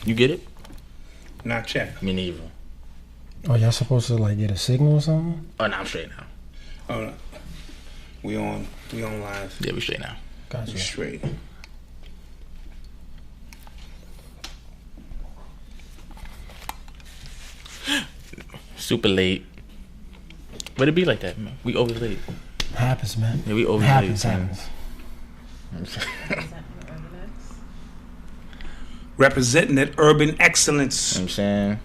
You get it? Not yet. Me neither. Oh, y'all supposed to like get a signal or something? Oh, no, I'm straight now. Oh, no. We on live. Yeah, we straight now. Gotcha. We straight. Super late. But it be like that, man. We always late. Happens, man. Yeah, we always happens, late. happens. Representing that urban excellence. You know what I'm saying?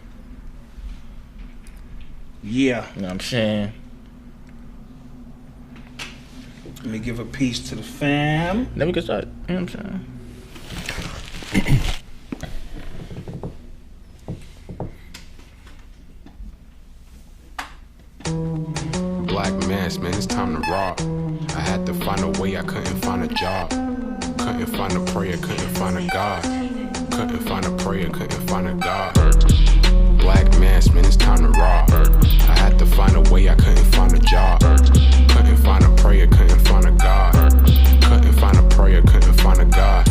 Yeah. You know what I'm saying? Let me give a piece to the fam. Then we can start. You know what I'm saying? Black mass, man, it's time to rob. I had to find a way, I couldn't find a job. Couldn't find a prayer, couldn't find a God. Couldn't find a prayer, couldn't find a God. Black mass, man, it's time to rob. I had to find a way, I couldn't find a job. Couldn't find a prayer, couldn't find a God. Couldn't find a prayer, couldn't find a God.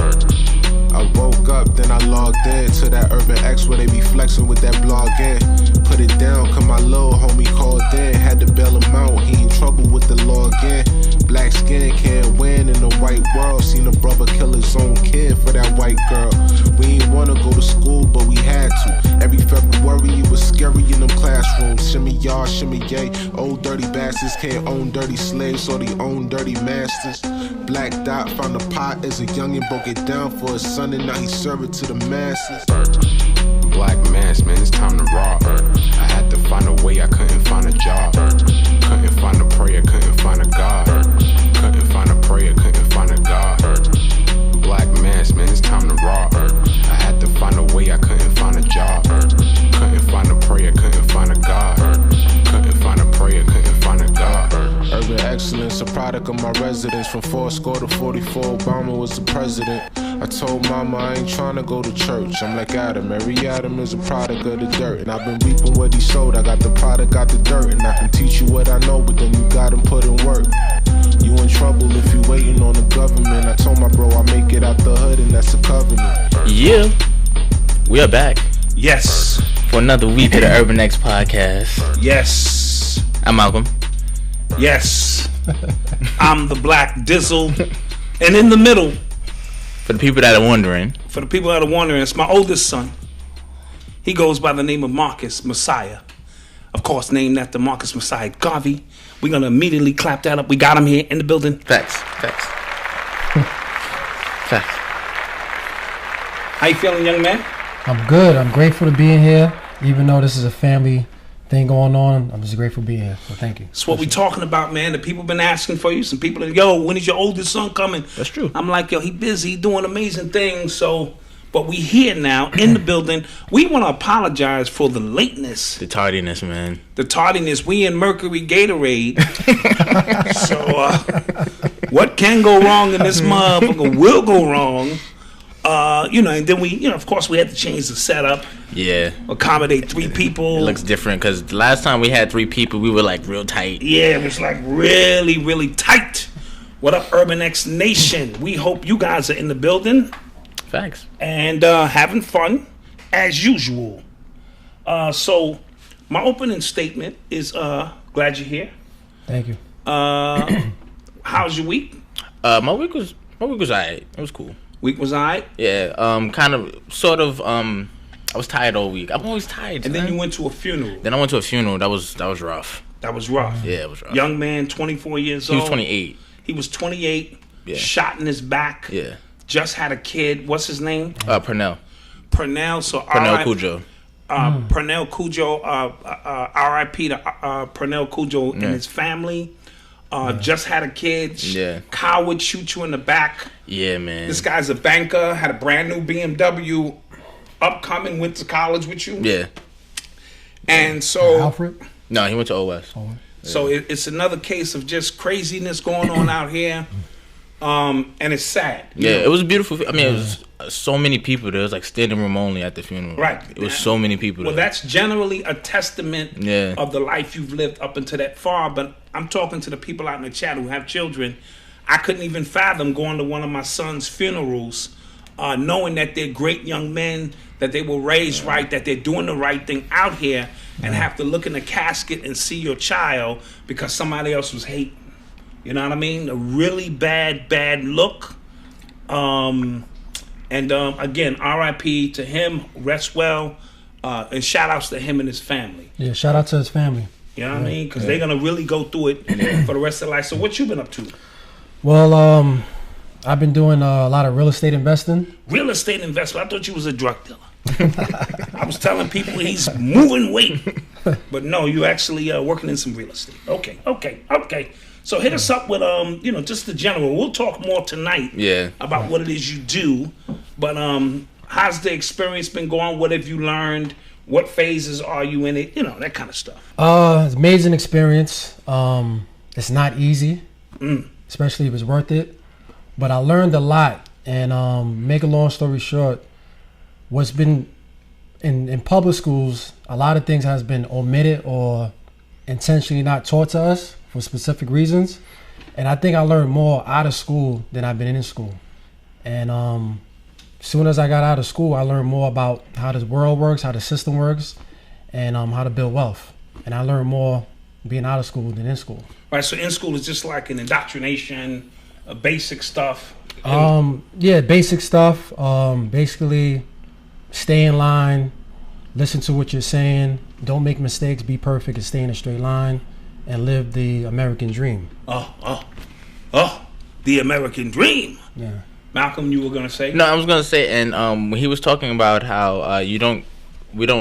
I woke up, then I logged in to that UrbanX where they be flexing with that blog in. Put it down, cause my little homie called in. Had to bail him out, he in trouble with the law again. Black skin can't win in the white world. Seen a brother kill his own kid for that white girl. We ain't wanna go to school, but we had to. Every February it was scary in them classrooms. Shimmy y'all, shimmy yay. Old dirty bastards can't own dirty slaves, or they own dirty masters. Black Dot found a pot as a youngin', broke it down for his son, and now he serve it to the masses. Black mass, man, it's time to rob. I had to find a way, I couldn't find a job. Couldn't find a prayer, couldn't find a God. Couldn't find a prayer, couldn't find a God. Black mass, man, it's time to rob. I had to find a way, I couldn't find a job. Couldn't find a prayer, couldn't find a God. Couldn't find a prayer, couldn't find a God. Urban excellence, a product of my residence. From 4 to 44, Obama was the president. I told mama I ain't tryna go to church. I'm like Adam, every Adam is a product of the dirt. And I've been reaping what he sowed. I got the product, got the dirt. And I can teach you what I know, but then you gotta put in work. You in trouble if you waiting on the government. I told my bro I make it out the hood, and that's a covenant. Yeah. We are back Yes. for another week of the UrbanX podcast. Yes. I'm Malcom. Yes. I'm the Black Dizzle. And in the middle, For the people that are wondering, it's my oldest son. He goes by the name of Marcus Messiah. Of course, named after Marcus Messiah Garvey. We're going to immediately clap that up. We got him here in the building. facts. Facts. How you feeling, young man? I'm good. I'm grateful to be in here. Even though this is a family thing going on, I'm just grateful to be here. So thank you. That's what we talking about, man. The people been asking for you. Some people are, yo, when is your oldest son coming? That's true. I'm like, yo, he busy doing amazing things. So, but we here now in the building. We want to apologize for the lateness. The tardiness, man. The tardiness. We in Mercury Gatorade. So, what can go wrong in this motherfucker will go wrong. And then we, of course, we had to change the setup. Yeah. Accommodate 3 people. It looks different because the last time we had 3 people, we were like real tight. Yeah, it was like really, really tight. What up, UrbanX Nation? We hope you guys are in the building Facts. and having fun as usual. So, my opening statement is glad you're here. Thank you. How's your week? My week was alright. It was cool. Week was alright. Yeah. Kind of, sort of. I was tired all week. I'm always tired. And man. then you went to a funeral. Then I went to a funeral. That was rough. That was rough. Yeah, it was rough. Young man, 24 years He old. was 28. He was 28. Yeah. Shot in his back. Yeah. Just had a kid. What's his name? Purnell. Purnell. So Purnell Cujo. Purnell Cujo. R.I.P. to Purnell Cujo and his family. Just had a kid. Yeah. Kyle would shoot you in the back. Yeah, man. This guy's a banker. Had a brand new BMW. Upcoming. Went to college with you. Yeah. And so. Alfred? No, he went to OS. So it's another case of just craziness going on out here. And it's sad. Yeah, it was beautiful. I mean, it was so many people there. It was like standing room only at the funeral. Right. It was so many people there. Well, that's generally a testament of the life you've lived up until that far. But I'm talking to the people out in the chat who have children. I couldn't even fathom going to one of my son's funerals, knowing that they're great young men, that they were raised right, that they're doing the right thing out here, and have to look in the casket and see your child because somebody else was hating. You know what I mean? A really bad look. Again, R.I.P. to him, rest well, and shout outs to him and his family. Yeah, shout out to his family. You know what I mean? Because they're going to really go through it for the rest of their life. So what you been up to? Well, I've been doing a lot of real estate investing. Real estate investment? I thought you was a drug dealer. I was telling people he's moving weight. But no, you actually working in some real estate. Okay. So hit us up with, just the general. We'll talk more tonight about what it is you do. But how's the experience been going? What have you learned? What phases are you in it? That kind of stuff. It's an amazing experience. It's not easy, especially if it's worth it. But I learned a lot. And make a long story short, what's been in public schools, a lot of things has been omitted or intentionally not taught to us for specific reasons. And I think I learned more out of school than I've been in school. And as soon as I got out of school, I learned more about how this world works, how the system works, and how to build wealth. And I learned more being out of school than in school. Right, so in school is just like an indoctrination, basic stuff. Basic stuff. Basically, stay in line, listen to what you're saying, don't make mistakes, be perfect, and stay in a straight line, and live the American dream. The American dream. Yeah. Malcolm, you were gonna say? No, I was gonna say, and when he was talking about how we don't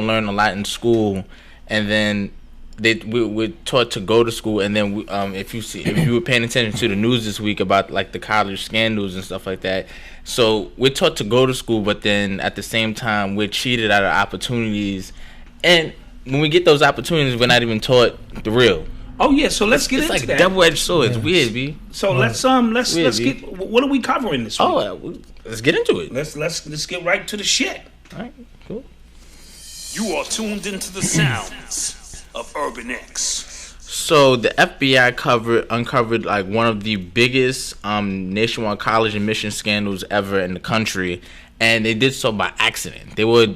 learn a lot in school, and then we're taught to go to school, and then if you were paying attention to the news this week about like the college scandals and stuff like that, so we're taught to go to school, but then at the same time we're cheated out of opportunities, and when we get those opportunities, we're not even taught the real. Oh yeah, so let's get into that. It's like double-edged sword. It's weird, B. So let's get. What are we covering this week? Let's get into it. Let's get right to the shit. All right, cool. You are tuned into the sounds of Urban X. So the FBI uncovered like one of the biggest nationwide college admission scandals ever in the country, and they did so by accident. They were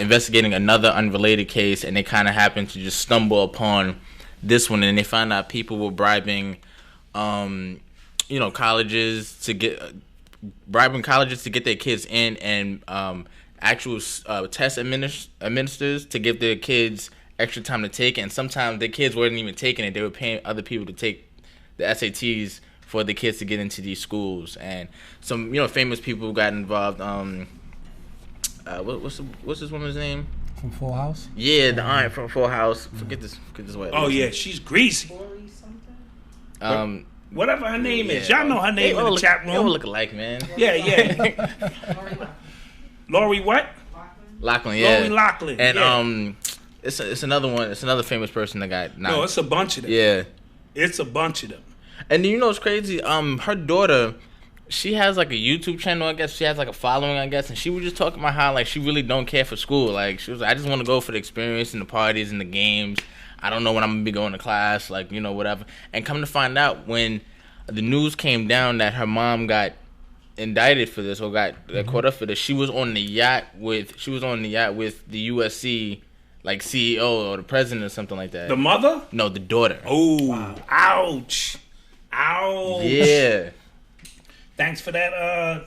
investigating another unrelated case, and they kind of happened to just stumble upon this one, and they found out people were bribing colleges to get their kids in, and actual test administrators to give their kids extra time to take it. And sometimes their kids weren't even taking it. They were paying other people to take the SATs for the kids to get into these schools. And some famous people got involved. What's this woman's name? From Full House? Yeah, the aunt from Full House. Forget this way. Oh yeah, she's greasy. Whatever her name is, y'all know her name in the chat room. They all look alike, man. Yeah. Lori what? Lachlan, yeah. Lori Lachlan. And it's another one. It's another famous person that got knocked. No, it's a bunch of them. Yeah, it's a bunch of them. And what's crazy? Her daughter, she has like a YouTube channel. I guess she has like a following. I guess, and she was just talking about how like she really don't care for school. Like she was like, I just want to go for the experience and the parties and the games. I don't know when I'm gonna be going to class. Like whatever. And come to find out, when the news came down that her mom got indicted for this or got caught up for this, she was on the yacht with the USC like CEO or the president or something like that. The mother? No, the daughter. Oh, wow. Ouch. Yeah. Thanks for that,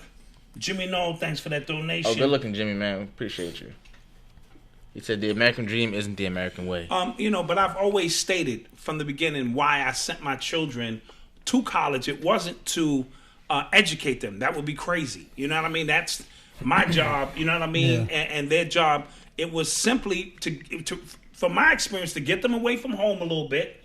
Jimmy. No, thanks for that donation. Oh, good looking, Jimmy, man. Appreciate you. He said the American dream isn't the American way. But I've always stated from the beginning why I sent my children to college. It wasn't to educate them. That would be crazy. You know what I mean? That's my job. You know what I mean? Yeah. And their job. It was simply to, from my experience, to get them away from home a little bit.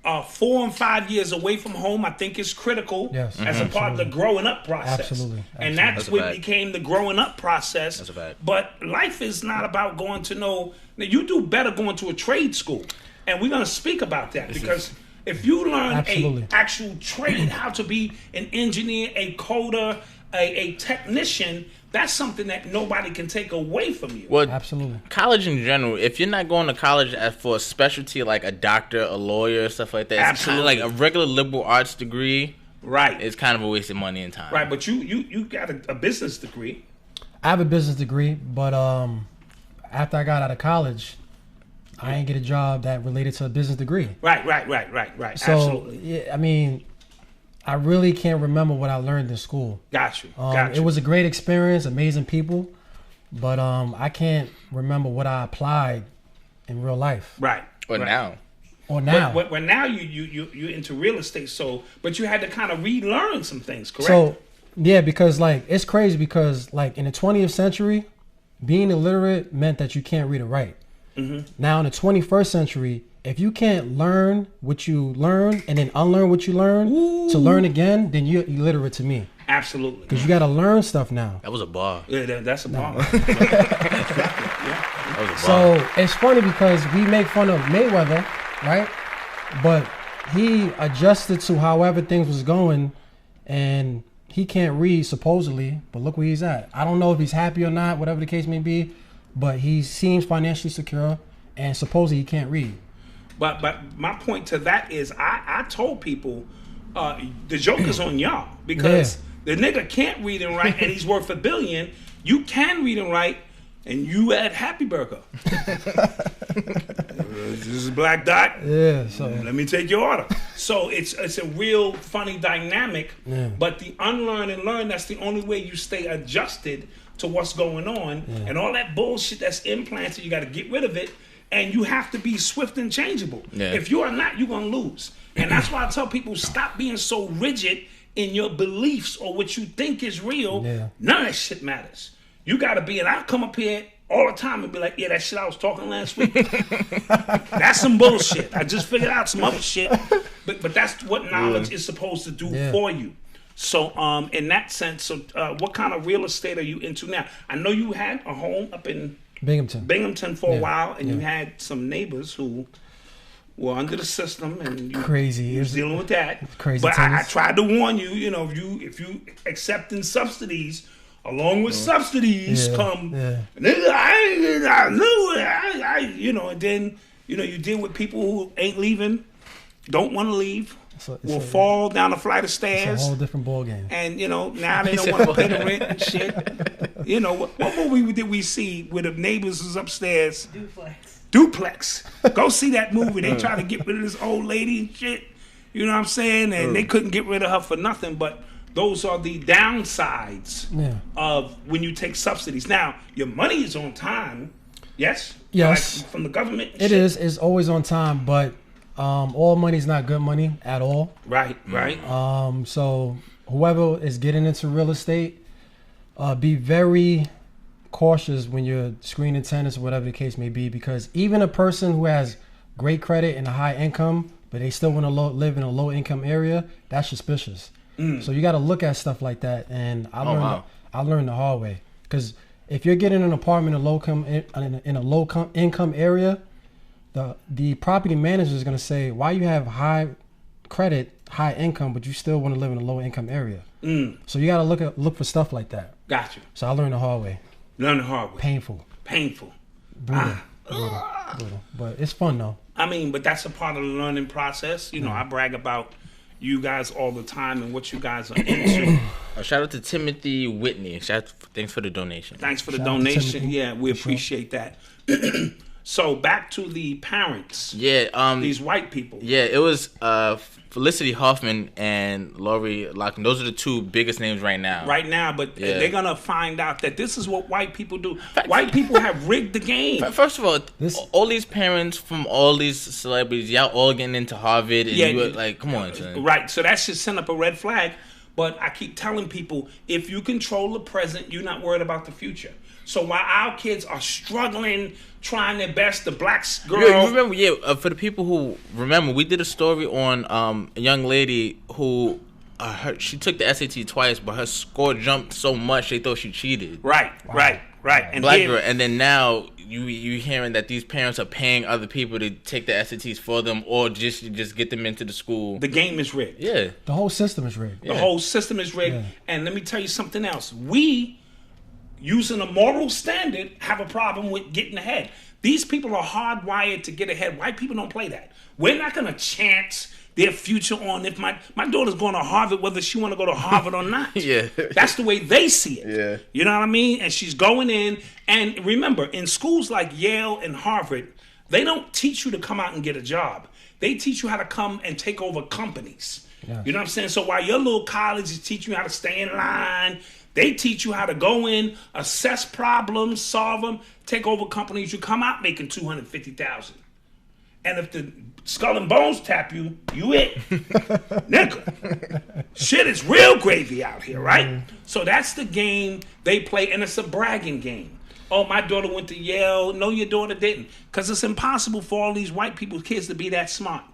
4 and 5 years away from home, I think, is critical as a part of the growing up process. Absolutely. And that's what became the growing up process. That's a fact. But life is not about going to no. Now, you do better going to a trade school, and we're going to speak about that because if you learn an actual trade, how to be an engineer, a coder, a technician, that's something that nobody can take away from you. Well, Absolutely. college in general, if you're not going to college for a specialty like a doctor, a lawyer, stuff like that, it's kind of like a regular liberal arts degree. Right. It's kind of a waste of money and time. Right, but you got a business degree. I have a business degree, but after I got out of college, I ain't get a job that related to a business degree. Right. So, Absolutely. yeah, I mean, I really can't remember what I learned in school. Got you. It was a great experience, amazing people, but I can't remember what I applied in real life. Right. Or now. Or now. But now you're into real estate, so but you had to kind of relearn some things, correct? So, yeah, because like it's crazy because like in the 20th century, being illiterate meant that you can't read or write. Mm-hmm. Now in the 21st century, if you can't learn what you learn and then unlearn what you learn to learn again, then you're illiterate to me. Absolutely. Because you got to learn stuff now. That was a bar. Yeah, that's a bomb. That was a bar. So it's funny because we make fun of Mayweather, right? But he adjusted to however things was going, and he can't read supposedly, but look where he's at. I don't know if he's happy or not, whatever the case may be, but he seems financially secure, and supposedly he can't read. But my point to that is I told people the joke is on y'all because the nigga can't read and write and he's worth $1 billion. You can read and write and you at Happy Burger. This is Black Dot. Yeah, so Let me take your order. So it's a real funny dynamic. Yeah. But the unlearn and learn, that's the only way you stay adjusted to what's going on. Yeah. And all that bullshit that's implanted, you got to get rid of it. And you have to be swift and changeable. Yeah. If you are not, you're going to lose. And that's why I tell people, stop being so rigid in your beliefs or what you think is real. Yeah. None of that shit matters. You got to be, and I come up here all the time and be like, yeah, that shit I was talking last week, that's some bullshit. I just figured out some other shit. But that's what knowledge is supposed to do for you. So in that sense, so what kind of real estate are you into now? I know you had a home up in Binghamton for a while, and you had some neighbors who were under the system, and you was dealing with that. Crazy. But I tried to warn you. You know, if you accepting subsidies, along with subsidies come. Nigga, I knew it. You know, and then you deal with people who ain't leaving, don't want to leave. Will fall down a flight of stairs. It's a whole different ball game. And now they don't want to pay the rent and shit. What movie did we see where the neighbors was upstairs? Duplex. Go see that movie. They try to get rid of this old lady and shit. You know what I'm saying? And they couldn't get rid of her for nothing. But those are the downsides of when you take subsidies. Now, your money is on time. Yes. Yes. Like from the government. It is. It's always on time, but all money is not good money at all. Right. So whoever is getting into real estate, be very cautious when you're screening tenants or whatever the case may be, because even a person who has great credit and a high income, but they still want to live in a low income area, that's suspicious. So you got to look at stuff like that. And I learned the hard way, because if you're getting an apartment in a low income area, the property manager is going to say, why you have high credit, high income, but you still want to live in a low income area. So you got to look for stuff like that. Got you. So I learned the hard way. Learn the hard way. Painful. Brutal. But it's fun though. I mean, but that's a part of the learning process. I brag about you guys all the time and what you guys are into. Shout out to Timothy Whitney. Thanks for the donation. Thanks for the donation. Yeah, we appreciate that. So back to the parents. Yeah, these white people. Yeah, it was Felicity Huffman and Lori Loughlin. Those are the two biggest names right now. Right now, but they're gonna find out that this is what white people do. White people have rigged the game. First of all, all these parents from all these celebrities, y'all all getting into Harvard, and you like, come on, son. Right. So that should send up a red flag. But I keep telling people, if you control the present, you're not worried about the future. So while our kids are struggling, trying their best, the black girl. You remember, for the people who remember, we did a story on a young lady who she took the SAT twice, but her score jumped so much they thought she cheated. Right. And black girl, and then now you hearing that these parents are paying other people to take the SATs for them, or just get them into the school. The game is rigged. Yeah, the whole system is rigged. The whole system is rigged. And let me tell you something else. We using a moral standard, have a problem with getting ahead. These people are hardwired to get ahead. White people don't play that. We're not going to chance their future on if my daughter's going to Harvard, whether she want to go to Harvard or not. Yeah. That's the way they see it. Yeah. You know what I mean? And she's going in. And remember, in schools like Yale and Harvard, they don't teach you to come out and get a job. They teach you how to come and take over companies. Yeah. You know what I'm saying? So while your little college is teaching you how to stay in line, they teach you how to go in, assess problems, solve them, take over companies. You come out making $250,000. And if the skull and bones tap you, you it. Nigga. Shit is real gravy out here, right? Mm-hmm. So that's the game they play, and it's a bragging game. Oh, my daughter went to Yale. No, your daughter didn't. Because it's impossible for all these white people's kids to be that smart.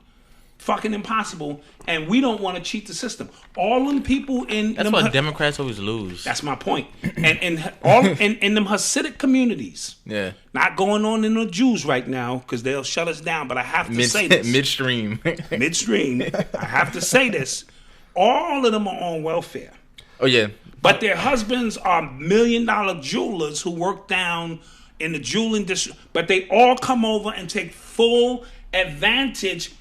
Fucking impossible. And we don't want to cheat the system. All them people in... That's why Democrats always lose. That's my point. And all in them Hasidic communities. Yeah. Not going on in the Jews right now because they'll shut us down. But I have to say this. Midstream. I have to say this. All of them are on welfare. Oh, yeah. But their husbands are $1 million jewelers who work down in the jewel industry. But they all come over and take full advantage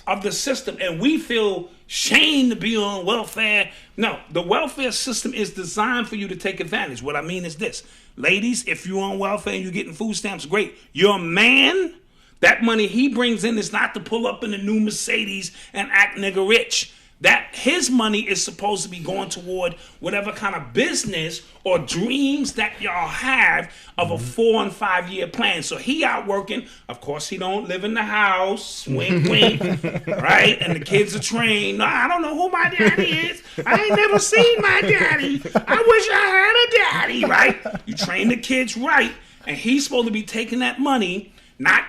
of the system. And we feel shame to be on welfare. No, the welfare system is designed for you to take advantage. What I mean is this. Ladies, if you're on welfare and you're getting food stamps, great. Your man, that money he brings in is not to pull up in the new Mercedes and act nigga rich. That his money is supposed to be going toward whatever kind of business or dreams that y'all have of a 4 and 5 year plan. So he out working. Of course, he don't live in the house. Wink, wink. Right? And the kids are trained. No, I don't know who my daddy is. I ain't never seen my daddy. I wish I had a daddy. Right? You train the kids right. And he's supposed to be taking that money, not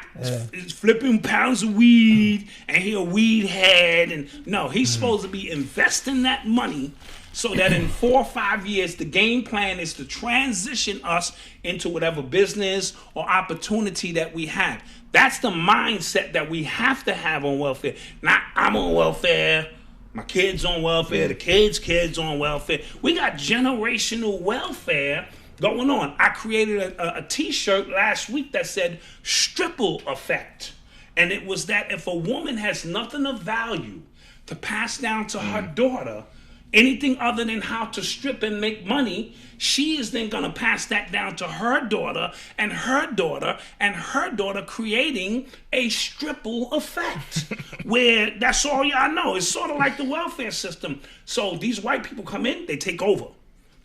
flipping pounds of weed, and he a weed head. And no, he's supposed to be investing that money so that in 4 or 5 years, the game plan is to transition us into whatever business or opportunity that we have. That's the mindset that we have to have on welfare. Not I'm on welfare, my kid's on welfare, the kids on welfare. We got generational welfare going on. I created a t-shirt last week that said Stripple Effect. And it was that if a woman has nothing of value to pass down to her daughter, anything other than how to strip and make money, she is then going to pass that down to her daughter and her daughter and her daughter, creating a Stripple Effect where that's all y'all know. It's sort of like the welfare system. So these white people come in, they take over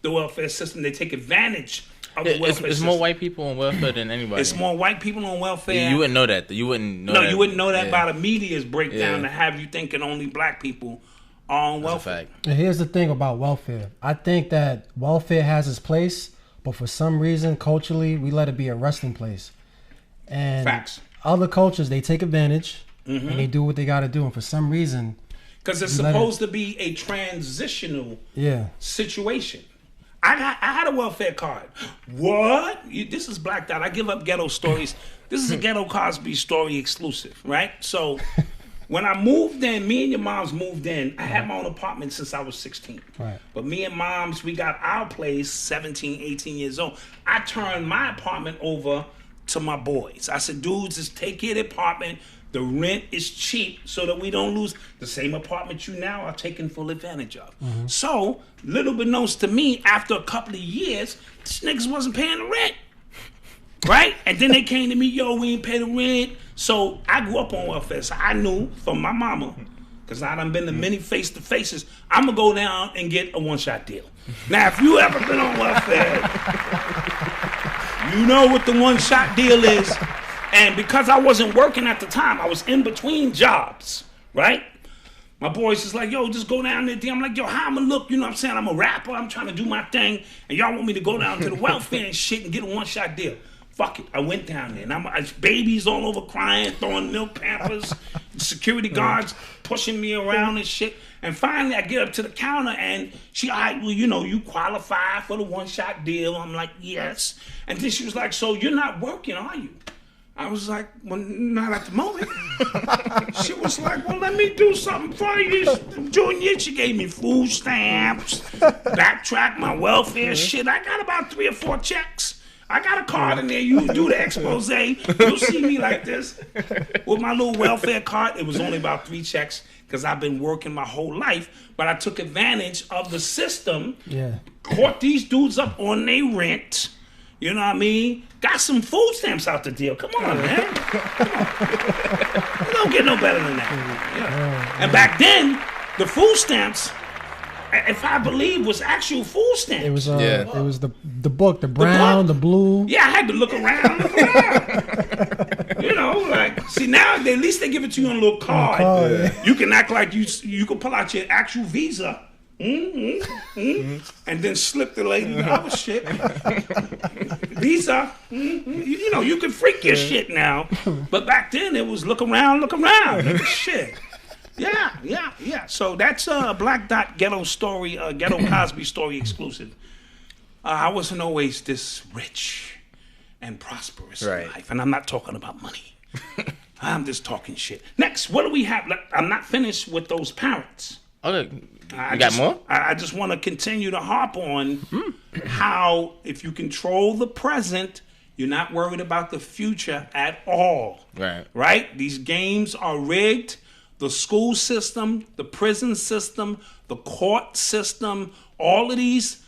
the welfare system. They take advantage of the welfare system. It's more white people on welfare than anybody. It's more white people on welfare. You wouldn't know that. You wouldn't know that. No, you wouldn't know that by the media's breakdown to have you thinking only black people are on welfare. And here's the thing about welfare. I think that welfare has its place, but for some reason, culturally, we let it be a resting place. And facts. Other cultures, they take advantage and they do what they got to do. And for some reason, because it's supposed to be a transitional situation. I had a welfare card. What? This is blacked out. I give up ghetto stories. This is a Ghetto Cosby story exclusive, right? So when I moved in, me and your moms moved in. I had my own apartment since I was 16. Right. But me and moms, we got our place 17, 18 years old. I turned my apartment over to my boys. I said, dudes, just take care of the apartment. The rent is cheap so that we don't lose the same apartment you now are taking full advantage of. So, little beknownst to me, after a couple of years, these niggas wasn't paying the rent. Right? And then they came to me, yo, we ain't pay the rent. So, I grew up on welfare. So, I knew from my mama, because I done been to many face-to-faces, I'm going to go down and get a one-shot deal. Now, if you ever been on welfare, you know what the one-shot deal is. And because I wasn't working at the time, I was in between jobs, right? My boys is like, yo, just go down there. I'm like, yo, how I'm gonna look? You know what I'm saying? I'm a rapper. I'm trying to do my thing. And y'all want me to go down to the welfare and shit and get a one-shot deal. Fuck it. I went down there. And I'm babies all over crying, throwing milk pampers, security guards pushing me around and shit. And finally, I get up to the counter and she, all right, well, you know, you qualify for the one-shot deal. I'm like, yes. And then she was like, so you're not working, are you? I was like, well, not at the moment. She was like, well, let me do something for you. Junior, she gave me food stamps, backtrack my welfare shit. I got about 3 or 4 checks. I got a card in there. You do the expose. You'll see me like this with my little welfare card. It was only about 3 checks because I've been working my whole life. But I took advantage of the system. Yeah. Caught these dudes up on their rent. You know what I mean? Got some food stamps out the deal. Come on, man. Come on. You don't get no better than that. Yeah. And back then, the food stamps, if I believe, was actual food stamps. It was it was the book, the brown, the blue. Yeah, I had to look around. You know, like, see, now at least they give it to you on a little card. You can act like you can pull out your actual Visa. And then slip the lady the other shit. Visa. You know, you can freak your shit now. But back then, it was look around. Shit. Yeah. So that's a Black Dot Ghetto story, Ghetto Cosby story exclusive. I wasn't always this rich and prosperous in life. And I'm not talking about money. I'm just talking shit. Next, what do we have? I'm not finished with those parents. Okay. You got more? I just want to continue to harp on how if you control the present, you're not worried about the future at all. Right? These games are rigged. The school system, the prison system, the court system, all of these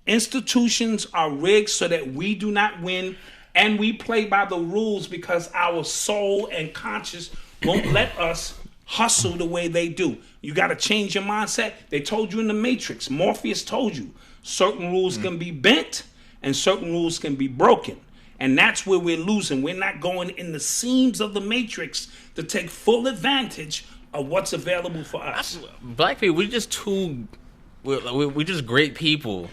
institutions are rigged so that we do not win, and we play by the rules because our soul and conscience won't let us hustle the way they do. You got to change your mindset. They told you in the Matrix. Morpheus told you certain rules can be bent and certain rules can be broken. And that's where we're losing. We're not going in the seams of the Matrix to take full advantage of what's available for us. Black people, we're just we're just great people.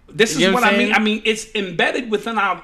This is what I mean. I mean, it's embedded within our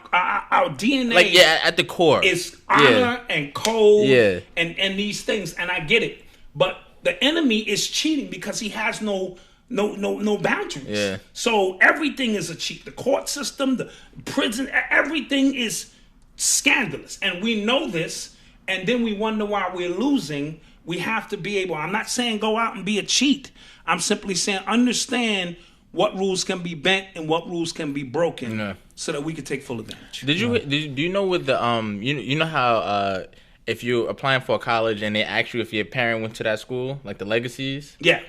DNA. Like, at the core. It's honor and code and these things. And I get it. But the enemy is cheating because he has no boundaries. Yeah. So everything is a cheat. The court system, the prison, everything is scandalous. And we know this, and then we wonder why we're losing. We have to be able, I'm not saying go out and be a cheat. I'm simply saying understand what rules can be bent and what rules can be broken so that we can take full advantage. Do you know with the you know how if you're applying for a college and they ask you if your parent went to that school, like the legacies? Yeah,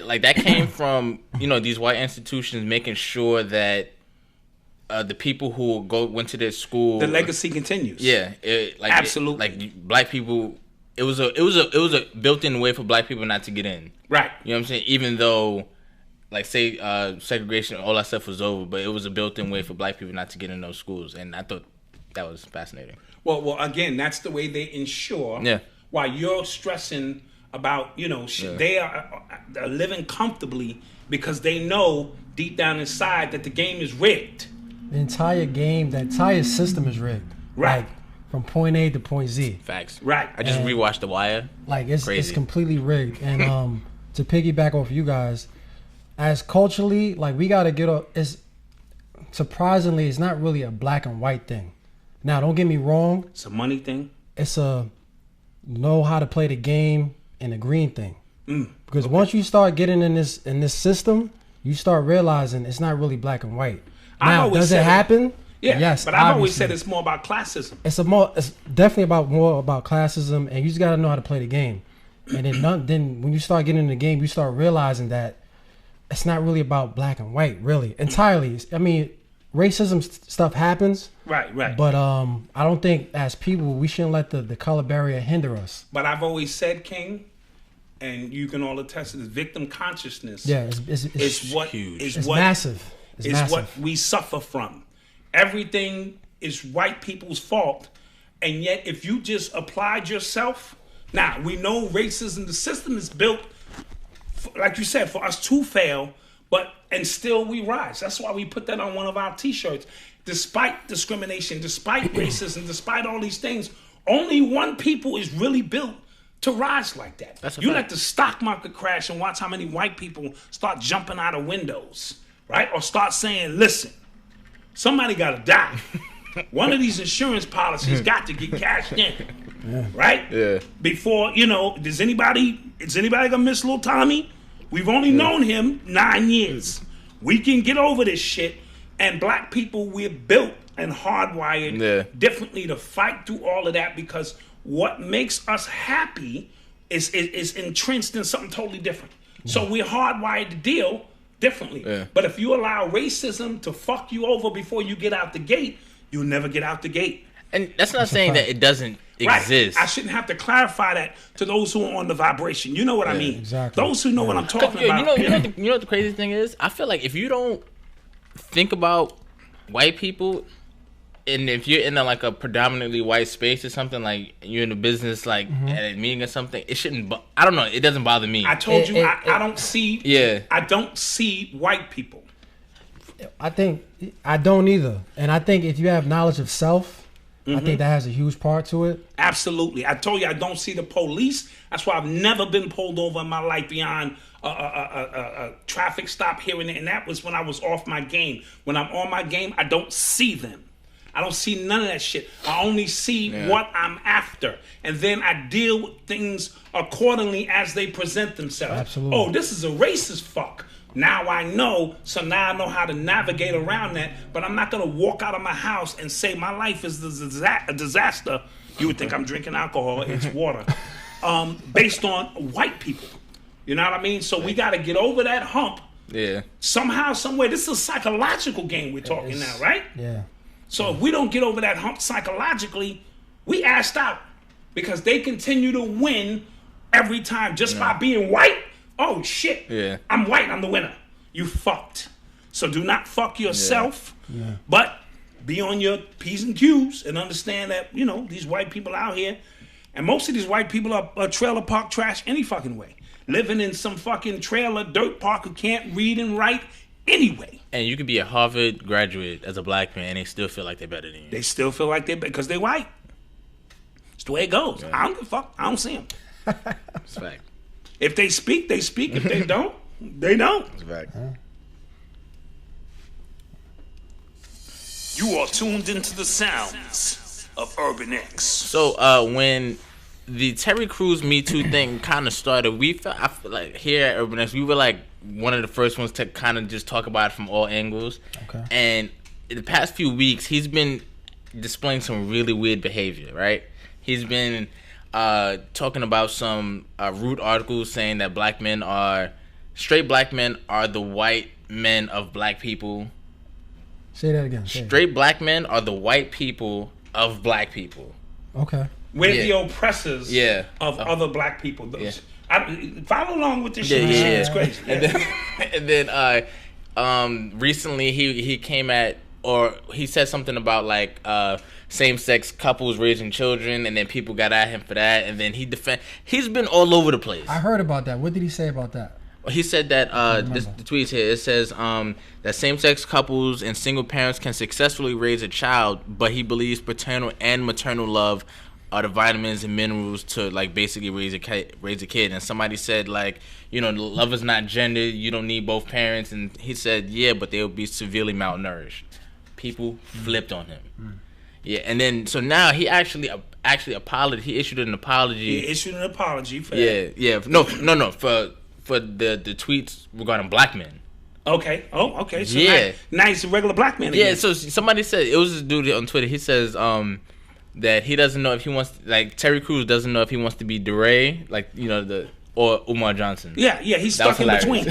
like that came from, these white institutions making sure that the people who went to their school, the legacy continues. Yeah, absolutely. Like black people, it was a built-in way for black people not to get in. Right. You know what I'm saying? Even though, like, say segregation, all that stuff was over, but it was a built-in way for black people not to get in those schools, and I thought that was fascinating. Well, again, that's the way they ensure. Yeah. While you're stressing about, they are living comfortably because they know deep down inside that the game is rigged. The entire system is rigged. Right. Like, from point A to point Z. Facts. Right. I just rewatched The Wire. Like, it's completely rigged. And to piggyback off you guys, as culturally, like, we got to get up. Surprisingly, it's not really a black and white thing. Now, don't get me wrong. It's a money thing. It's a know how to play the game and a green thing. Because once you start getting in this system, you start realizing it's not really black and white. Now, does it happen? Yeah, yes. But I've always said it's more about classism. It's definitely more about classism, and you just got to know how to play the game. And then when you start getting in the game, you start realizing that it's not really about black and white, really, entirely. I mean, racism stuff happens. Right. But I don't think as people we shouldn't let the color barrier hinder us. But I've always said, King, and you can all attest to this, victim consciousness. Yeah, it's what huge. Is it's what massive. It's massive. What we suffer from. Everything is white people's fault, and yet if you just applied yourself, now we know racism. The system is built, like you said, for us to fail, and still we rise. That's why we put that on one of our T-shirts. Despite discrimination, despite racism, despite all these things, only one people is really built to rise like that. You let the stock market crash and watch how many white people start jumping out of windows, right? Or start saying, listen, somebody got to die. One of these insurance policies got to get cashed in, right? Yeah. Before, is anybody gonna miss little Tommy? We've only known him 9 years. We can get over this shit. And black people, we're built and hardwired differently to fight through all of that, because what makes us happy is entrenched in something totally different. So we're hardwired to deal differently. Yeah. But if you allow racism to fuck you over before you get out the gate, you'll never get out the gate. And that's not saying that it doesn't exist. I shouldn't have to clarify that to those who are on the vibration. You know what I mean? Exactly. Those who know what I'm talking about. You know what the crazy thing is? I feel like if you don't think about white people, and if you're in like a predominantly white space or something, like you're in a business at a meeting or something, it shouldn't. I don't know. It doesn't bother me. I told you I don't see. Yeah. I don't see white people. I think I don't either, and I think if you have knowledge of self, I think that has a huge part to it. Absolutely. I told you I don't see the police. That's why I've never been pulled over in my life beyond a traffic stop here and there. And that was when I was off my game. When I'm on my game, I don't see them. I don't see none of that shit. I only see what I'm after. And then I deal with things accordingly as they present themselves. Absolutely. Oh, this is a racist fuck. Now I know, so now I know how to navigate around that. But I'm not going to walk out of my house and say my life is a disaster. You would think I'm drinking alcohol. It's water. Based on white people. You know what I mean? So we got to get over that hump. Yeah. Somehow, somewhere. This is a psychological game we're talking now, right? Yeah. So if we don't get over that hump psychologically, we assed out. Because they continue to win every time just by being white. Oh, shit. Yeah. I'm white. I'm the winner. You fucked. So do not fuck yourself. Yeah. But be on your P's and Q's and understand that, these white people out here, and most of these white people are trailer park trash any fucking way. Living in some fucking trailer dirt park who can't read and write anyway. And you could be a Harvard graduate as a black man and they still feel like they're better than you. They still feel like they're better because they're white. It's the way it goes. Yeah. I don't give a fuck. I don't see them. It's a fact. If they speak, they speak. If they don't, they don't. It's a fact. You are tuned into the sounds of UrbanX. So when the Terry Crews Me Too thing kind of started, I feel like here at UrbanX, we were like one of the first ones to kind of just talk about it from all angles. Okay. And in the past few weeks, he's been displaying some really weird behavior, right? He's been talking about some rude articles saying that straight black men are the white men of black people. Say that again. Straight black men are the white people of black people. Okay. We're the oppressors of other black people. Follow along with this shit. It's crazy. And then recently he came or he said something about like same-sex couples raising children, and then people got at him for that, and then he's been all over the place. I heard about that. What did he say about that? He said that the tweet's here. It says that same-sex couples and single parents can successfully raise a child, but he believes paternal and maternal love are the vitamins and minerals to like basically raise a kid. And somebody said like, love is not gendered. You don't need both parents. And he said, yeah, but they'll be severely malnourished. People flipped on him. Yeah, and then so now he actually apologized. He issued an apology. He issued an apology for that. Yeah. No. For the tweets regarding black men. Okay. Oh, okay. So now he's a regular black man again. Yeah. So somebody said, it was this dude on Twitter. He says that he doesn't know if he wants, like Terry Crews doesn't know if he wants to be DeRay, like or Umar Johnson. Yeah. He's stuck in between.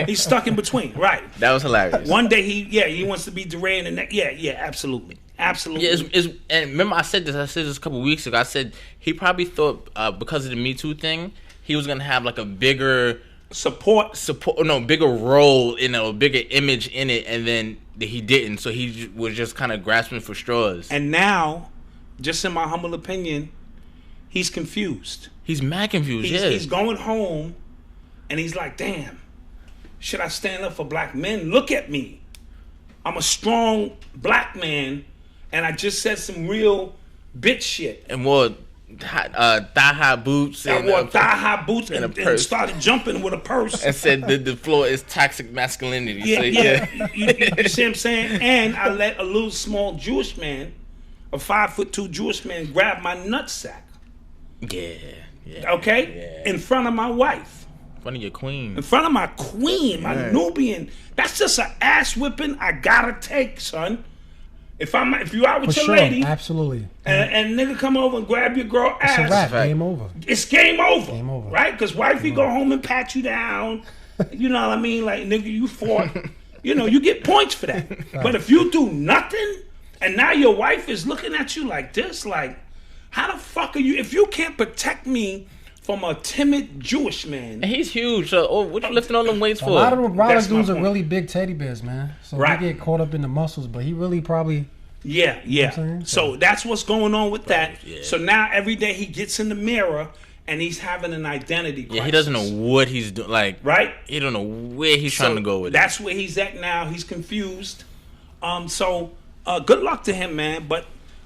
He's stuck in between. Right. That was hilarious. One day he wants to be DeRay, and the next absolutely. Yeah, and remember I said this a couple weeks ago. I said he probably thought because of the Me Too thing, he was gonna have like a bigger bigger role in a bigger image in it, and then he didn't. So he was just kind of grasping for straws. And now, just in my humble opinion, he's confused. He's mad confused. He's going home, and he's like, "Damn, should I stand up for black men? Look at me. I'm a strong black man, and I just said some real bitch shit." And thigh-high boots. I wore thigh-high boots and started jumping with a purse. And said the floor is toxic masculinity. Yeah, so, yeah. You see what I'm saying? And I let a little small Jewish man, a 5'2" Jewish man, grab my nutsack. Yeah. Okay? Yeah. In front of my wife. In front of your queen. In front of my queen, my Nubian. That's just an ass whipping I gotta take, son. If you out with your lady, absolutely, and nigga come over and grab your girl ass, it's a wrap. Game over. It's game over. Game over. Right? Because wifey go home and pat you down. You know what I mean? Like, nigga, you fought. You know, you get points for that. Right. But if you do nothing, and now your wife is looking at you like this, like, how the fuck are you? If you can't protect me from a timid Jewish man. And he's huge. So what you lifting all them weights for? A lot of them Broward dudes are really big teddy bears, man. So they get caught up in the muscles, but he really probably... Yeah. You know so that's what's going on with that. Yeah. So now every day he gets in the mirror and he's having an identity crisis. Yeah, he doesn't know what he's doing. Like, right? He don't know where he's trying to go with it. That's where he's at now. He's confused. So good luck to him, man. But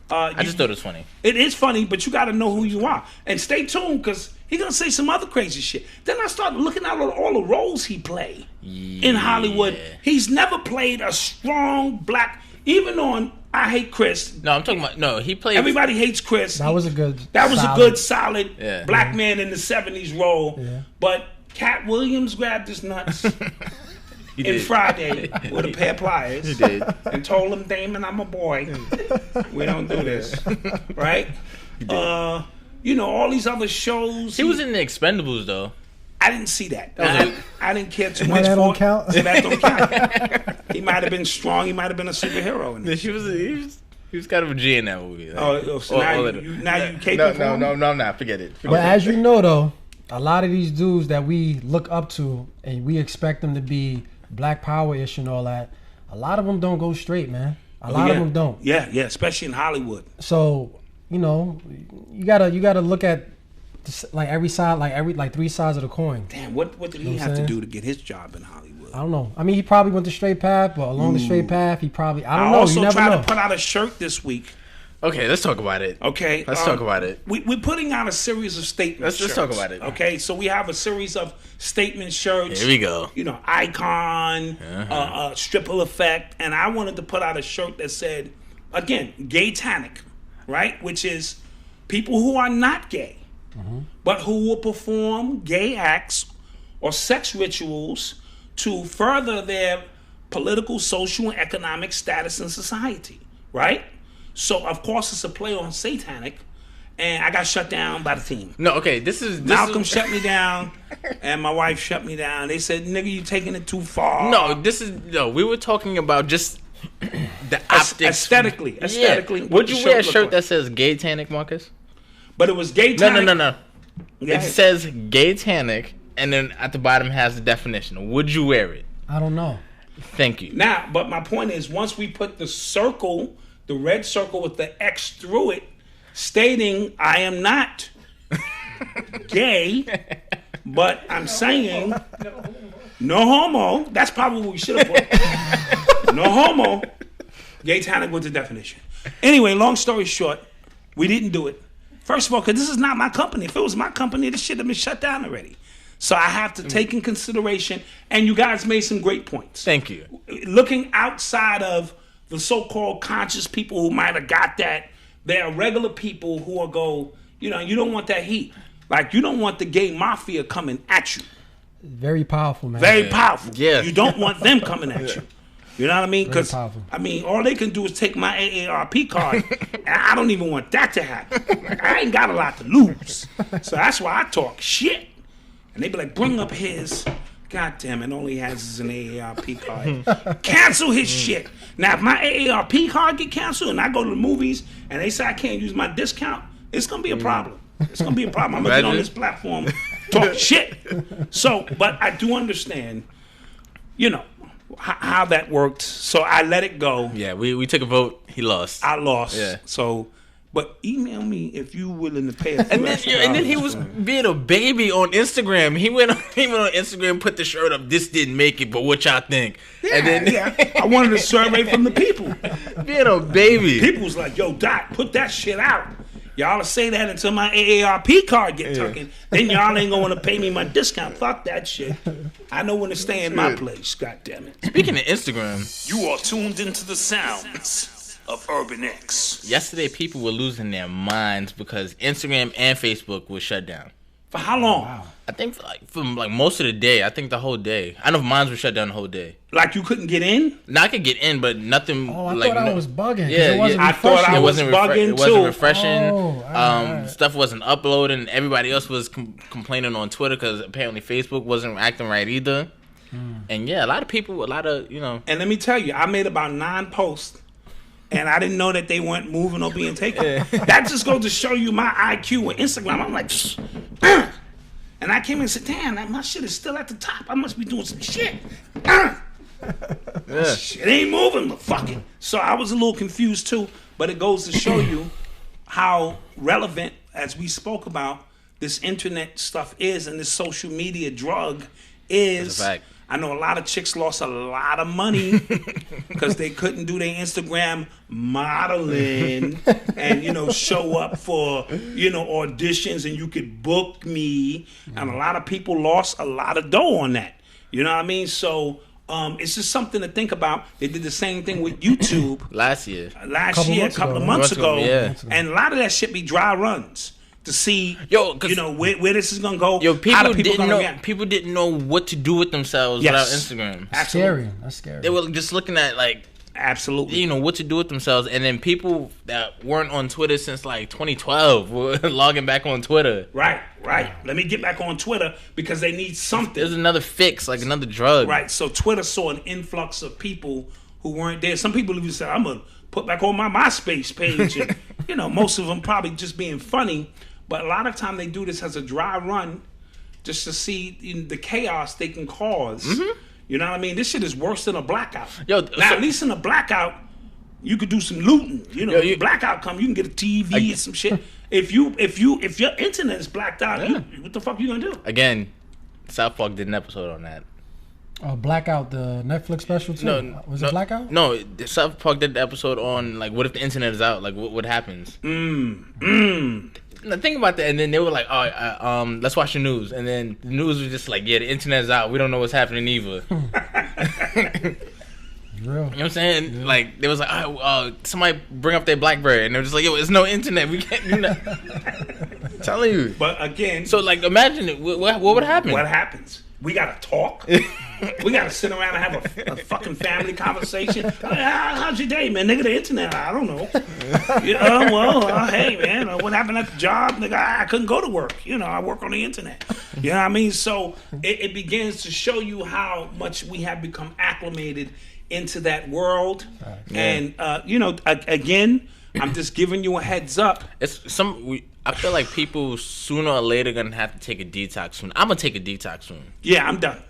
I just thought it was funny. It is funny, but you got to know who you are. And stay tuned, because he's going to say some other crazy shit. Then I started looking at all the roles he played in Hollywood. He's never played a strong black, even on I Hate Chris. No, I'm talking about, no, he played. Everybody Hates Chris. That was a good solid black man in the 70s role. Yeah. But Cat Williams grabbed his nuts. In Friday with a pair of pliers. He did. And told him, Damon, I'm a boy. We don't do this. Right? He did. You know, all these other shows. He was in the Expendables, though. I didn't see that. I didn't care too much that for don't count? So that don't count. He might have been strong. He might have been a superhero in this. He was kind of a G in that movie. Like, so now you capable? No, I'm not. Forget it. But as you know, though, a lot of these dudes that we look up to and we expect them to be Black Power-ish and all that, a lot of them don't go straight, man. A lot of them don't. Yeah, especially in Hollywood. So, you know, you gotta look at like every side, like three sides of the coin. Damn, what did he have to do to get his job in Hollywood? I don't know. I mean, he probably went the straight path, but along the straight path, he probably, I don't know. Also tried to put out a shirt this week. Okay, let's talk about it. Okay. Let's talk about it. We're putting out a series of statement shirts. Let's talk about it. Okay, so we have a series of statement shirts. Here we go. You know, Icon, Stripple Effect, and I wanted to put out a shirt that said, again, Gay-tanic, right? Which is people who are not gay, but who will perform gay acts or sex rituals to further their political, social, and economic status in society, right? So, of course, it's a play on satanic, and I got shut down by the team. No, okay, Malcom shut me down, and my wife shut me down. They said, nigga, you taking it too far. No, we were talking about just the optics. Aesthetically. Would you wear a shirt that says Gay-tanic, Marcus? But it was Gay-tanic. No. It says Gay-tanic, and then at the bottom has the definition. Would you wear it? I don't know. Thank you. Now, but my point is, once we put the circle, the red circle with the X through it, stating I am not gay, but I'm saying no homo. That's probably what we should have put. No homo. Gay-tanic was the definition. Anyway, long story short, we didn't do it. First of all, because this is not my company. If it was my company, this shit had been shut down already. So I have to take in consideration, and you guys made some great points. Thank you. Looking outside of the so-called conscious people who might have got that, there are regular people who will go, you know, you don't want that heat. Like, you don't want the gay mafia coming at you. Very powerful, man. Very powerful. Yeah. You don't want them coming at you. You know what I mean? Because, I mean, all they can do is take my AARP card, and I don't even want that to happen. Like, I ain't got a lot to lose. So that's why I talk shit. And they be like, bring up his. God damn it, only has an AARP card. Cancel his shit. Now, if my AARP card get canceled and I go to the movies and they say I can't use my discount, it's going to be a problem. It's going to be a problem. I'm going to get on this platform, talk shit. So, but I do understand, you know, how that worked. So I let it go. Yeah, we took a vote. He lost. I lost. Yeah. So, but email me if you willing to pay a few and then he was being a baby on Instagram. He went on Instagram, put the shirt up. This didn't make it, but what y'all think? Yeah, and then I wanted a survey from the people. Being a baby. People was like, yo, Doc, put that shit out. Y'all will say that until my AARP card get taken. Then y'all ain't gonna want to pay me my discount. Fuck that shit. I know when to stay in my place. God damn it. Speaking of Instagram, You are tuned into the sounds of Urban X. yesterday people were losing their minds because Instagram and Facebook was shut down. For how long? I think for most of the day. I think the whole day. I know mine was shut down the whole day. Like you couldn't get in? Now I could get in, but nothing. Oh, I thought I was bugging. Yeah, It wasn't I thought I It was wasn't bugging It wasn't too. refreshing. Oh, alright. Stuff wasn't uploading. Everybody else was complaining on Twitter because apparently Facebook wasn't acting right either. And yeah, a lot of people, And let me tell you, I made about 9 posts, and I didn't know that they weren't moving or being taken. That just goes to show you my IQ with Instagram. I'm like, and I came in and said, damn, my shit is still at the top. I must be doing some shit. It ain't moving, but fuck it. So I was a little confused too, but it goes to show you how relevant, as we spoke about, this internet stuff is and this social media drug is. That's a fact. I know a lot of chicks lost a lot of money because they couldn't do their Instagram modeling and, show up for, auditions and you could book me. And a lot of people lost a lot of dough on that. You know what I mean? So it's just something to think about. They did the same thing with YouTube last year, a couple of months ago. Yeah. And a lot of that shit be dry runs. To see, where this is gonna go. People didn't know what to do with themselves without Instagram. Absolutely. That's scary. They were just looking at absolutely, what to do with themselves, and then people that weren't on Twitter since 2012 were logging back on Twitter. Right. Let me get back on Twitter because they need something. There's another fix, another drug. Right. So Twitter saw an influx of people who weren't there. Some people even said, "I'm gonna put back on my MySpace page," and most of them probably just being funny. But a lot of time they do this as a dry run just to see the chaos they can cause. Mm-hmm. You know what I mean? This shit is worse than a blackout. At least in a blackout, you could do some looting. Blackout come, you can get a TV and some shit. If your internet is blacked out, what the fuck you gonna do? Again, South Park did an episode on that. Blackout, the Netflix special too. Was it Blackout? No, South Park did the episode on what if the internet is out? What happens? Now, think about that, and then they were like, let's watch the news. And then the news was just like, the internet's out. We don't know what's happening either. Real. You know what I'm saying? Yeah. They was like, somebody bring up their BlackBerry. And they were just like, yo, there's no internet. We can't do that. Telling you. But again. So, imagine it. What would happen? What happens? We got to talk. We got to sit around and have a fucking family conversation. How's your day, man? Nigga, the internet, I don't know. Hey, man, what happened at the job? Nigga, I couldn't go to work. I work on the internet. You know what I mean? So it begins to show you how much we have become acclimated into that world. And, again, I'm just giving you a heads up. I feel like people sooner or later gonna have to take a detox soon. I'm gonna take a detox soon. Yeah, I'm done.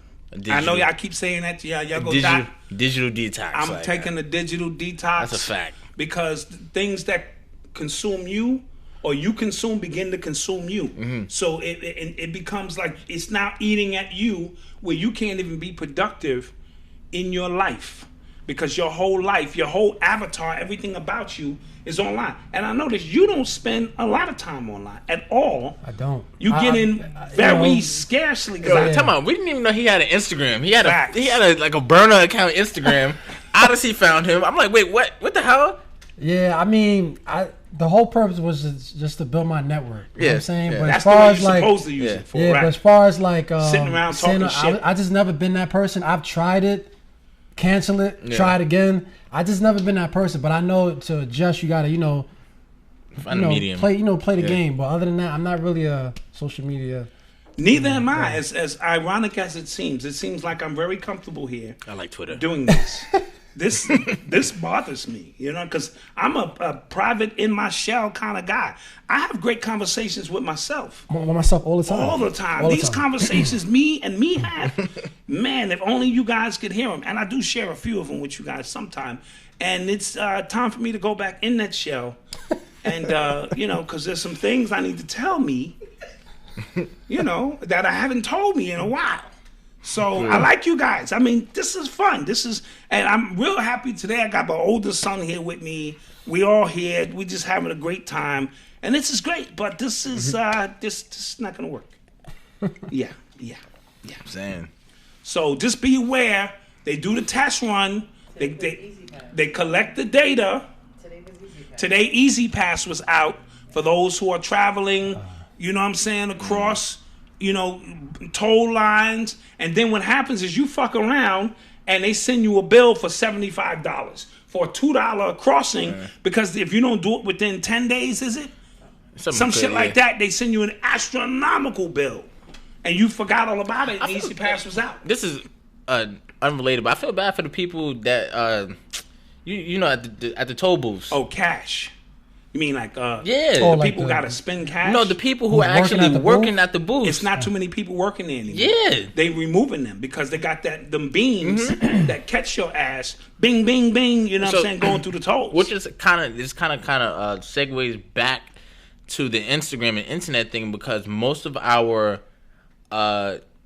I know y'all keep saying that. Yeah, y'all go die. Digital detox. I'm taking a digital detox. That's a fact. Because things that consume you or you consume begin to consume you. Mm-hmm. So it becomes like it's now eating at you where you can't even be productive in your life. Because your whole life, your whole avatar, everything about you is online. And I notice you don't spend a lot of time online at all. I don't. You get in very scarcely. Tell me, we didn't even know he had an Instagram. He had a burner account Instagram. Odyssey found him. I'm like, wait, what? What the hell? Yeah, I mean, the whole purpose was just to build my network. You know what I'm saying? Yeah. But that's as far as supposed to use it for. Yeah, but as far as sitting around talking shit. I just never been that person. I've tried it. Cancel it, try it again. I just never been that person, but I know to adjust, you gotta, find a medium. Play the game. But other than that, I'm not really a social media. Neither am I. As ironic as it seems like I'm very comfortable here. I like Twitter doing this. This bothers me, because I'm a private in my shell kind of guy. I have great conversations with myself. With myself all the time. All the time. These conversations me have, man, if only you guys could hear them. And I do share a few of them with you guys sometime. And it's time for me to go back in that shell. And, because there's some things I need to tell me, that I haven't told me in a while. So I like you guys. I mean, this is fun. And I'm real happy today. I got my oldest son here with me. We all here. We just having a great time, and this is great. But this is this is not gonna work. Yeah. I'm saying. So just be aware. They do the test run. They collect the data. Today, Easy Pass was out for those who are traveling. You know what I'm saying, across. Toll lines, and then what happens is you fuck around and they send you a bill for $75 for a $2 crossing because if you don't do it within 10 days, is it? Some shit like that, they send you an astronomical bill and you forgot all about it and Easy Pass was out. This is unrelated, but I feel bad for the people that at the toll booths. Oh, cash. You mean like the people got to spend cash? No, the people who are actually working at the booth. It's not too many people working there anymore. Yeah. They removing them because they got them beams that catch your ass. Bing, bing, bing. You know what I'm saying? Going through the tolls. Which is kind of segues back to the Instagram and internet thing because most of our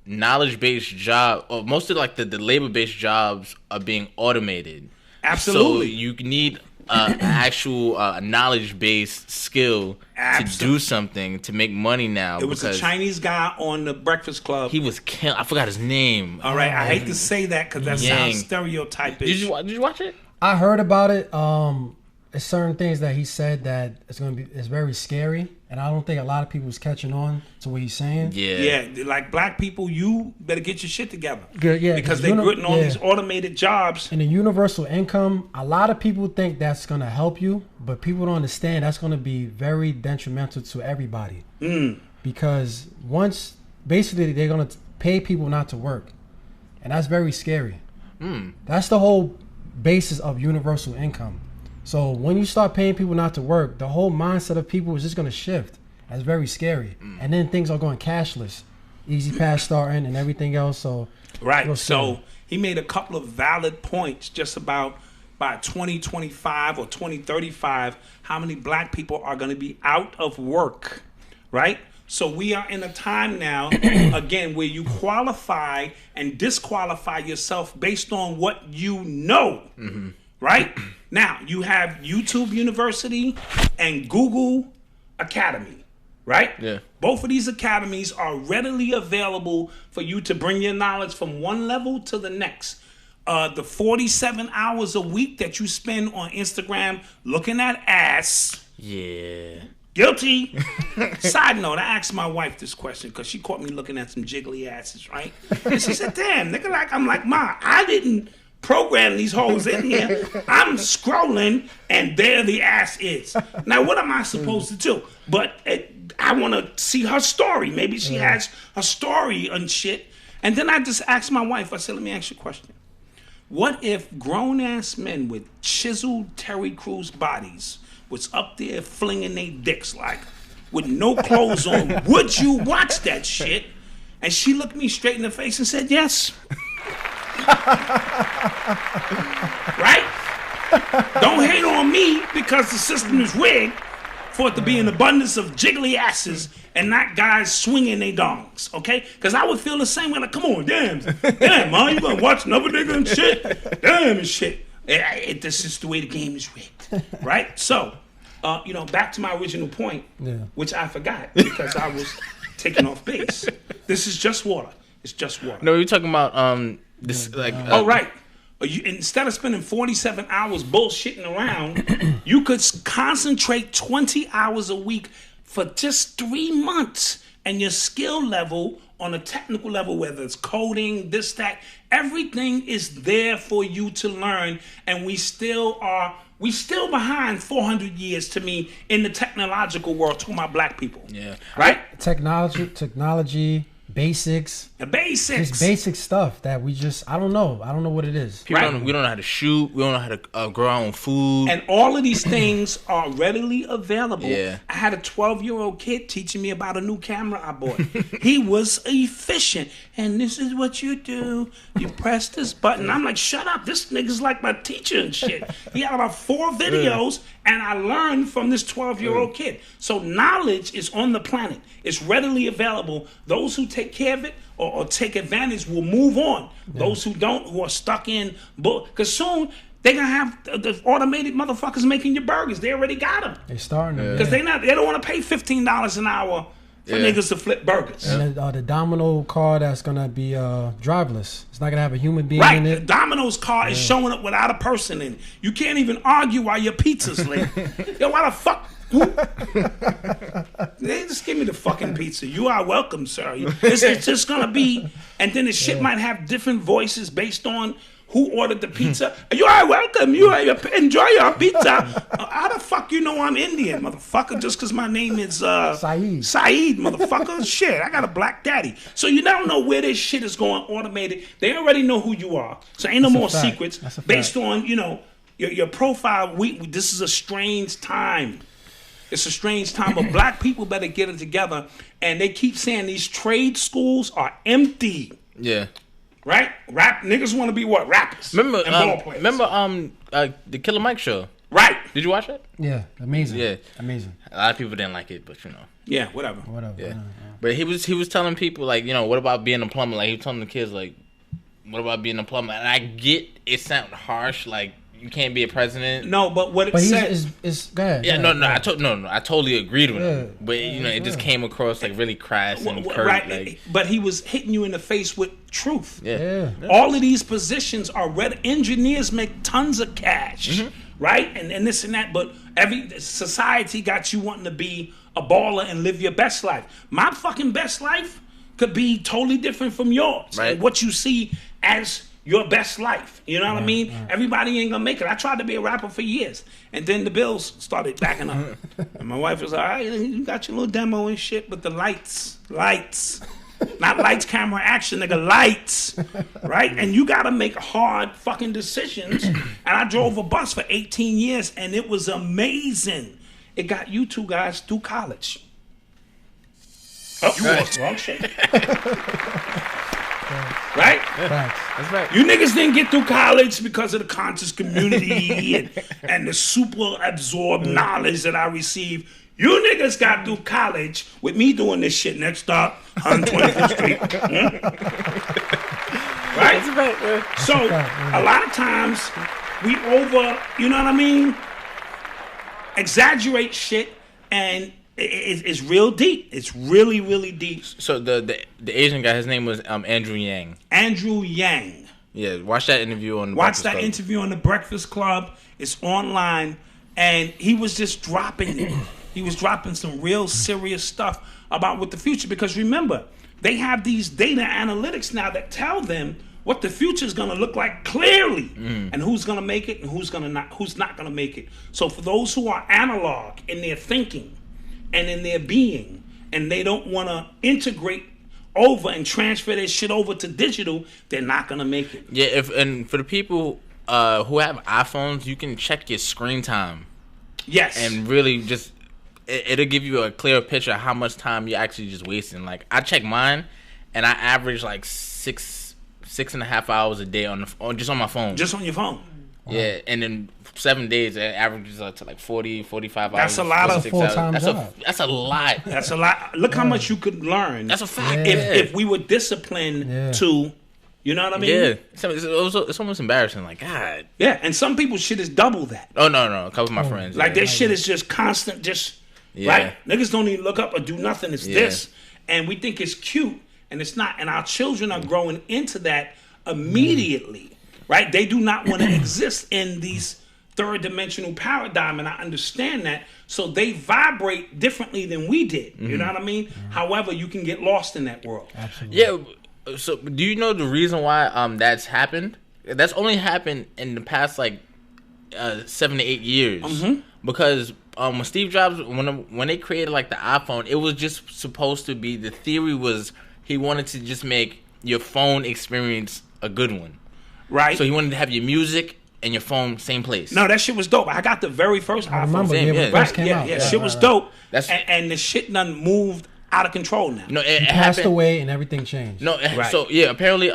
knowledge-based job, or most of like the labor-based jobs are being automated. Absolutely. So you need actual knowledge-based skill to do something to make money now. It was a Chinese guy on the Breakfast Club. He was I forgot his name. All right, I hate to say that because that sounds stereotypish. Did you watch it? I heard about it. It's certain things that he said that it's very scary, and I don't think a lot of people is catching on to what he's saying. Yeah, like black people, you better get your shit together. Good, yeah, because they're getting on these automated jobs. And the universal income, a lot of people think that's gonna help you, but people don't understand that's gonna be very detrimental to everybody. Because basically they're gonna pay people not to work, and that's very scary. That's the whole basis of universal income. So when you start paying people not to work, the whole mindset of people is just going to shift. That's very scary. And then things are going cashless. Easy Pass starting and everything else. So So he made a couple of valid points just about by 2025 or 2035, how many black people are going to be out of work, right? So we are in a time now, again, where you qualify and disqualify yourself based on what you know, right? Now, you have YouTube University and Google Academy, right? Yeah. Both of these academies are readily available for you to bring your knowledge from one level to the next. The 47 hours a week that you spend on Instagram looking at ass. Yeah. Guilty. Side note, I asked my wife this question because she caught me looking at some jiggly asses, right? And she said, damn, nigga, I'm like, Ma, I didn't program these hoes in here. I'm scrolling and there the ass is. Now, what am I supposed to do? But I want to see her story. Maybe she has a story and shit. And then I just asked my wife, I said, let me ask you a question. What if grown-ass men with chiseled Terry Crews bodies was up there flinging their dicks like with no clothes on? Would you watch that shit? And she looked me straight in the face and said, yes. Right? Don't hate on me because the system is rigged for it to be an abundance of jiggly asses and not guys swinging their dongs, okay? Because I would feel the same way, like, come on, damn, man, you gonna watch another nigga and shit? Damn and shit. This is the way the game is rigged, right? So, back to my original point, which I forgot because I was taking off base. This is just water. It's just water. No, you're talking about this right. Instead of spending 47 hours bullshitting around, you could concentrate 20 hours a week for just 3 months, and your skill level on a technical level, whether it's coding, this, that, everything is there for you to learn. And we still behind 400 years to me in the technological world to my black people. Yeah. Right? Technology, basics. The basics. It's basic stuff that we just, I don't know what it is. We don't know how to shoot. We don't know how to grow our own food. And all of these things are readily available. Yeah. I had a 12-year-old kid teaching me about a new camera I bought. He was efficient. And this is what you do. You press this button. I'm like, shut up. This nigga's like my teacher and shit. He had about 4 videos And I learned from this 12-year-old kid. So knowledge is on the planet. It's readily available. Those who take care of it or take advantage will move on. Yeah. Those who don't, who are stuck in, because soon they're gonna have the automated motherfuckers making your burgers. They already got them. They starting them because they don't want to pay $15 an hour for niggas to flip burgers. And the Domino car that's gonna be driverless. It's not gonna have a human being in it. The Domino's car is showing up without a person in it. You can't even argue while your pizza's late. Yo, why the fuck? Just give me the fucking pizza. You are welcome, sir. It's just gonna be, and then the shit might have different voices based on who ordered the pizza. You are welcome. Enjoy your pizza. How the fuck you know I'm Indian, motherfucker? Just because my name is Saeed, motherfucker. Shit, I got a black daddy. So you don't know where this shit is going automated. They already know who you are. So ain't no more secrets based on your profile. This is a strange time. It's a strange time, but black people better get it together. And they keep saying these trade schools are empty. Yeah. Right? Niggas want to be what? Rappers. Remember, and ball players. The Killer Mike show? Right. Did you watch it? Yeah, amazing. Yeah, amazing. A lot of people didn't like it, but Yeah, whatever. Yeah. But he was telling people like, what about being a plumber? Like he was telling the kids like, what about being a plumber? And I get it sound harsh, like you can't be a president. No, but what it said is go ahead. Yeah, I totally agreed with him. But it just came across like really crass and curt. Right. Like, but he was hitting you in the face with truth. Yeah. All of these positions are engineers make tons of cash, right? And this and that. But every society got you wanting to be a baller and live your best life. My fucking best life could be totally different from yours. Right. And what you see as your best life. You know what I mean? Right. Everybody ain't gonna make it. I tried to be a rapper for years. And then the bills started backing up. And my wife was like, all right, you got your little demo and shit, but the lights. Not lights, camera, action, nigga, lights. Right? And you gotta make hard fucking decisions. And I drove a bus for 18 years and it was amazing. It got you two guys through college. Oh, you lost wrong shit. Right? Yeah, that's right. You niggas didn't get through college because of the conscious community and the super absorbed knowledge that I received. You niggas got through college with me doing this shit. Next stop, 125th Street. Right? That's right, man. So, a lot of times, we you know what I mean? Exaggerate shit, and it's real deep. It's really, really deep. So the Asian guy, his name was Andrew Yang. Andrew Yang. Yeah, watch that interview on the Breakfast Club. Interview on the Breakfast Club. It's online, and he was just dropping it. He was dropping some real serious stuff about what the future. Because remember, they have these data analytics now that tell them what the future is going to look like clearly, and who's going to make it and who's not going to make it. So for those who are analog in their thinking and in their being, and they don't want to integrate over and transfer their shit over to digital, they're not gonna make it. Yeah, and for the people who have iPhones, you can check your screen time. Yes. And really just it'll give you a clear picture of how much time you're actually just wasting. Like I check mine, and I average like 6.5 hours a day just on my phone. Just on your phone. Yeah, and then 7 days, it averages up to like 40, 45 hours. That's a lot of full-time job. That's a lot. That's a lot. Look how much you could learn. That's a fact. If we were disciplined to, you know what I mean? Yeah. It's almost embarrassing. Like, God. Yeah, and some people's shit is double that. Oh, no. A couple of my friends. Like, their shit is just constant, right? Niggas don't even look up or do nothing. It's this. And we think it's cute, and it's not. And our children are growing into that immediately. Right? They do not want to exist in these third dimensional paradigm, and I understand that. So they vibrate differently than we did. You know what I mean? However, you can get lost in that world. Absolutely. Yeah. So do you know the reason why that's happened? That's only happened in the past like 7 to 8 years. Because when Steve Jobs, when they created like the iPhone, it was just supposed to be, the theory was he wanted to just make your phone experience a good one. Right. So he wanted to have your music and your phone same place. No, that shit was dope. I got the very first iPhone. Shit was dope. And the shit done moved out of control now. No, it Passed happened. away and everything changed. No, Right. so yeah, apparently,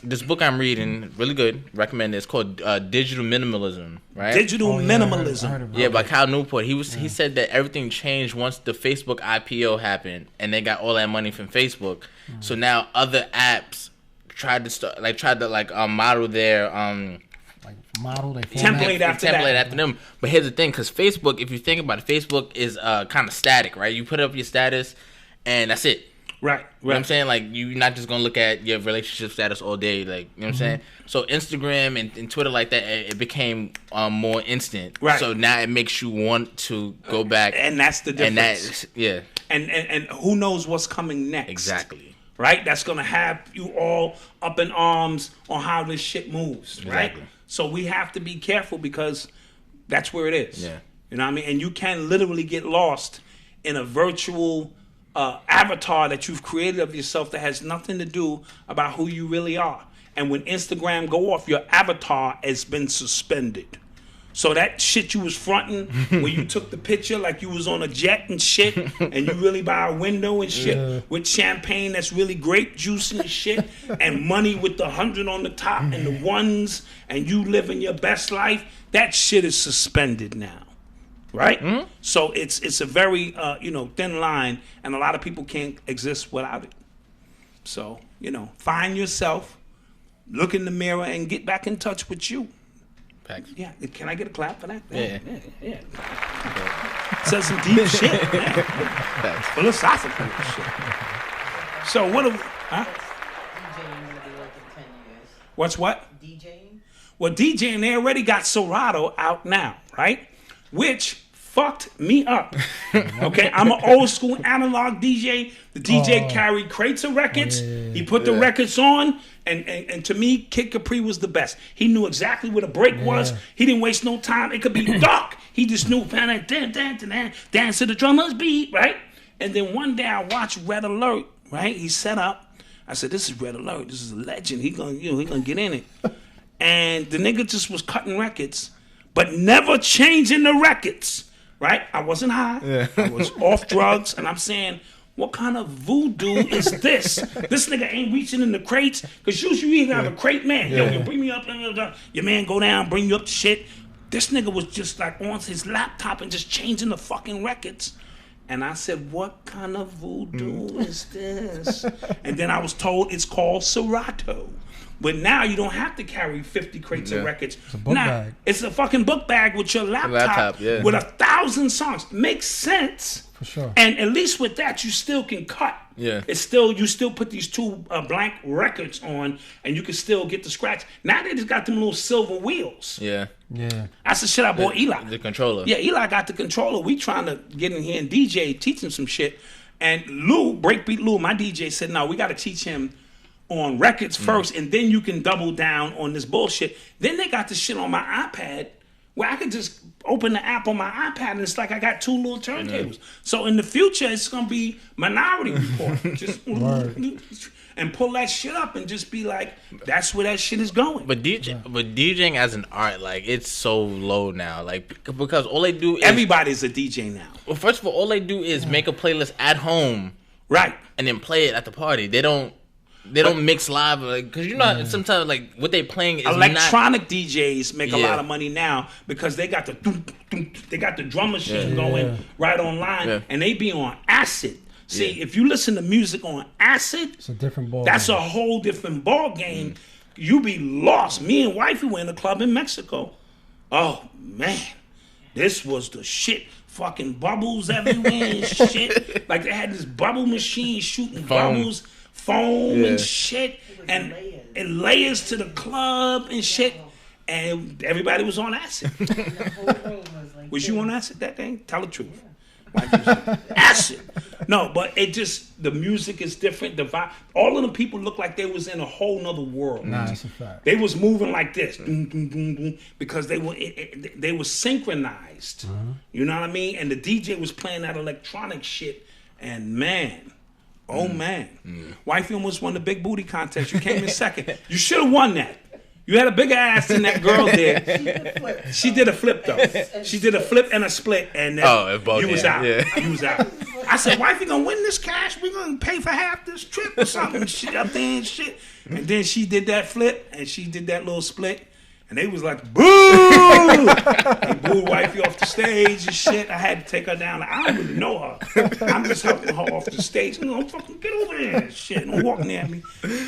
this book I'm reading, really good, recommend it. It's called Digital Minimalism, right? Digital Oh, yeah, minimalism. I heard about Yeah, that. by Kyle Newport. He said that everything changed once the Facebook IPO happened, and they got all that money from Facebook. So now other apps tried to model their Like model, they format. Template after that. after them. But here's the thing, because Facebook, if you think about it, Facebook is kind of static, right? You put up your status, and that's it. Right. You know what I'm saying? Like, you're not just going to look at your relationship status all day. Like, you know what I'm saying? So, Instagram and Twitter like that, it became more instant. Right. So, now it makes you want to go back. And that's the difference. And that, yeah. And who knows what's coming next. Exactly. Right? That's going to have you all up in arms on how this shit moves. Right? Exactly. So, we have to be careful because that's where it is. Yeah. You know what I mean? And you can literally get lost in a virtual avatar that you've created of yourself that has nothing to do about who you really are. And when Instagram go off, your avatar has been suspended. So that shit you was fronting when you took the picture like you was on a jet and shit, and you really by a window and shit with champagne that's really grape juice and shit, and money with the 100 on the top and the ones, and you living your best life, that shit is suspended now. Right? So it's a very thin line, and a lot of people can't exist without it. So, find yourself, look in the mirror, and get back in touch with you. Facts. Yeah, can I get a clap for that? Yeah. Says some deep shit, man. Facts. Philosophical shit. So what? Huh? DJing gonna be like in 10 years. What's what? DJing? Well, DJing, they already got Serato out now, right? Which fucked me up. Okay, I'm an old school analog DJ. The DJ carried crates of records. He put the records on, and to me, Kid Capri was the best. He knew exactly where the break was. He didn't waste no time. It could be dark. He just knew, dance to the drummer's beat, right? And then one day I watched Red Alert, right? He set up. I said, this is Red Alert. This is a legend. He gonna get in it. And the nigga just was cutting records, but never changing the records. Right? I wasn't high. I was off drugs. And I'm saying, what kind of voodoo is this? This nigga ain't reaching in the crates. Because usually you have a crate man. Yo, you bring me up. Your man go down, bring you up to shit. This nigga was just like on his laptop and just changing the fucking records. And I said, what kind of voodoo is this? And then I was told it's called Serato. But now you don't have to carry 50 crates of records. It's a book bag. It's a fucking book bag with your laptop with 1,000 songs. Makes sense. For sure. And at least with that, you still can cut. Yeah. It's still, you still put these two blank records on, and you can still get the scratch. Now they just got them little silver wheels. Yeah. Yeah. That's the shit I bought Eli. The controller. Yeah, Eli got the controller. We trying to get in here and DJ, teach him some shit. And Lou, Breakbeat Lou, my DJ, said, no, we got to teach him on records first, and then you can double down on this bullshit. Then they got this shit on my iPad where I could just open the app on my iPad, and it's like I got two little turntables. So in the future, it's going to be Minority Report. Just and pull that shit up and just be like, that's where that shit is going. But DJing as an art, like, it's so low now. Like, because all they do is... Everybody's a DJ now. Well, first of all they do is make a playlist at home. Right. And then play it at the party. They don't mix live, like, because sometimes like what they playing is electronic DJs make a lot of money now because they got the drum machine going right online, and they be on acid. See, if you listen to music on acid, It's a different ball. that's a whole different ball game. You be lost. Me and wifey were in a club in Mexico. Oh man, this was the shit. Fucking bubbles everywhere and shit. Like they had this bubble machine shooting bubbles. Foam and shit, and layers to the club and shit, and everybody was on acid. Was you on acid that day? Tell the truth. Acid. No, but the music is different. The vibe, all of the people look like they was in a whole nother world. Nah, that's a fact. They was moving like this, boom, boom, boom, boom, because they were synchronized. You know what I mean? And the DJ was playing that electronic shit, and man. Oh man, wifey almost won the big booty contest. You came in second. You should have won that. You had a bigger ass than that girl did. She did a flip though. She did a flip and a split, and then you was out. Yeah. You was out. I said, wifey gonna win this cash? We gonna pay for half this trip or something? Shit up there and shit. And then she did that flip and she did that little split. And they was like, boo! They booed wifey off the stage and shit. I had to take her down. I don't really know her. I'm just helping her off the stage. You know, fucking get over there and shit. Don't walk near me.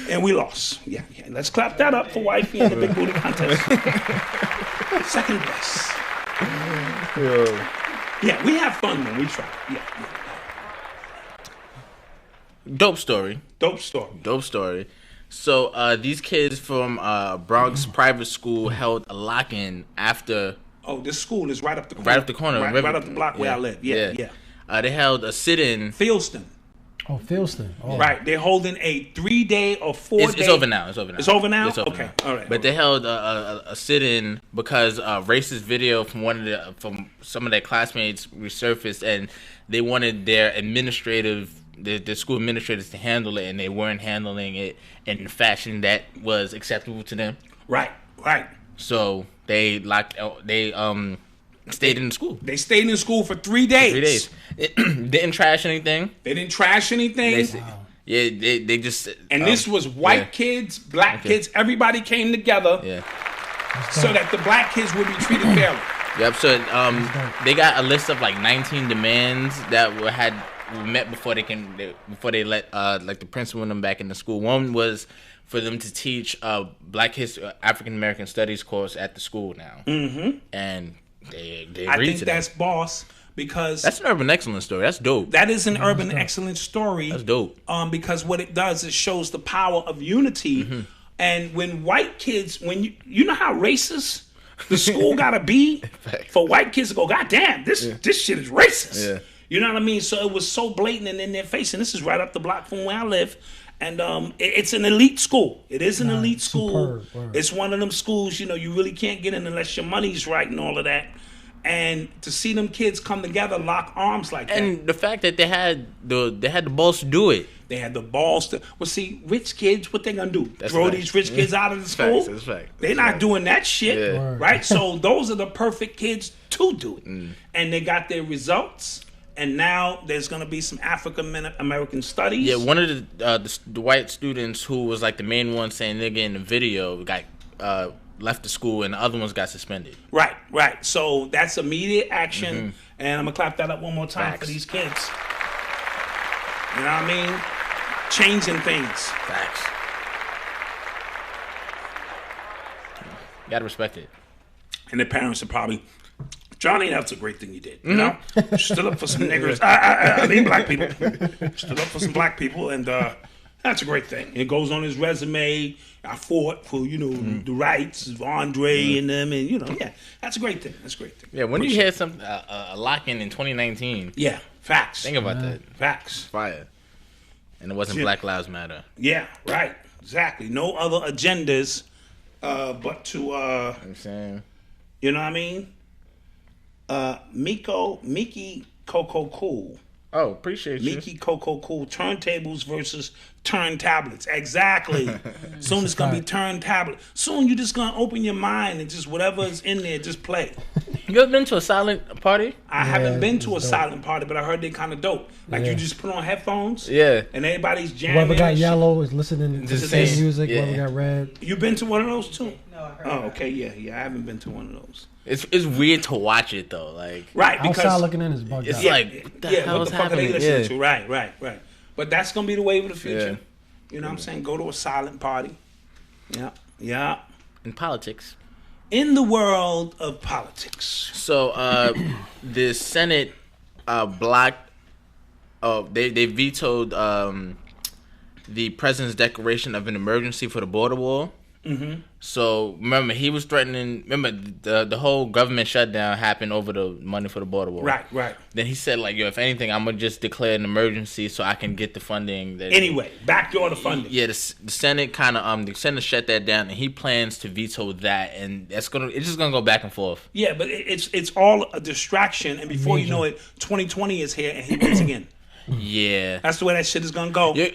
And we lost. Yeah. Let's clap that up for wifey in the big booty contest. Second place. Yeah, we have fun when we try. Yeah. Dope story. Dope story. So these kids from Bronx private school held a lock-in after. Oh, this school is right up the corner. Right up the corner. Right up the block where I live. Yeah. They held a sit-in. Fieldston. Oh, Fieldston. Oh. Right. They're holding a 3-day or 4-day. It's over now. It's over now? Okay. All right. But they held a sit-in because racist video from some of their classmates resurfaced, and they wanted their school administrators to handle it, and they weren't handling it in the fashion that was acceptable to them. Right. So they stayed in school. They stayed in school for 3 days. 3 days. Didn't trash anything. They didn't trash anything. They just. And this was white kids, black kids. Everybody came together. Yeah. So that the black kids would be treated fairly. Yep. So they got a list of like 19 demands that had met before they let like the principal and them back in the school. One was for them to teach Black History, African American Studies course at the school now. Mm-hmm. And they agreed I think to that's that. Boss, because That's an urban excellence story. That's dope. that is an urban excellence story. That's dope. Because what it does is shows the power of unity. And when white kids, when you know how racist the school gotta be for white kids to go, God damn, this shit is racist. Yeah. You know what I mean? So it was so blatant and in their face. And this is right up the block from where I live. And it's an elite school. It is an elite school. Superb. It's one of them schools, you know, you really can't get in unless your money's right and all of that. And to see them kids come together, lock arms like that. And the fact that they had the balls to do it. They had the balls to. Well, see, rich kids, what they gonna do? That's Throw fact. these rich kids out of the school? That's fact. They're not doing that shit, Yeah. right? So those are the perfect kids to do it, and they got their results. And now there's gonna be some African American studies. Yeah, one of the white students who was like the main one saying nigga in the video got left the school, and the other ones got suspended. Right. So that's immediate action, and I'm gonna clap that up one more time for Facts. these kids. You know what I mean? Changing things. Facts. You gotta respect it. And the parents are probably, Johnny, that's a great thing you did. You know, stood up for some niggers. I mean, black people. Stood up for some black people, and that's a great thing. It goes on his resume. I fought for the rights of Andre and them, and that's a great thing. Yeah, when you had some a lock-in in 2019, Yeah, facts. think about that. Facts. Fire. And it wasn't Yeah. Black Lives Matter. Yeah, right. Exactly. No other agendas, but to You know what I'm saying? you know what I mean? Miki Coco Cool. Oh, appreciate you. Miki Coco Cool. Turntables versus turntablets. Exactly. Soon it's gonna be turntablet. Soon you just gonna open your mind and just whatever is in there, just play. You ever been to a silent party? I haven't been to a it's dope. silent party, but I heard they kind of dope. Like you just put on headphones. Yeah. And everybody's jamming. Whoever got and shit. yellow is listening to the Just same saying, music. yeah. Whoever got red. You been to one of those too? No, I heard Oh, that. okay, yeah. I haven't been to one of those. It's weird to watch it though. Like Right, Outside because looking in is bugged it's out. like what the hell what is the fuck are they happening? listening Yeah. to? Right. But that's gonna be the wave of the future. You know what I'm saying? Go to a silent party. Yeah. In politics. In the world of politics. So the Senate blocked. They vetoed the president's declaration of an emergency for the border wall. Mm-hmm. So remember, he was threatening. Remember, the whole government shutdown happened over the money for the border wall. Right. Then he said, like, yo, if anything, I'm gonna just declare an emergency so I can get the funding. Anyway, backdoor the funding. Yeah, the Senate kind of the Senate shut that down, and he plans to veto that, and it's just gonna go back and forth. Yeah, but it's all a distraction, and before you know it, 2020 is here, and he wins again. Yeah, That's the way that shit is gonna go. yeah,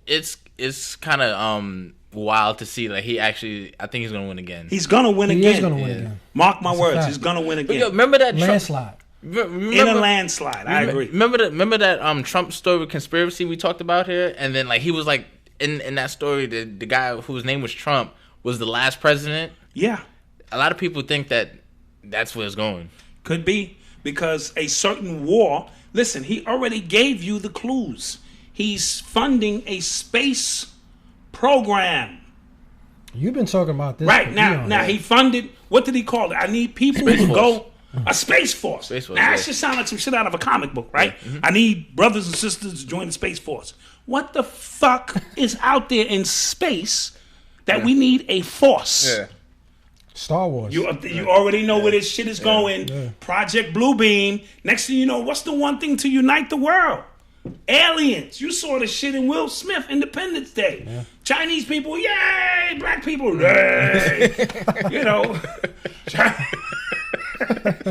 it's kind of wild to see. Like I think he's gonna win again. He's gonna win He again. is gonna win Yeah. again. Mark my That's a words, fact. he's gonna win But again. yo, remember that Trump? Landslide. in a landslide. I agree. Remember that Trump story conspiracy we talked about here, and then like he was like in that story, the guy whose name was Trump was the last president. Yeah, a lot of people think that's where it's going. Could be because a certain war. Listen, he already gave you the clues. He's funding a space program. You've been talking about this right now. Now he funded. What did he call it? I need people Space to Force. go. A Space Force. Space Force, Now yeah. that should sound like some shit out of a comic book, right? Yeah. I need brothers and sisters to join the Space Force. What the fuck is out there in space that we need a force? Yeah. Star Wars. You already know where this shit is going. Yeah. Project Bluebeam. Next thing you know, what's the one thing to unite the world? Aliens. You saw the shit in Will Smith, Independence Day. Yeah. Chinese people, yay! Black people, yay! You know.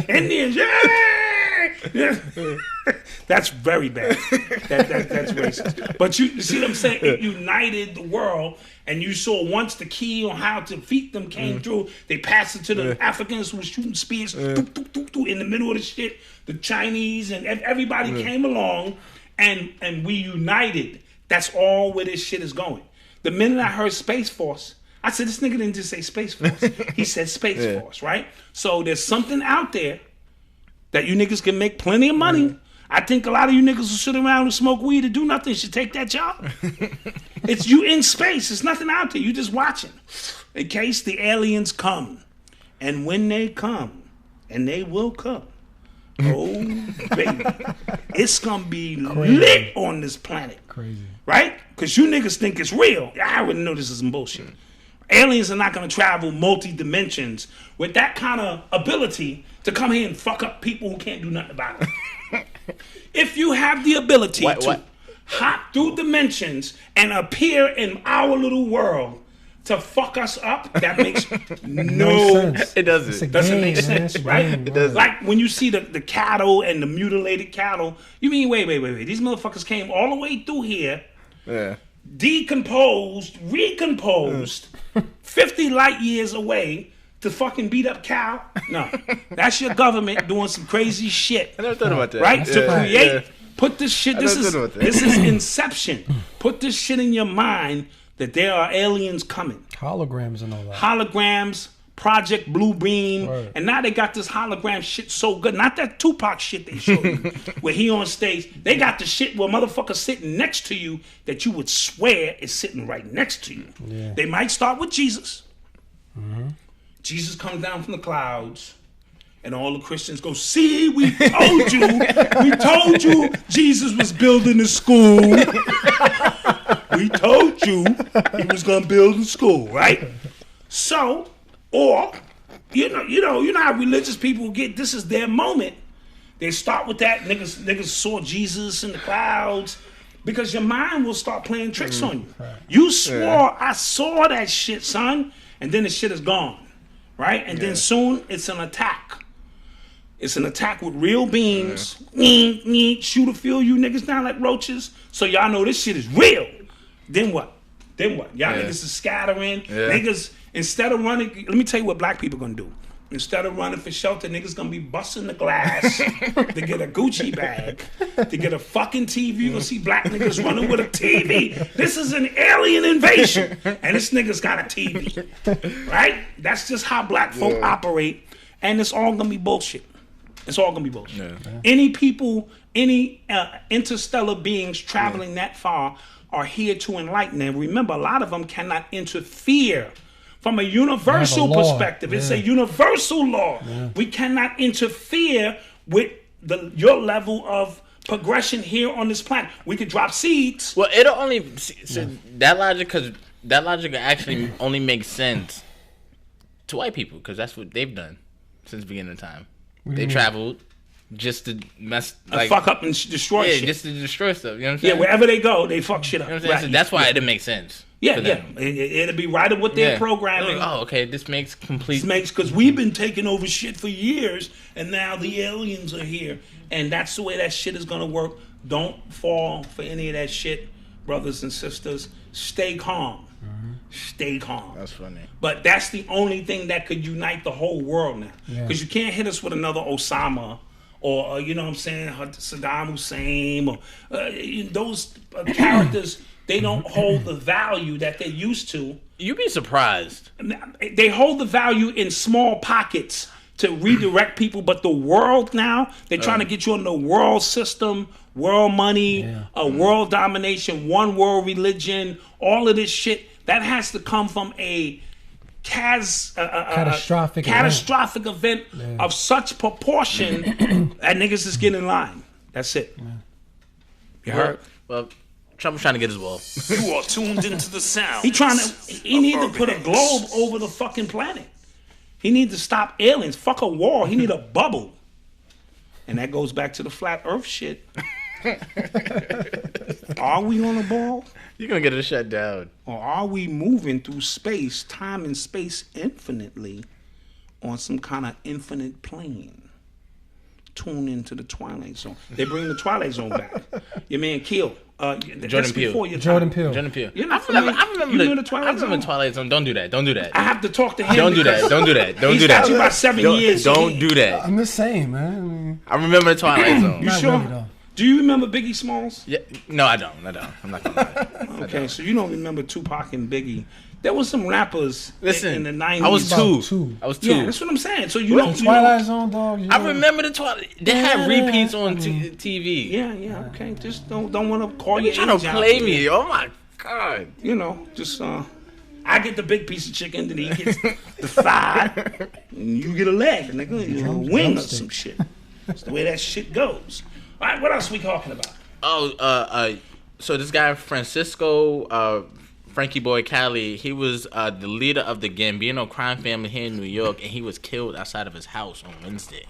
Indians, yay! That's very bad. That's racist. But you see what I'm saying? It united the world, and you saw once the key on how to defeat them came through, they passed it to the Africans who were shooting spears in the middle of the shit. The Chinese and everybody came along, and we united. That's all where this shit is going. The minute I heard Space Force, I said, this nigga didn't just say Space Force. He said Space Force, right? So there's something out there that you niggas can make plenty of money. I think a lot of you niggas who sit around and smoke weed and do nothing should take that job. It's you in space. There's nothing out there. You just watching. In case the aliens come. And when they come, and they will come, oh, baby, it's going to be lit on this planet. Crazy. Right? Because you niggas think it's real. I wouldn't know this is some bullshit. Aliens are not going to travel multi-dimensions with that kind of ability to come here and fuck up people who can't do nothing about it. If you have the ability to hop through dimensions and appear in our little world to fuck us up, that makes no sense. It doesn't. Doesn't make sense, right? It doesn't. Like when you see the cattle and the mutilated cattle, you mean, wait. These motherfuckers came all the way through here, decomposed, recomposed, 50 light years away to fucking beat up cow? No. That's your government doing some crazy shit. I never thought about that. Right? To create, put this shit, this is Inception. Put this shit in your mind that there are aliens coming. Holograms and all that. Holograms, Project Bluebeam, Right. and now they got this hologram shit so good. Not that Tupac shit they showed you, where he on stage. They got the shit where motherfuckers sitting next to you that you would swear is sitting right next to you. Yeah. They might start with Jesus. Mm-hmm. Jesus comes down from the clouds, and all the Christians go, see, we told you Jesus was building a school. We told you he was gonna build a school, right? So, or you know how religious people get. This is their moment. They start with that. Niggas saw Jesus in the clouds, because your mind will start playing tricks on you. Right. You swore I saw that shit, son, and then the shit is gone, right? And then soon it's an attack. It's an attack with real beams. Shoot a few of you niggas down like roaches, so y'all know this shit is real. Then what? Y'all niggas is scattering. Niggas, instead of running, let me tell you what black people gonna do. Instead of running for shelter, niggas gonna be busting the glass to get a Gucci bag, to get a fucking TV. You gonna see black niggas running with a TV. This is an alien invasion, and this nigga's got a TV, right? That's just how black folk operate, and it's all gonna be bullshit. It's all gonna be bullshit. Any people, any interstellar beings traveling that far are here to enlighten them. Remember, a lot of them cannot interfere. From a universal perspective, it's a universal law. We cannot interfere with your level of progression here on this planet. We could drop seeds. Well, it'll only that logic actually only makes sense to white people, because that's what they've done since the beginning of time. They traveled just to mess, like, fuck up and destroy shit. just to destroy stuff. You know what I'm saying? Yeah, wherever they go, they fuck shit up. You know what I'm saying? Right. So that's why it didn't make sense. Yeah. It'll be right with their programming. Like, oh, okay, this makes complete sense. Because we've been taking over shit for years, and now the aliens are here. And that's the way that shit is going to work. Don't fall for any of that shit, brothers and sisters. Stay calm. Stay calm. That's funny. But that's the only thing that could unite the whole world now. Because you can't hit us with another Osama or you know what I'm saying, Saddam Hussein, or those characters, they don't hold the value that they used to. You'd be surprised. They hold the value in small pockets to redirect people, but the world now, they're trying to get you in the world system, world money, world domination, one world religion, all of this shit. That has to come from a catastrophic event of such proportion that niggas is getting in line. That's it. You heard? Well, Trump's trying to get his wall. You are tuned into the sound. He need to put a globe over the fucking planet. He need to stop aliens. Fuck a war. He need a bubble. And that goes back to the flat earth shit. Are we on a ball? You're going to get it shut down. Or are we moving through space, time and space infinitely on some kind of infinite plane? Tune into the Twilight Zone. They bring the Twilight Zone back. Your man Keel. Jordan Peele. Jordan Peele. You're not familiar. I remember the Twilight Zone. Twilight Zone. Don't do that. Don't do that. I have to talk to him. Don't do that. Don't do that. Don't do that. He's got you about 7 years. Don't do that. I'm the same, man. I remember the Twilight Zone. You Not sure? really, though. Do you remember Biggie Smalls? Yeah. No, I don't. I'm not gonna lie. Okay, so you don't remember Tupac and Biggie. There was some rappers in the 90s. I was two. Yeah, that's what I'm saying. So you The don't... Twilight Zone, dog. I remember the Twilight. They had repeats on TV. Yeah, okay. Just don't want to call you... You're trying to play me. Oh, my God. You know, just... I get the big piece of chicken, then he gets the thigh, and you get a leg, and a wing or some shit. That's the way that shit goes. All right, what else we talking about? So this guy Francisco Frankie Boy Cali, he was the leader of the Gambino crime family here in New York, and he was killed outside of his house on Wednesday.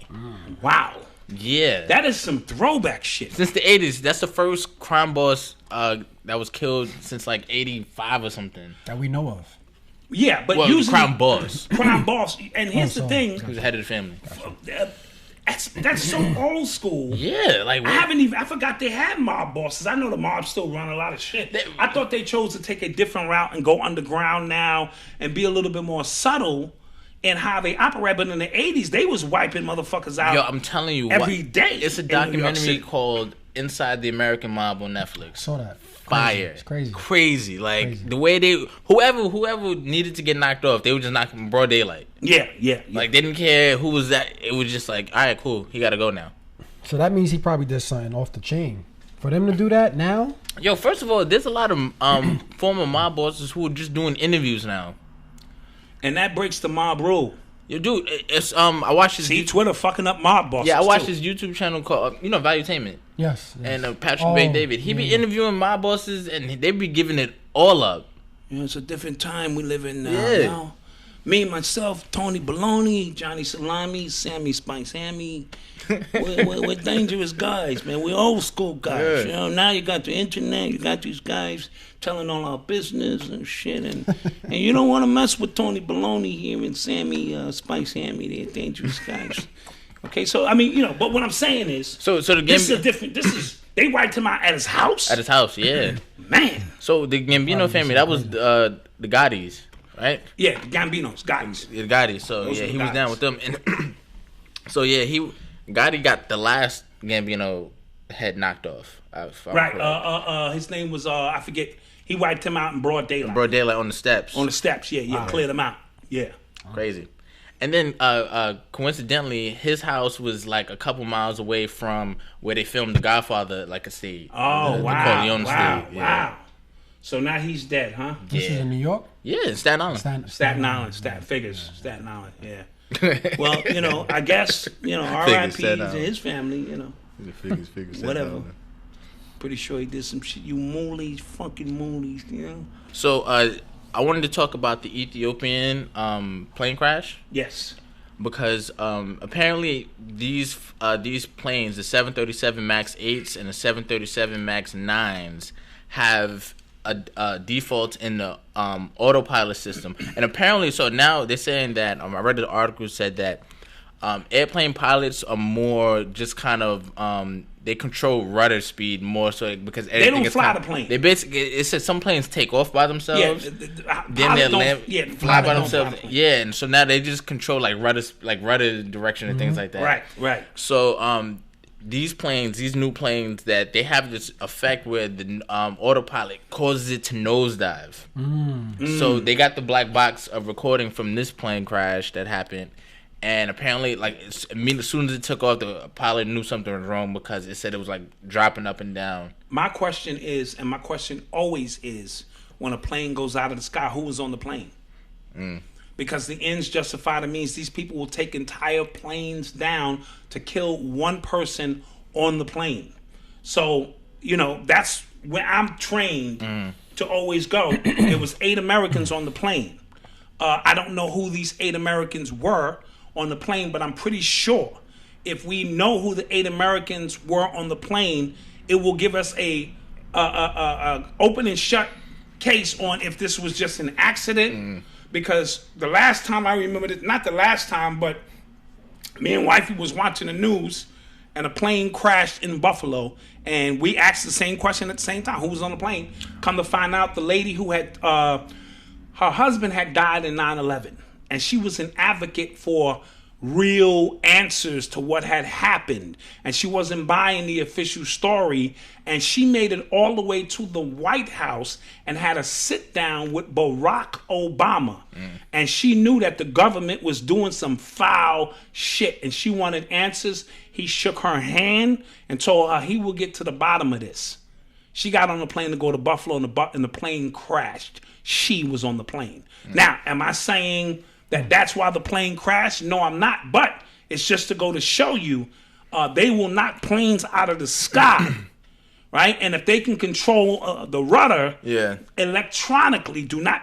Wow. Yeah. That is some throwback shit. Since the 80s, that's the first crime boss that was killed since like 85 or something. That we know of. Yeah, but Well, usually... crime boss. Crime boss. And here's the thing. He was the head of the family. That's so old school. Yeah, like I forgot they had mob bosses. I know the mob still run a lot of shit. I thought they chose to take a different route and go underground now and be a little bit more subtle in how they operate. But in the 80s, they was wiping motherfuckers out. Yo, I'm telling you, every day. It's a documentary called Inside the American Mob on Netflix. Saw that. Fire. It's crazy. Crazy. Like the way they whoever needed to get knocked off, they would just knock him in broad daylight. Yeah. Like they didn't care who was that. It was just like, all right, cool, he gotta go now. So that means he probably did something off the chain. For them to do that now? Yo, first of all, there's a lot of former mob bosses who are just doing interviews now. And that breaks the mob rule. Yo, dude, it's I watched his Twitter fucking up mob bosses. Yeah, I watched his YouTube channel called Valuetainment. Yes. And Patrick Bay David. He be interviewing mob bosses and they be giving it all up. Yeah, it's a different time we live in now. Yeah. You know? Me, myself, Tony Baloney, Johnny Salami, Sammy Spice Hammy. We're dangerous guys, man. We're old school guys. Yeah. You know, now you got the internet, you got these guys telling all our business and shit, and you don't want to mess with Tony Baloney here and Sammy Spice Hammy. They're dangerous guys. Okay, so I mean, but what I'm saying is, so the game, this is a different. This is they wiped him out at his house. At his house, yeah. Man. So the Gambino family, that was the Gottis, right? Yeah, the Gambinos, Gottis. The Gottis. So Those yeah, are the he was Gottis. down with them, and so yeah, Gotti got the last Gambino head knocked off. Right. His name was I forget. He wiped him out in broad daylight. Broad daylight on the steps. On the steps, yeah, cleared him out. Yeah. Crazy. And then coincidentally, his house was like a couple miles away from where they filmed The Godfather, like a state. Oh, the wow. Corleone Wow. state. Yeah. Wow. So now he's dead, huh? This is in New York? Yeah, in Staten Island. Staten Island. Staten Island, yeah. Well, I guess, R.I.P. to his family, Figures. whatever. Pretty sure he did some shit. You moolies, fucking moolies, So, I wanted to talk about the Ethiopian plane crash. Yes. Because apparently these planes, the 737 MAX 8s and the 737 MAX 9s, have a default in the autopilot system. And apparently, so now they're saying that, I read the article said that airplane pilots are more just kind of they control rudder speed more so because everything don't is fly kind the plane. They basically, it says some planes take off by themselves. Then they fly by themselves. Yeah, and so now they just control like rudder direction and things like that. Right. So these planes, these new planes, that they have this effect where the autopilot causes it to nosedive. So they got the black box of recording from this plane crash that happened, and apparently, like, as soon as it took off, the pilot knew something was wrong because it said it was like dropping up and down. My question is, and my question always is, when a plane goes out of the sky, who was on the plane? Because the ends justify the means. These people will take entire planes down to kill one person on the plane. So, you know, that's where I'm trained to always go. There was 8 Americans on the plane. I don't know who these 8 Americans were on the plane, but I'm pretty sure if we know who the 8 Americans were on the plane, it will give us a open and shut case on if this was just an accident. Because the last time I remember it, not the last time, but me and wifey was watching the news and a plane crashed in Buffalo, and we asked the same question at the same time: who was on the plane? Come to find out, the lady who had her husband had died in 9/11, and she was an advocate for real answers to what had happened, and she wasn't buying the official story, and she made it all the way to the White House and had a sit down with Barack Obama, and she knew that the government was doing some foul shit and she wanted answers. He shook her hand and told her he will get to the bottom of this. She got on the plane to go to Buffalo, and the plane crashed. She was on the plane. Now, am I saying that's why the plane crashed? No, I'm not. But it's just to go to show you, they will knock planes out of the sky, right? And if they can control the rudder electronically, do not,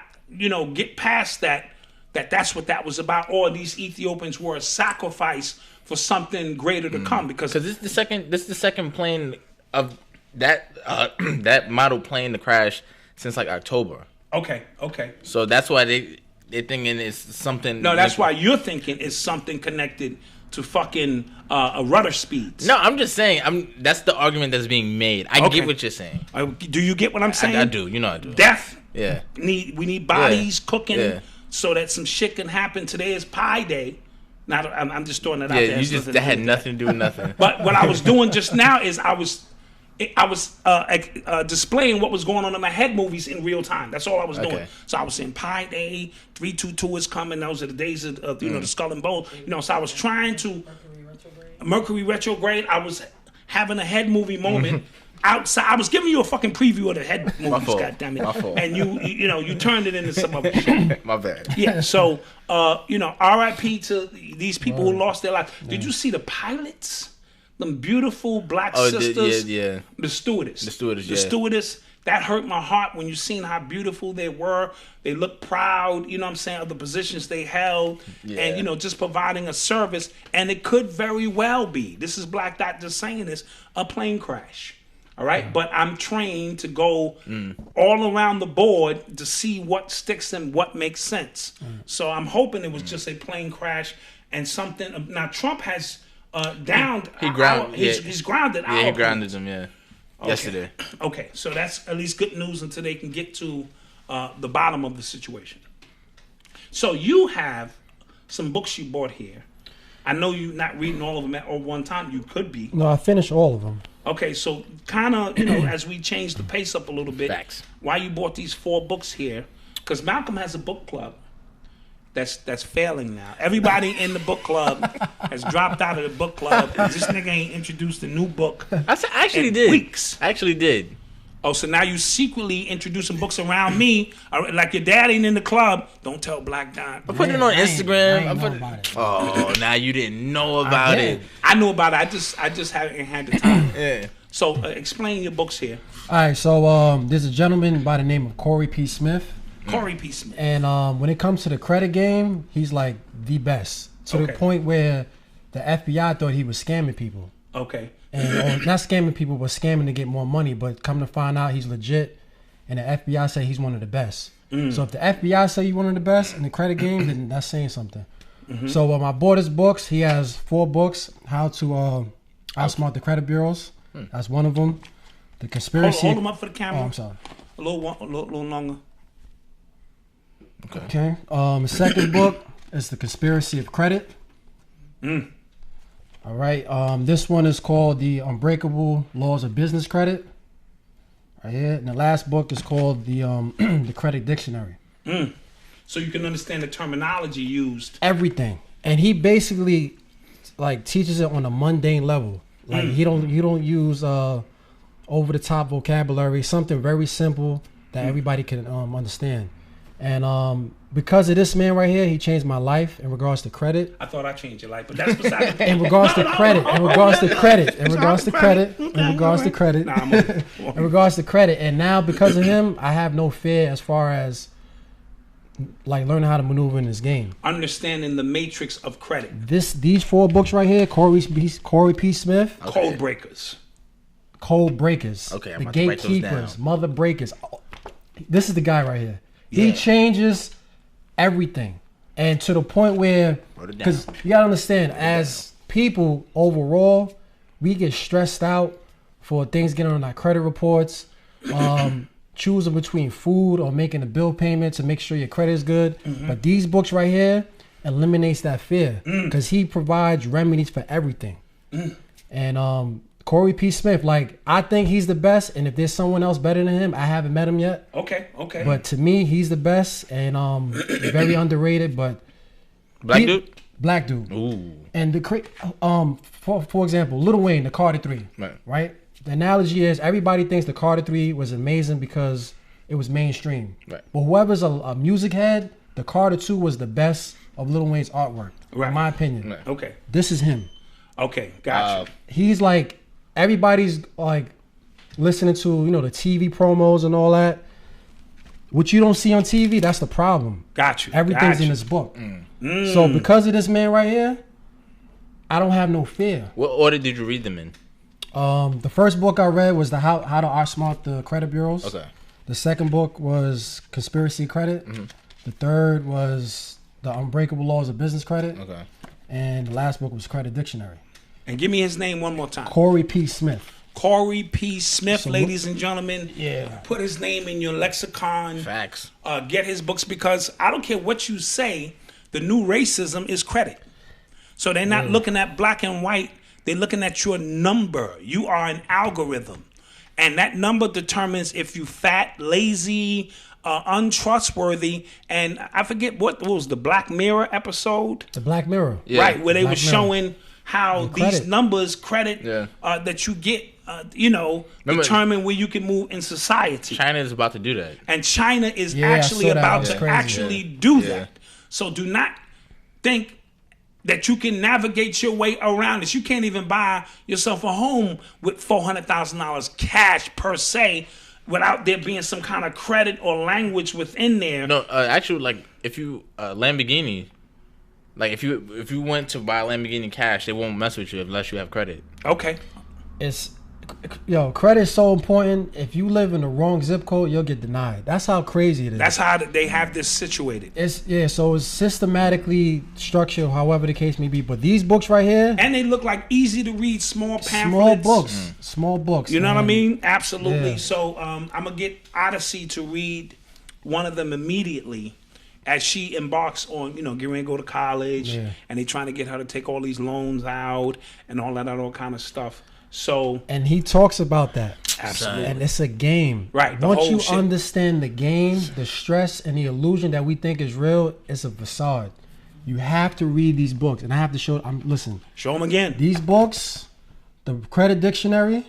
get past that. That's what that was about. Or these Ethiopians were a sacrifice for something greater to come. Because this is the second plane of that that model plane to crash since like October. Okay. So that's why they're thinking it's something. No, that's why you're thinking it's something connected to fucking rudder speeds. No, I'm just saying. That's the argument that's being made. I get what you're saying. Do you get what I'm saying? I do. I do. Death. Yeah. We need bodies cooking so that some shit can happen. Today is Pi Day. Now I'm just throwing that out there. That had nothing to do with nothing. But what I was doing just now is I was displaying what was going on in my head movies in real time. That's all I was doing. So I was saying Pi Day, 322 is coming. Those are the days of the skull and bones. So I was trying to Mercury retrograde. I was having a head movie moment outside. I was giving you a fucking preview of the head movies. Goddammit. And you turned it into some other shit. My bad. Yeah. So R.I.P. to these people who lost their life. Did you see the pilots? Them beautiful black sisters. The stewardess. That hurt my heart when you seen how beautiful they were. They looked proud, of the positions they held. And, just providing a service. And it could very well be, this is Black Dot just saying this, a plane crash. All right? But I'm trained to go all around the board to see what sticks and what makes sense. So I'm hoping it was just a plane crash and something. Now, Trump has... downed. He's grounded. Yeah, he grounded them. Yeah, okay. Yesterday. Okay, so that's at least good news until they can get to the bottom of the situation. So you have some books you bought here. I know you're not reading all of them at one time. You could be. No, I finished all of them. Okay, so kind of as we change the pace up a little bit. Facts. Why you bought these 4 books here? Because Malcom has a book club. That's failing now. Everybody in the book club has dropped out of the book club. This nigga ain't introduced a new book. I actually did. Weeks. I actually did. Oh, so now you secretly introducing books around me, like your dad ain't in the club. Don't tell Black Don. I put it on Instagram. I know about it. Oh, now you didn't know about it. I knew about it. I just haven't had the time. Yeah. So explain your books here. All right, so there's a gentleman by the name of Corey P. Smith. Corey P. Smith. And when it comes to the credit game, he's like the best. To the point where the FBI thought he was scamming people. Okay. And not scamming people, but scamming to get more money. But come to find out, he's legit. And the FBI say he's one of the best. So if the FBI say he's one of the best in the credit game, then that's saying something. So I bought his books. He has 4 books. How to outsmart the credit bureaus. That's one of them. The conspiracy. Hold them up for the camera. Oh, I'm sorry. A little longer. Okay. The second book is The Conspiracy of Credit. All All right. This one is called The Unbreakable Laws of Business Credit. Right here. And the last book is called the the Credit Dictionary. So you can understand the terminology used. Everything. And he basically like teaches it on a mundane level. Like he don't use over the top vocabulary, something very simple that everybody can understand. And because of this man right here, he changed my life in regards to credit. I thought I changed your life, but that's beside the point. In regards to credit, in regards to credit, in regards to credit, in regards to credit, in regards to credit. And now because of him, I have no fear as far as like learning how to maneuver in this game. Understanding the matrix of credit. These 4 books right here, Corey P. Smith, Code breakers. Code breakers, Okay, I'm the about to write those gatekeepers, down. mother breakers. This is the guy right here. He changes everything, and to the point where, Wrote it down. because you gotta understand, as people overall, we get stressed out for things getting on our credit reports, choosing between food or making a bill payment to make sure your credit is good. But these books right here eliminates that fear because he provides remedies for everything. And Corey P. Smith, like, I think he's the best, and if there's someone else better than him, I haven't met him yet. Okay. But to me, he's the best, and very underrated. But Black dude? Black dude. Ooh. And for example, Lil Wayne, the Carter 3, right? The analogy is everybody thinks the Carter 3 was amazing because it was mainstream. Right. But whoever's a music head, the Carter 2 was the best of Lil Wayne's artwork, in my opinion. Right. Okay. This is him. Okay. Gotcha. He's like, everybody's like listening to, you know, the TV promos and all that. What you don't see on TV, that's the problem. Got you. Everything's in this book. So because of this man right here, I don't have no fear. What order did you read them in? The first book I read was the how to outsmart the credit bureaus. Okay. The second book was Conspiracy Credit. The third was the Unbreakable Laws of Business Credit. Okay. And the last book was Credit Dictionary. And give me his name one more time. Corey P. Smith. Corey P. Smith, So ladies and gentlemen. Yeah. Put his name in your lexicon. Facts. Get his books, because I don't care what you say, the new racism is credit. So they're not looking at black and white. They're looking at your number. You are an algorithm. And that number determines if you fat, lazy, untrustworthy. And I forget what was the Black Mirror episode. The Black Mirror. Yeah. Right, where they Black were Mirror. showing how The these credit. numbers, credit, Yeah. that you get, Remember- determine where you can move in society. China is about to do that. And China is Yeah, I actually saw that. about That to was crazy. actually do Yeah. that. So do not think that you can navigate your way around this. You can't even buy yourself a home with $400,000 cash per se without there being some kind of credit or language within there. No, actually, like if you Lamborghini, like if you went to buy a Lamborghini cash, they won't mess with you unless you have credit. Okay. It's credit is so important. If you live in the wrong zip code, you'll get denied. That's how crazy it is. That's how they have this situated. So it's systematically structured, however the case may be. But these books right here, And they look like easy to read small pamphlets. small books. You know what I man. mean? Absolutely. Yeah. So I'm going to get Odyssey to read one of them immediately as she embarks on, getting ready to go to college. Yeah. And they trying to get her to take all these loans out and all that other kind of stuff. So, And he talks about that. absolutely. And it's a game. Right, the Once whole you shit. understand the game, the stress and the illusion that we think is real, it's a facade. You have to read these books. And I have to show, listen, Show them again. these books, the Credit Dictionary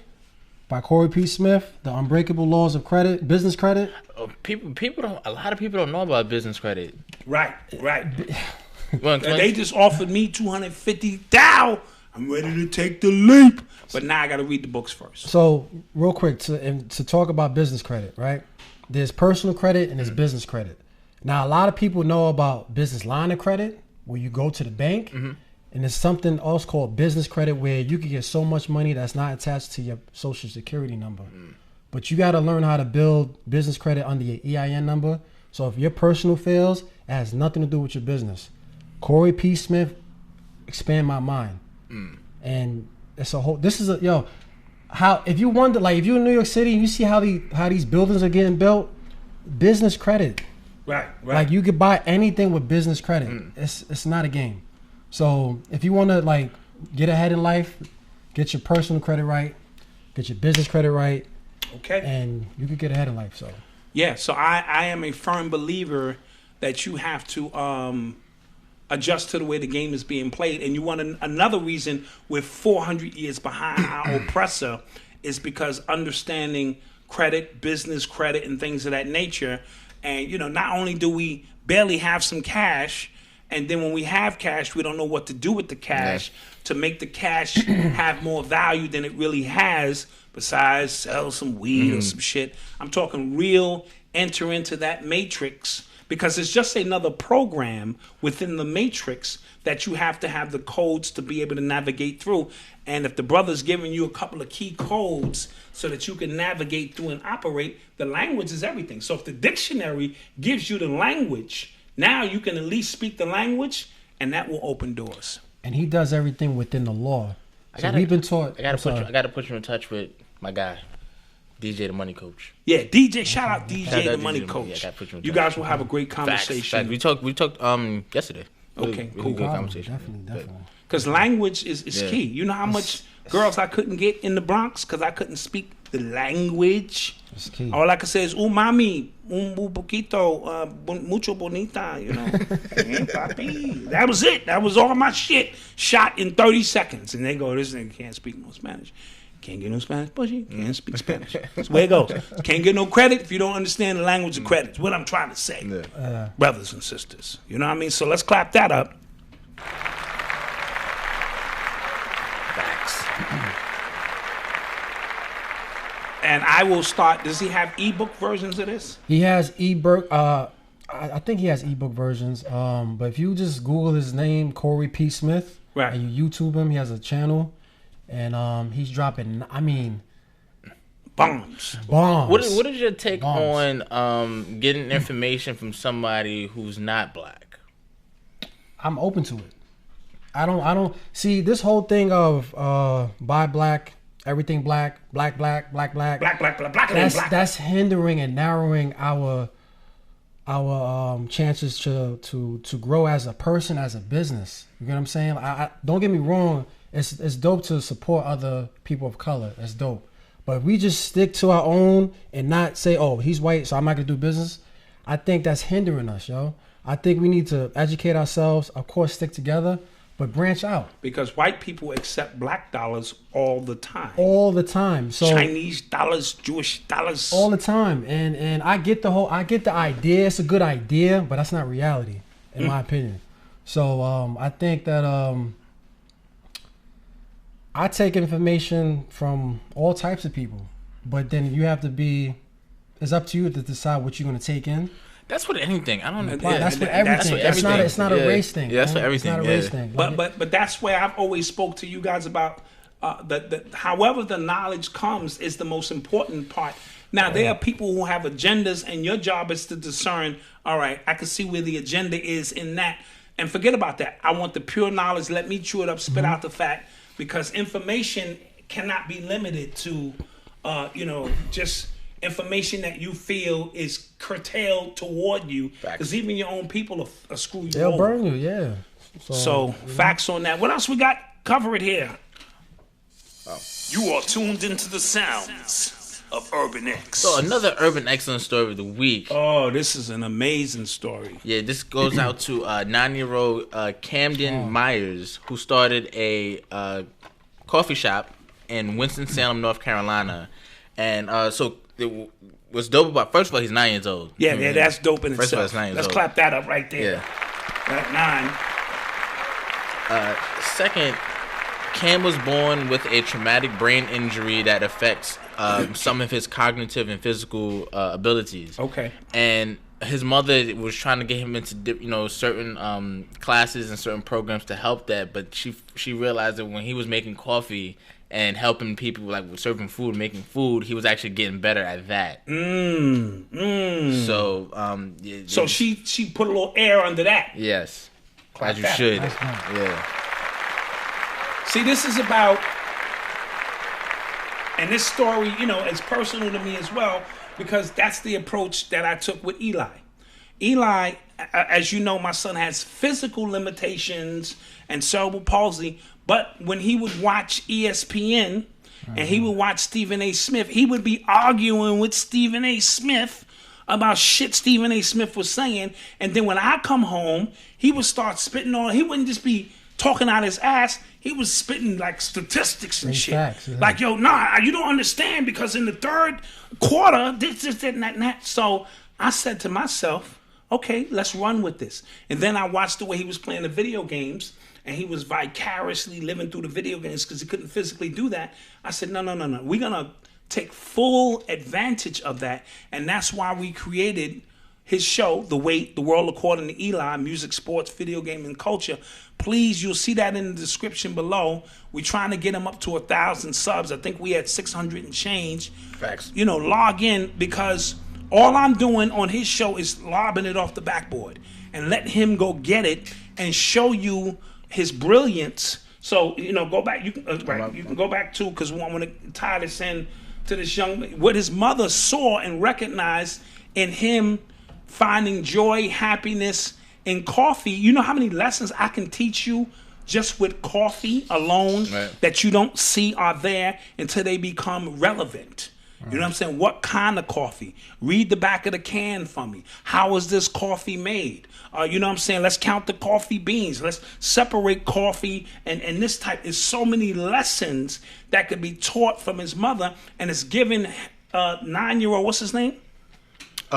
by Corey P. Smith, the Unbreakable Laws of Credit, Business Credit. People don't. A lot of people don't know about business credit. Right. Well, They just offered me $250,000. I'm ready to take the leap. But now I got to read the books first. So, real quick, to talk about business credit, right? There's personal credit and there's business credit. Now, a lot of people know about business line of credit, where you go to the bank, and there's something else called business credit, where you can get so much money that's not attached to your social security number. But you got to learn how to build business credit under your EIN number. So if your personal fails, it has nothing to do with your business. Corey P. Smith, expand my mind. And it's a whole. This is how if you wonder, like if you're in New York City and you see how these buildings are getting built, business credit. Right. Like you could buy anything with business credit. It's not a game. So if you want to like get ahead in life, get your personal credit right, get your business credit right, Okay. and you could get ahead in life. So Yeah, so I am a firm believer that you have to adjust to the way the game is being played. And you want another reason we're 400 years behind our oppressor is because understanding credit, business credit, and things of that nature. And, not only do we barely have some cash, and then when we have cash, we don't know what to do with the cash to make the cash have more value than it really has, besides sell some weed or some shit. I'm talking real enter into that matrix, because it's just another program within the matrix that you have to have the codes to be able to navigate through. And if the brother's giving you a couple of key codes so that you can navigate through and operate, the language is everything. So if the dictionary gives you the language, now you can at least speak the language, and that will open doors. and he does everything within the law. So we've been taught. I gotta put you in touch with my guy, DJ the Money Coach. Yeah, DJ. Shout out DJ Shout the out Money DJ. Coach. Yeah, I gotta put you in You touch. guys will have a great conversation. Facts. We talked yesterday. Okay, really cool. good conversation. Definitely. Because language is Yeah. key. You know how much girls I couldn't get in the Bronx because I couldn't speak the language. It's key. All I could say is, mami, un poquito, mucho bonita, Hey, papi. That was it. That was all my shit shot in 30 seconds. And they go, this nigga can't speak no Spanish. Can't get no Spanish, pussy. Can't speak Spanish. That's where it goes. Can't get no credit if you don't understand the language of credit. It's what I'm trying to say. Brothers and sisters. You know what I mean? So let's clap that up. Facts. And I will start. Does he have ebook versions of this? He has ebook. I think he has ebook versions. But if you just Google his name, Corey P. Smith, Right. and you YouTube him, he has a channel, and he's dropping. Bombs. Bombs. What is your take Bombs. on getting information from somebody who's not black? I'm open to it. I don't see this whole thing of buy black, everything black. Black, black. That's hindering and narrowing our chances to grow as a person, as a business. You know what I'm saying? I don't get me wrong. It's dope to support other people of color. That's dope. But if we just stick to our own and not say, oh, he's white, so I'm not gonna do business, I think that's hindering us, yo. I think we need to educate ourselves, of course, stick together, but branch out. Because white people accept black dollars all the time. All the time. So Chinese dollars, Jewish dollars. all the time. And I get the idea. It's a good idea, but that's not reality, in my opinion. So I think that I take information from all types of people, but then you have to be. It's up to you to decide what you're going to take in. That's with anything. I don't know. But that's for that's everything. for everything. It's not a race thing. Yeah, that's man. for everything. It's not a race thing. But that's where I've always spoke to you guys about however the knowledge comes is the most important part. Now, there are people who have agendas, and your job is to discern, all right, I can see where the agenda is in that. And forget about that. I want the pure knowledge. Let me chew it up, spit out the fact, because information cannot be limited to, just information that you feel is curtailed toward you. Because even your own people are screw you they'll over. burn you, yeah. So, facts on that. What else we got? Cover it here. You are tuned into the sounds of Urban X. So another Urban Excellent Story of the Week. Oh, this is an amazing story. Yeah, this goes out to 9-year-old Camden Myers, who started a coffee shop in Winston-Salem, North Carolina. And so what's dope about, first of all, he's 9 years old. Yeah, that's dope in First of all, itself. it's 9 years Let's old. clap that up right there. Yeah. That 9. Second, Cam was born with a traumatic brain injury that affects some of his cognitive and physical abilities. Okay. And his mother was trying to get him into certain classes and certain programs to help that, but she realized that when he was making coffee and helping people, like serving food, making food, he was actually getting better at that. So So she put a little air under that. yes, Clap as you that. should. That's nice. Yeah. See, this is about, and this story, it's personal to me as well, because that's the approach that I took with Eli. Eli, as you know, my son has physical limitations and cerebral palsy, But when he would watch ESPN and he would watch Stephen A. Smith, he would be arguing with Stephen A. Smith about shit Stephen A. Smith was saying. And then when I come home, he would start spitting on. He wouldn't just be talking out his ass. He was spitting like statistics and shit. Facts, yeah. Like, yo, nah, you don't understand because in the third quarter, this, that, and that. So I said to myself, okay, let's run with this. And then I watched the way he was playing the video games, and he was vicariously living through the video games because he couldn't physically do that. I said, no. We're going to take full advantage of that. And that's why we created his show, The Wait, The World According to Eli, music, sports, video game, and culture. Please, you'll see that in the description below. We're trying to get him up to 1,000 subs. I think we had 600 and change. Facts. You know, log in, because all I'm doing on his show is lobbing it off the backboard and let him go get it and show you his brilliance. So, you know, go back. You can go back too, because I want to tie this in to this young man. What his mother saw and recognized in him finding joy, happiness in coffee. You know how many lessons I can teach you just with coffee alone that you don't see are there until they become relevant. You know what I'm saying? What kind of coffee? Read the back of the can for me. How is this coffee made? You know what I'm saying? Let's count the coffee beans. Let's separate coffee and this type. There's so many lessons that could be taught from his mother, and it's given 9-year-old, what's his name?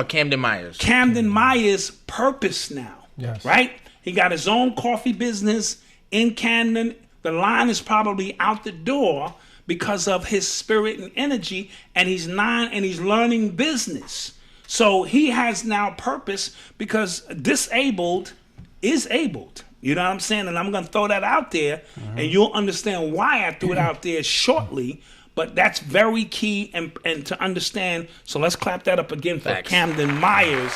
Camden Myers. Camden Myers purpose now. Yes. Right? He got his own coffee business in Camden. The line is probably out the door because of his spirit and energy, and he's 9 and he's learning business. So he has now purpose, because disabled is abled. You know what I'm saying? And I'm going to throw that out there, and you'll understand why I threw it out there shortly. But that's very key and to understand. So let's clap that up again for Facts. Camden Myers.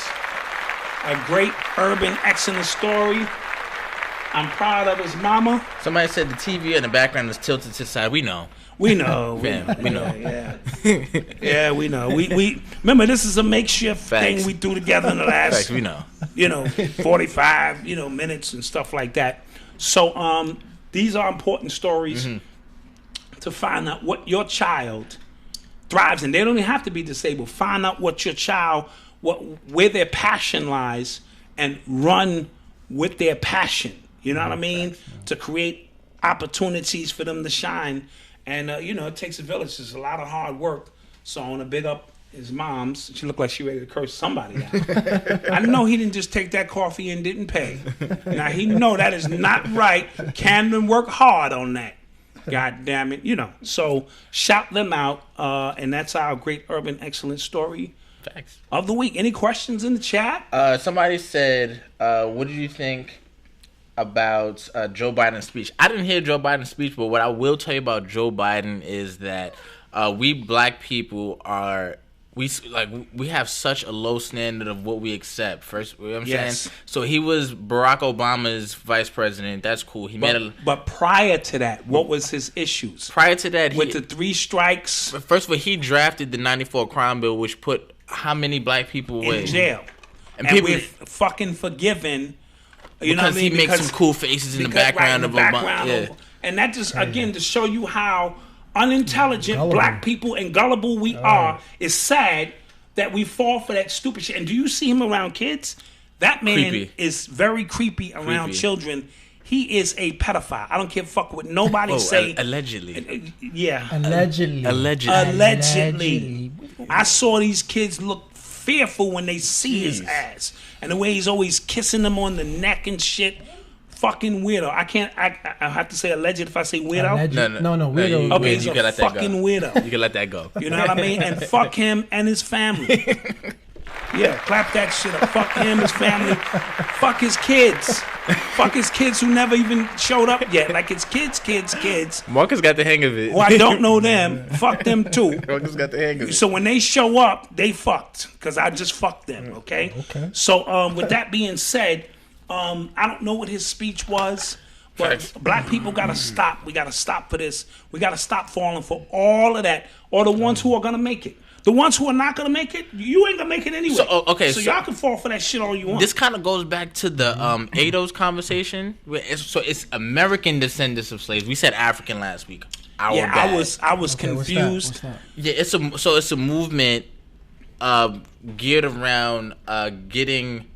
A great urban excellent story. I'm proud of his mama. Somebody said the TV in the background is tilted to the side. We know. We know. Fam, we know. Yeah. Yeah, we know. We remember, this is a makeshift Facts. thing we threw together in the Facts, last, we know. 45, minutes and stuff like that. So these are important stories to find out what your child thrives in. They don't even have to be disabled. Find out what your child, where their passion lies, and run with their passion. You know what I mean? To create opportunities for them to shine. And, it takes a village. It's a lot of hard work. So I want to big up his mom's. She looked like she ready to curse somebody out. I know he didn't just take that coffee and didn't pay. Now, he know that is not right. Camden worked hard on that. God damn it. So shout them out. And that's our great urban excellence story Facts. of the week. Any questions in the chat? Somebody said, what did you think about Joe Biden's speech? I didn't hear Joe Biden's speech, but what I will tell you about Joe Biden is that we black people we have such a low standard of what we accept. First, you know what I'm saying? So he was Barack Obama's vice president. That's cool. But prior to that, what was his issues? Prior to that, with the 3 strikes. First of all, he drafted the '94 crime bill, which put how many black people in jail? And we're fucking forgiven. You know what I mean? He makes some cool faces in the background of Obama. Yeah. And that just, again, to show you how unintelligent black people and gullible we are. It's sad that we fall for that stupid shit. And do you see him around kids? That man is very creepy around children. He is a pedophile. I don't give a fuck what nobody say. Allegedly. Yeah. Allegedly. I saw these kids look fearful when they see his ass. And the way he's always kissing them on the neck and shit. Fucking weirdo. I have to say alleged if I say weirdo. No, weirdo. Okay, he's a fucking weirdo. You can let that go. You know what I mean? And fuck him and his family. Yeah, clap that shit up. Fuck him, his family. Fuck his kids. Fuck his kids who never even showed up yet. Like it's kids. Marcus got the hang of it. Well, I don't know them. Fuck them too. Marcus got the hang of it. So when they show up, they fucked. Because I just fucked them, okay? So with that being said, I don't know what his speech was. But black people got to stop. We got to stop for this. We got to stop falling for all of that. Or the ones who are going to make it. The ones who are not gonna make it, you ain't gonna make it anyway. So, okay, so y'all can fall for that shit all you want. This kind of goes back to the ADOS conversation. It's American descendants of slaves. We said African last week. I was confused. Yeah, it's a movement geared around getting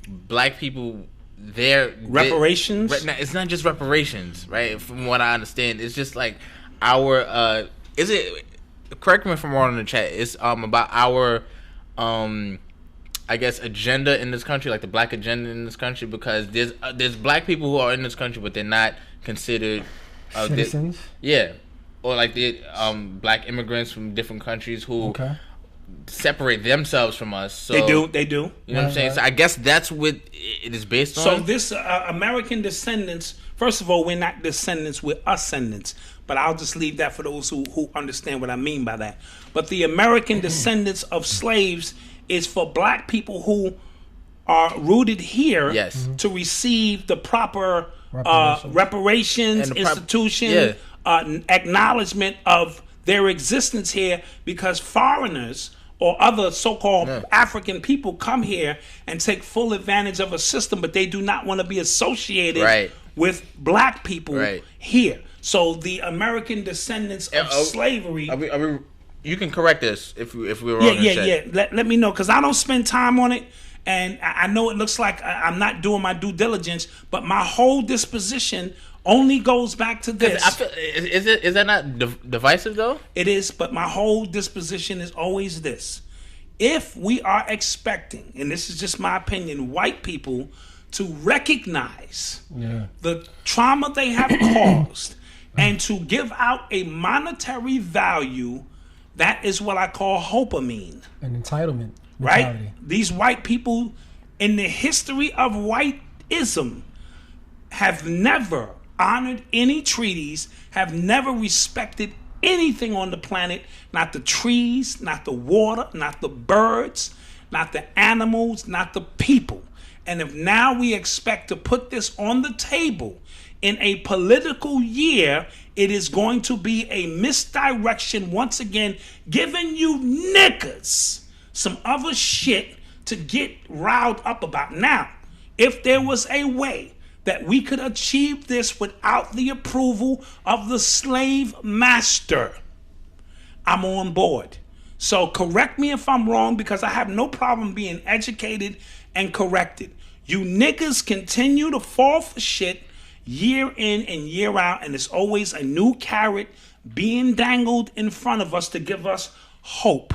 black people their reparations. It's not just reparations, right? From what I understand, it's just like our is it? Correct me if I'm wrong in the chat. It's about our I guess agenda in this country, like the black agenda in this country, because there's black people who are in this country, but they're not considered citizens. Or like the black immigrants from different countries who separate themselves from us. So, They do. You know what I'm saying? So I guess that's what it is based on. So this American descendants. First of all, we're not descendants, we're ascendants. But I'll just leave that for those who understand what I mean by that. But the American descendants of slaves is for black people who are rooted here to receive the proper reparations, institution, acknowledgement of their existence here, because foreigners or other so-called African people come here and take full advantage of a system, but they do not want to be associated with black people here. So the American descendants of slavery. You can correct us if we're wrong. Let me know, because I don't spend time on it, and I know it looks like I'm not doing my due diligence, but my whole disposition only goes back to this. Is that not divisive though? It is, but my whole disposition is always this: if we are expecting, and this is just my opinion, white people to recognize the trauma they have caused and to give out a monetary value, that is what I call hopamine. An entitlement mentality. Right? These white people, in the history of whiteism, have never honored any treaties, have never respected anything on the planet, not the trees, not the water, not the birds, not the animals, not the people. And if now we expect to put this on the table in a political year, it is going to be a misdirection once again, giving you niggas some other shit to get riled up about. Now, if there was a way that we could achieve this without the approval of the slave master, I'm on board. So correct me if I'm wrong, because I have no problem being educated and corrected. You niggas continue to fall for shit year in and year out, and it's always a new carrot being dangled in front of us to give us hope.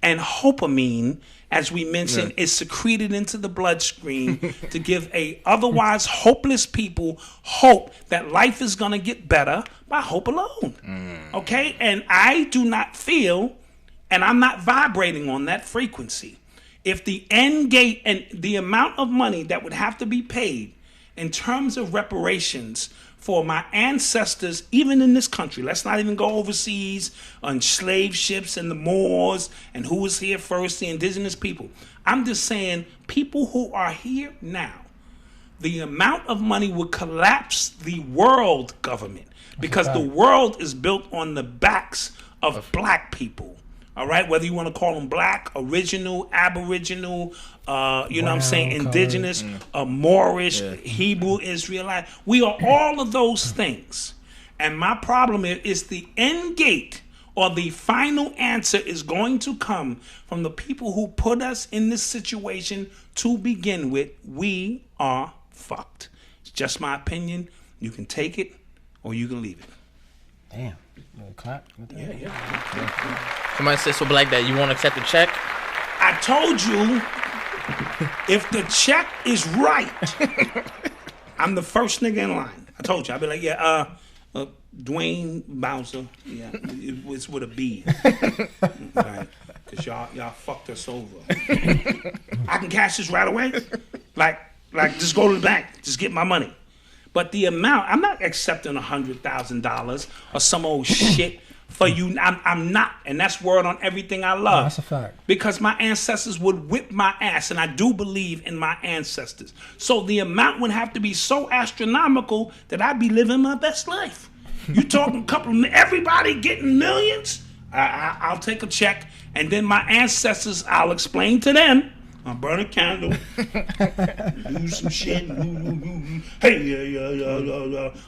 And hopamine, as we mentioned, is secreted into the bloodstream to give a otherwise hopeless people hope that life is going to get better by hope alone. Okay? And I do not feel, and I'm not vibrating on that frequency. If the end gate and the amount of money that would have to be paid in terms of reparations for my ancestors, even in this country, let's not even go overseas on slave ships and the Moors and who was here first, the indigenous people. I'm just saying, people who are here now, the amount of money would collapse the world government, because the world is built on the backs of black people. All right, whether you want to call them black, original, aboriginal, you know what I'm saying, indigenous, Moorish, Hebrew, Israelite. We are all of those things. And my problem is the end gate or the final answer is going to come from the people who put us in this situation to begin with. We are fucked. It's just my opinion. You can take it or you can leave it. Damn. Clap. Yeah. Somebody said so black that you won't accept the check. I told you, if the check is right, I'm the first nigga in line. I told you. I'll be like, Dwayne Bowser. Yeah, it's with a B. Right. Because y'all fucked us over. I can cash this right away. Like, just go to the bank. Just get my money. But the amount, I'm not accepting $100,000 or some old shit for you. I'm not. And that's word on everything I love. No, that's a fact. Because my ancestors would whip my ass, and I do believe in my ancestors. So the amount would have to be so astronomical that I'd be living my best life. You talking everybody getting millions? I'll take a check, and then my ancestors, I'll explain to them. I'll burn a candle, do some shit. Hey,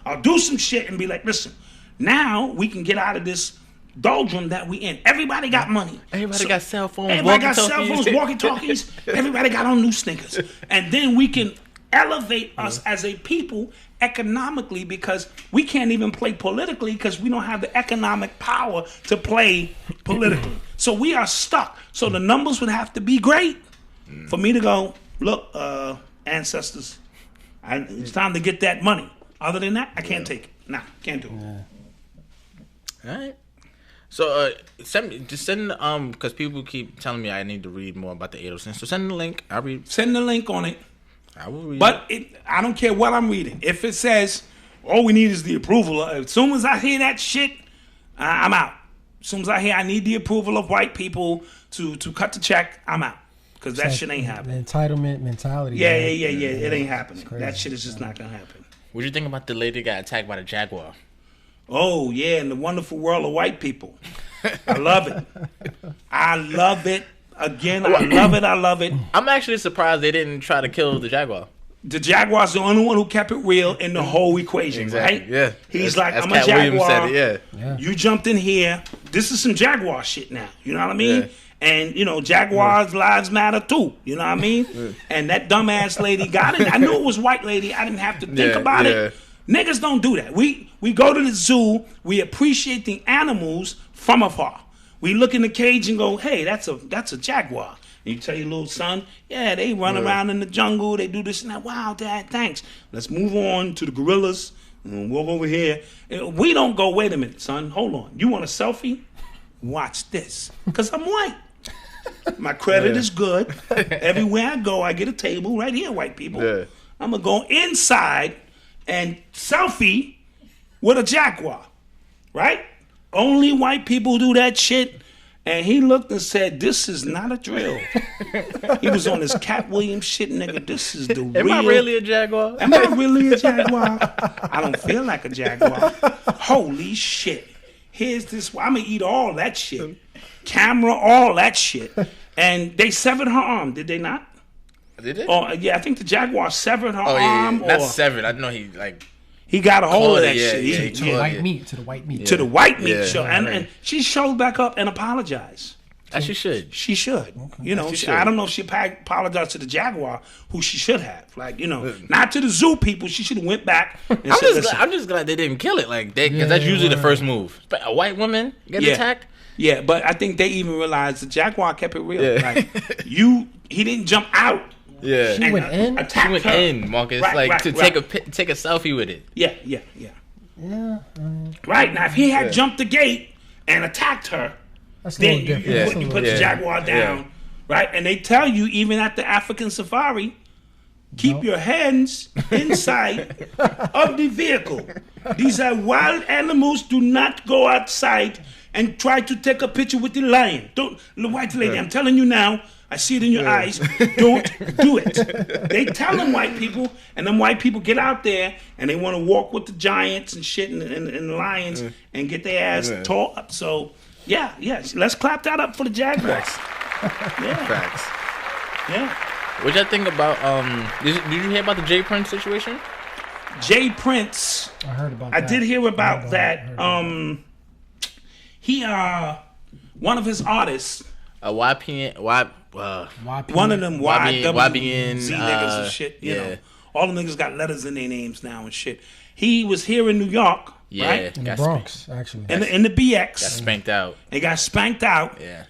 I'll do some shit and be like, listen, now we can get out of this doldrum that we in. Everybody got money. Everybody got cell phones. Everybody got cell phones, walkie-talkies. Everybody got on new sneakers. And then we can elevate us as a people economically, because we can't even play politically because we don't have the economic power to play politically. So we are stuck. So the numbers would have to be great for me to go, look, ancestors, it's time to get that money. Other than that, I can't take it. Nah, can't do it. All right. So send because people keep telling me I need to read more about the 806. So send the link. I'll read. Send the link on it. I will read. But I don't care what I'm reading. If it says all we need is the approval, as soon as I hear that shit, I'm out. As soon as I hear I need the approval of white people to cut the check, I'm out. Because that shit ain't happening. The entitlement mentality. Yeah. It ain't happening. That shit is just not gonna happen. What do you think about the lady that got attacked by the Jaguar? Oh yeah, in the wonderful world of white people. I love it. I love it. Again, I love it. I'm actually surprised they didn't try to kill the Jaguar. The Jaguar's the only one who kept it real in the whole equation, Exactly. right? Yeah. He's As I'm Cat a Jaguar. Williams said it, yeah. You jumped in here. This is some Jaguar shit now. You know what I mean? Yeah. And, Jaguars' lives matter too. You know what I mean? And that dumbass lady got it. I knew it was white lady. I didn't have to think about it. Niggas don't do that. We go to the zoo. We appreciate the animals from afar. We look in the cage and go, hey, that's a Jaguar. And you tell your little son, yeah, they run around in the jungle. They do this and that. Wow, Dad, thanks. Let's move on to the gorillas and walk over here. We don't go, wait a minute, son. Hold on. You want a selfie? Watch this. Because I'm white. My credit is good. Everywhere I go, I get a table right here, white people. Yeah. I'm going to go inside and selfie with a Jaguar. Right? Only white people do that shit. And he looked and said, this is not a drill. He was on his Cat Williams shit, nigga. This is the real. Am I really a Jaguar? Am I really a Jaguar? I don't feel like a Jaguar. Holy shit. Here's this. I'm going to eat all that shit. Camera, all that shit. And they severed her arm, did they not? Did they? Oh, yeah, I think the Jaguar severed her Oh, yeah. arm. Not severed. I know He got a hold of that Yeah, shit. yeah, To the white meat. To the white meat. To the white meat Yeah. show. And she showed back up and apologized. As she should. She should. Should. I don't know if she apologized to the Jaguar, who she should have. Not to the zoo people. She should have went back and said, I'm just glad they didn't kill it because that's usually the first move. A white woman get attacked? Yeah, but I think they even realized the Jaguar kept it real. Yeah. He didn't jump out. Yeah. She went in? She went in, Marcus. Take a selfie with it. Yeah. Yeah. Right, now if he had jumped the gate and attacked her, That's a then little different. you put the Jaguar down, right? And they tell you, even at the African safari, keep your hands inside of the vehicle. These are wild animals. Do not go outside and try to take a picture with the lion. Don't, the white lady, I'm telling you now, I see it in your eyes. Don't do it. They tell them white people, and them white people get out there and they want to walk with the giants and shit and the lions and get their ass tall up. So, yeah, let's clap that up for the Jaguars. Facts. Yeah. What y'all think about did you hear about the Jay Prince situation? Jay Prince. I heard about I that. did hear about that. He one of his artists, YPN, one of them YBN, Z niggas and shit. You know, all the niggas got letters in their names now and shit. He was here in New York, right? In the Bronx, actually. In the BX. Got spanked out. They got spanked out. Yeah.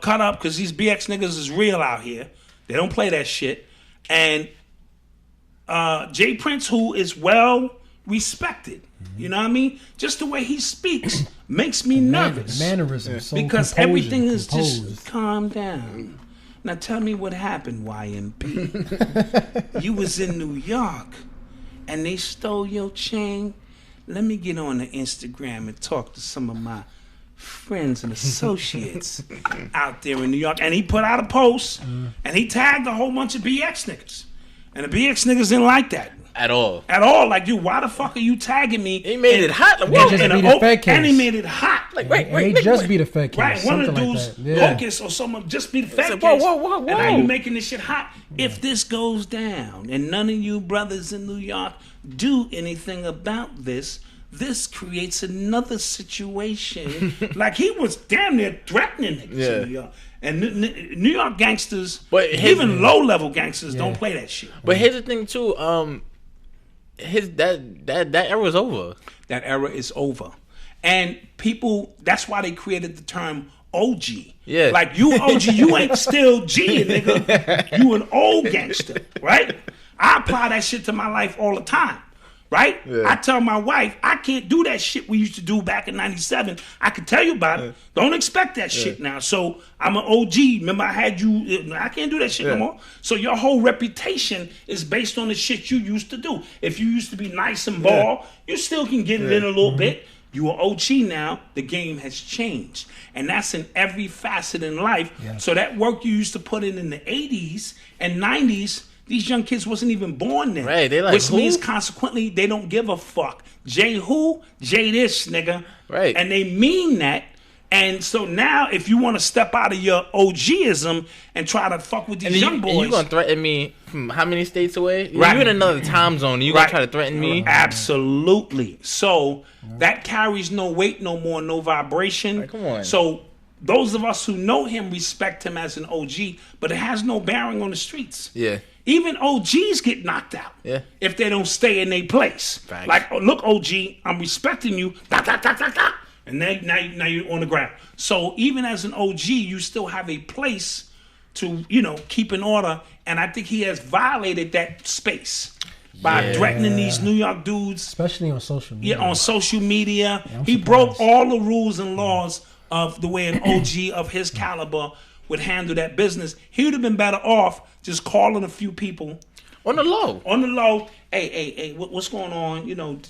Cut up because these BX niggas is real out here. They don't play that shit. And Jay Prince, who is well respected, you know what I mean? Just the way he speaks makes me nervous. Mannerisms. So because everything is just calm down. Now tell me what happened, YMP. You was in New York and they stole your chain. Let me get on the Instagram and talk to some of my friends and associates out there in New York. And he put out a post and he tagged a whole bunch of BX niggas. And the BX niggas didn't like that. At all. At all. Like, dude, why the fuck are you tagging me? He made it hot. Like, They whoa. just And beat a Fed case. and he made it hot. Like, wait. They just beat a Fed case. Right, one of the something dudes, like that. Yeah. Hocus or someone just beat a fat like, case. whoa. And now you making this shit hot. If this goes down and none of you brothers in New York do anything about this creates another situation. Like, he was damn near threatening niggas in New York. And New York gangsters, But even low-level gangsters, don't play that shit. But here's the thing too. That era's over. That era is over. And people, that's why they created the term OG. Yeah. Like, you OG, you ain't still G, nigga. You an old gangster, right? I apply that shit to my life all the time, right? Yeah. I tell my wife, I can't do that shit we used to do back in 97. I can tell you about it. Don't expect that shit now. So I'm an OG. Remember, I had you. I can't do that shit no more. So your whole reputation is based on the shit you used to do. If you used to be nice and ball, you still can get it in a little bit. You are OG now. The game has changed. And that's in every facet in life. Yeah. So that work you used to put in the 80s and 90s, these young kids wasn't even born then. Right, they like, which who? means consequently they don't give a fuck. Jay who? Jay this, nigga. Right. And they mean that. And so now if you want to step out of your OGism and try to fuck with these young boys. And you going to threaten me from how many states away? Right. You're in another time zone. And you going to try to threaten me? Absolutely. So that carries no weight no more, no vibration. Like, come on. So those of us who know him respect him as an OG, but it has no bearing on the streets. Yeah. Even OGs get knocked out if they don't stay in their place. Facts. Like, oh, look, OG, I'm respecting you. And now you're on the ground. So even as an OG, you still have a place to, keep in order. And I think he has violated that space by threatening these New York dudes. Especially on social media. Yeah, on social media. He broke all the rules and laws of the way an OG of his caliber would handle that business. He would have been better off just calling a few people. On the low. On the low. Hey, what's going on?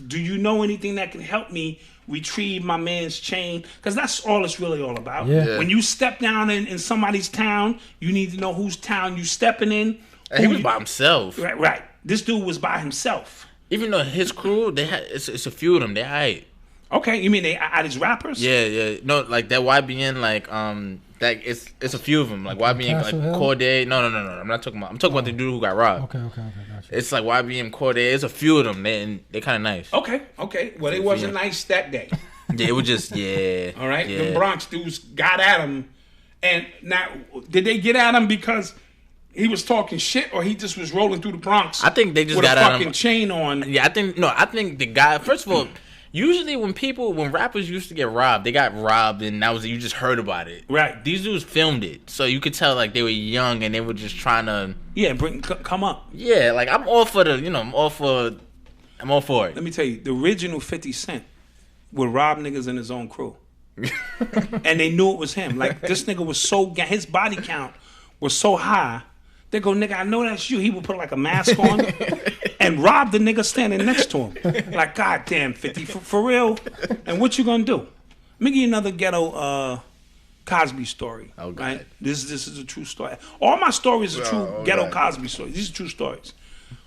Do you know anything that can help me retrieve my man's chain? Because that's all it's really all about. Yeah. When you step down in somebody's town, you need to know whose town you stepping in. And he was by himself. Right. This dude was by himself. Even though his crew, they had it's a few of them. They hype. Okay, you mean they are these rappers? Yeah. No, like that YBN, like that it's a few of them. Like YBN, like Corday. No. I'm not talking about. I'm talking about the dude who got robbed. Okay, gotcha. It's like YBN, Corday. It's a few of them. They kind of nice. Okay. Well, it wasn't nice that day. Yeah, it was just All right, yeah. the Bronx dudes got at him, and now did they get at him because he was talking shit, or he just was rolling through the Bronx? I think they just with got a at fucking him. chain on. Yeah, I think the guy. First of all, usually when rappers used to get robbed, they got robbed, and you just heard about it. Right. These dudes filmed it, so you could tell like they were young and they were just trying to. Yeah, come up. Yeah, like I'm all for I'm all for it. Let me tell you, the original 50 Cent would rob niggas in his own crew. And they knew it was him. Like, this nigga was his body count was so high. They go, nigga, I know that's you. He would put like a mask on and rob the nigga standing next to him. Like, goddamn, 50, for real? And what you gonna do? Let me give you another ghetto Cosby story. Oh, God. Right? This is a true story. All my stories are true ghetto Cosby stories. These are true stories.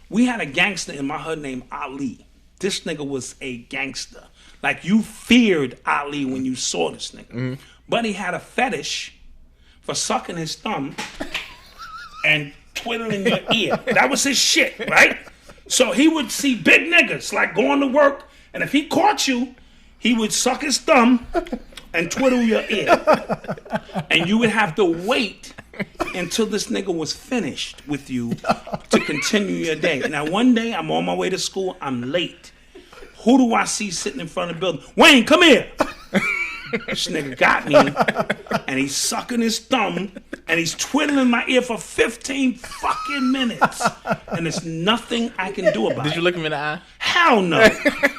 We had a gangster in my hood named Ali. This nigga was a gangster. Like, you feared Ali when you saw this nigga. Mm-hmm. But he had a fetish for sucking his thumb and twiddling your ear. That was his shit, right? So he would see big niggas, like, going to work, and if he caught you, he would suck his thumb and twiddle your ear. And you would have to wait until this nigga was finished with you to continue your day. Now, one day, I'm on my way to school, I'm late. Who do I see sitting in front of the building? Wayne, come here. This nigga got me, and he's sucking his thumb, and he's twiddling my ear for 15 fucking minutes. And there's nothing I can do about it. Did you look him in the eye? Hell no.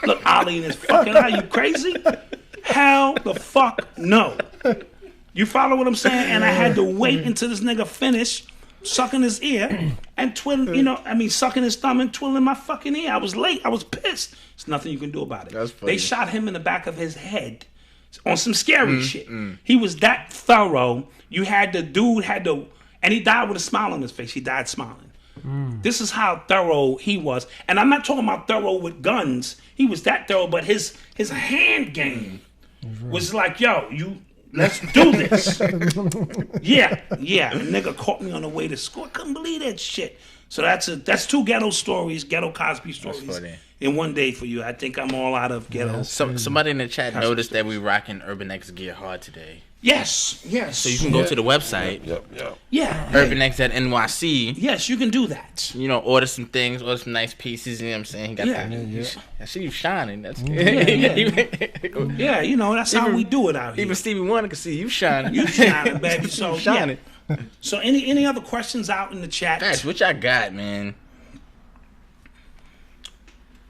Look Ali in his fucking eye. You crazy? Hell the fuck no. You follow what I'm saying? And I had to wait until this nigga finished sucking his ear and twiddling, sucking his thumb and twiddling my fucking ear. I was late. I was pissed. There's nothing you can do about it. That's funny. They shot him in the back of his head on some scary shit. He was that thorough. And he died with a smile on his face. He died smiling. This is how thorough he was. And I'm not talking about thorough with guns. He was that thorough, but his hand game was like, yo, let's do this. yeah. A nigga caught me on the way to school. I couldn't believe that shit. So that's two ghetto stories, ghetto Cosby stories in one day for you. I think I'm all out of ghetto. Somebody in the chat noticed that we rocking Urban X gear hard today. Yes. So you can go to the website. Yeah. UrbanX.NYC. Yes, you can do that. You know, order some things, order some nice pieces. You know what I'm saying? I see you shining. That's good. Yeah, you know, that's how we do it out here. Even Stevie Wonder can see you shining. You shining, baby. So shining. Yeah. So any other questions out in the chat? Guys, what y'all got, man?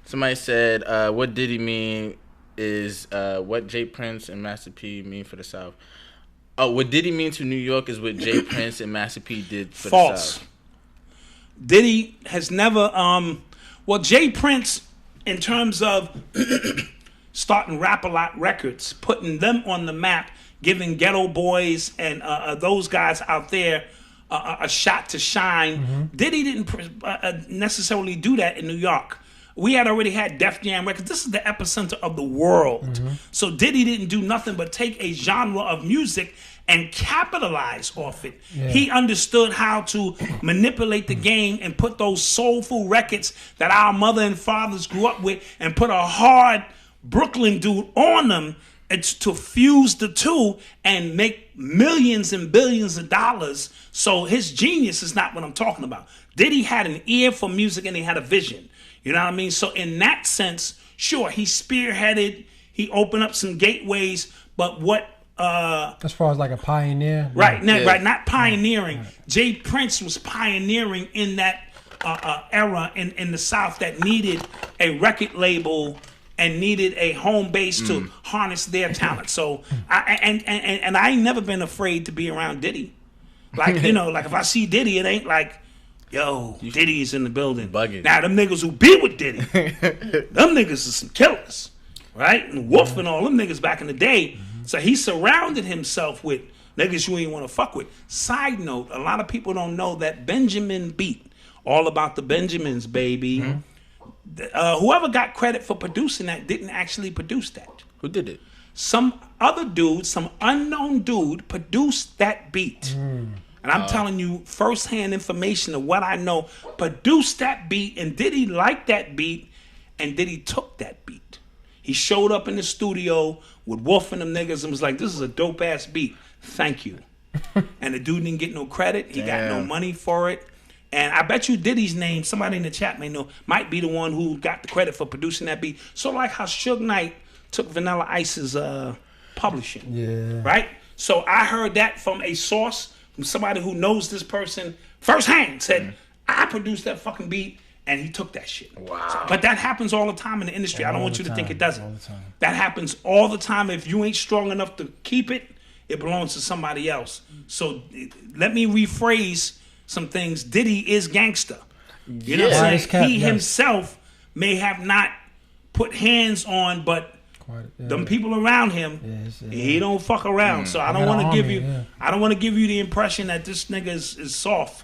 Somebody said, what did he mean is what J. Prince and Master P mean for the South. Oh, what Diddy mean to New York is what J. Prince and Master P did for the South. Diddy has never J. Prince, in terms of starting Rap-A-Lot Records, putting them on the map, giving Ghetto Boys and those guys out there a shot to shine. Diddy didn't necessarily do that in New York. We had already had Def Jam Records. This is the epicenter of the world. So Diddy didn't do nothing but take a genre of music and capitalize off it. Yeah. He understood how to manipulate the game and put those soulful records that our mother and fathers grew up with and put a hard Brooklyn dude on them. It's to fuse the two and make millions and billions of dollars. So his genius is not what I'm talking about. Diddy had an ear for music and he had a vision. You know what I mean? So in that sense, sure, he spearheaded, he opened up some gateways, but what... as far as like a pioneer? Right, not pioneering. Right. J. Prince was pioneering in that era in the South that needed a record label and needed a home base to harness their talent. So, I ain't never been afraid to be around Diddy. Like, you know, like if I see Diddy, it ain't like, yo, Diddy's in the building. Bugging. Now, them niggas who be with Diddy, them niggas is some killers, right? And Wolf and all them niggas back in the day. So he surrounded himself with niggas you ain't want to fuck with. Side note, a lot of people don't know that Benjamin beat, all about the Benjamins, baby. Whoever got credit for producing that didn't actually produce that. Who did it? Some other dude, some unknown dude produced that beat. And I'm telling you firsthand information of what I know. Produced that beat, and Diddy liked that beat, and Diddy took that beat. He showed up in the studio with Wolf and them niggas and was like, this is a dope ass beat. Thank you. And the dude didn't get no credit. He got no money for it. And I bet you Diddy's name, somebody in the chat may know, might be the one who got the credit for producing that beat. So like how Suge Knight took Vanilla Ice's publishing. Yeah. Right? So I heard that from a source, from somebody who knows this person firsthand, said, I produced that fucking beat, and he took that shit. Wow. So, but that happens all the time in the industry. I don't want you to think it doesn't. That happens all the time. If you ain't strong enough to keep it, it belongs to somebody else. So let me rephrase some things. Diddy is gangster. You know what I'm saying? He himself may have not put hands on, but them people around him, he don't fuck around. So I don't want to give you, I don't want to give you the impression that this nigga is soft.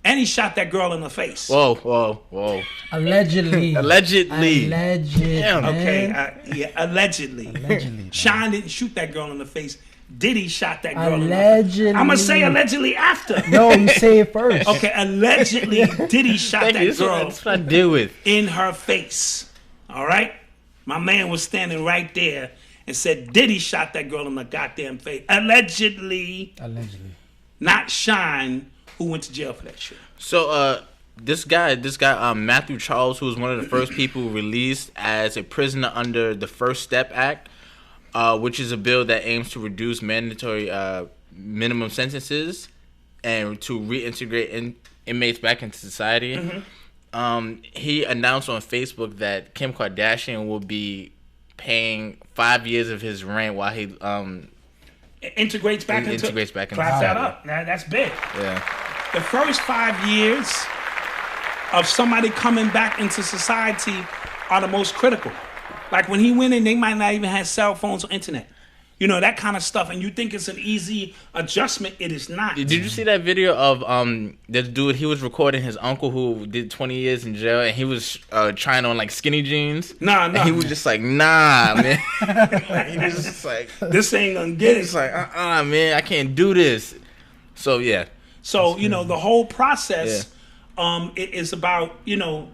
And he shot that girl in the face. Whoa. Allegedly. Damn. Okay. Allegedly. Sean didn't shoot that girl in the face. Diddy shot that girl allegedly. in the face. I'm going to say allegedly after. No, you say it first. Okay, allegedly Diddy shot that girl that's what I deal with. In her face. All right? My man was standing right there and said Diddy shot that girl in the goddamn face. Allegedly. Not Shine, who went to jail for that shit. So, this guy, Matthew Charles, who was one of the first people released as a prisoner under the First Step Act, which is a bill that aims to reduce mandatory minimum sentences and to reintegrate inmates back into society. He announced on Facebook that Kim Kardashian will be paying 5 years of his rent while he integrates back into society. Clap that up. Now that's big. Yeah. The first 5 years of somebody coming back into society are the most critical. Like when he went in, they might not even have cell phones or internet. You know, that kind of stuff. And you think it's an easy adjustment. It is not. Did you see that video of this dude? He was recording his uncle who did 20 years in jail, and he was trying on like skinny jeans. Nah. And he was just like, nah, man. He was just like, this ain't gonna get it. It's like, man, I can't do this. So yeah. So you know, the whole process, it is about, you know,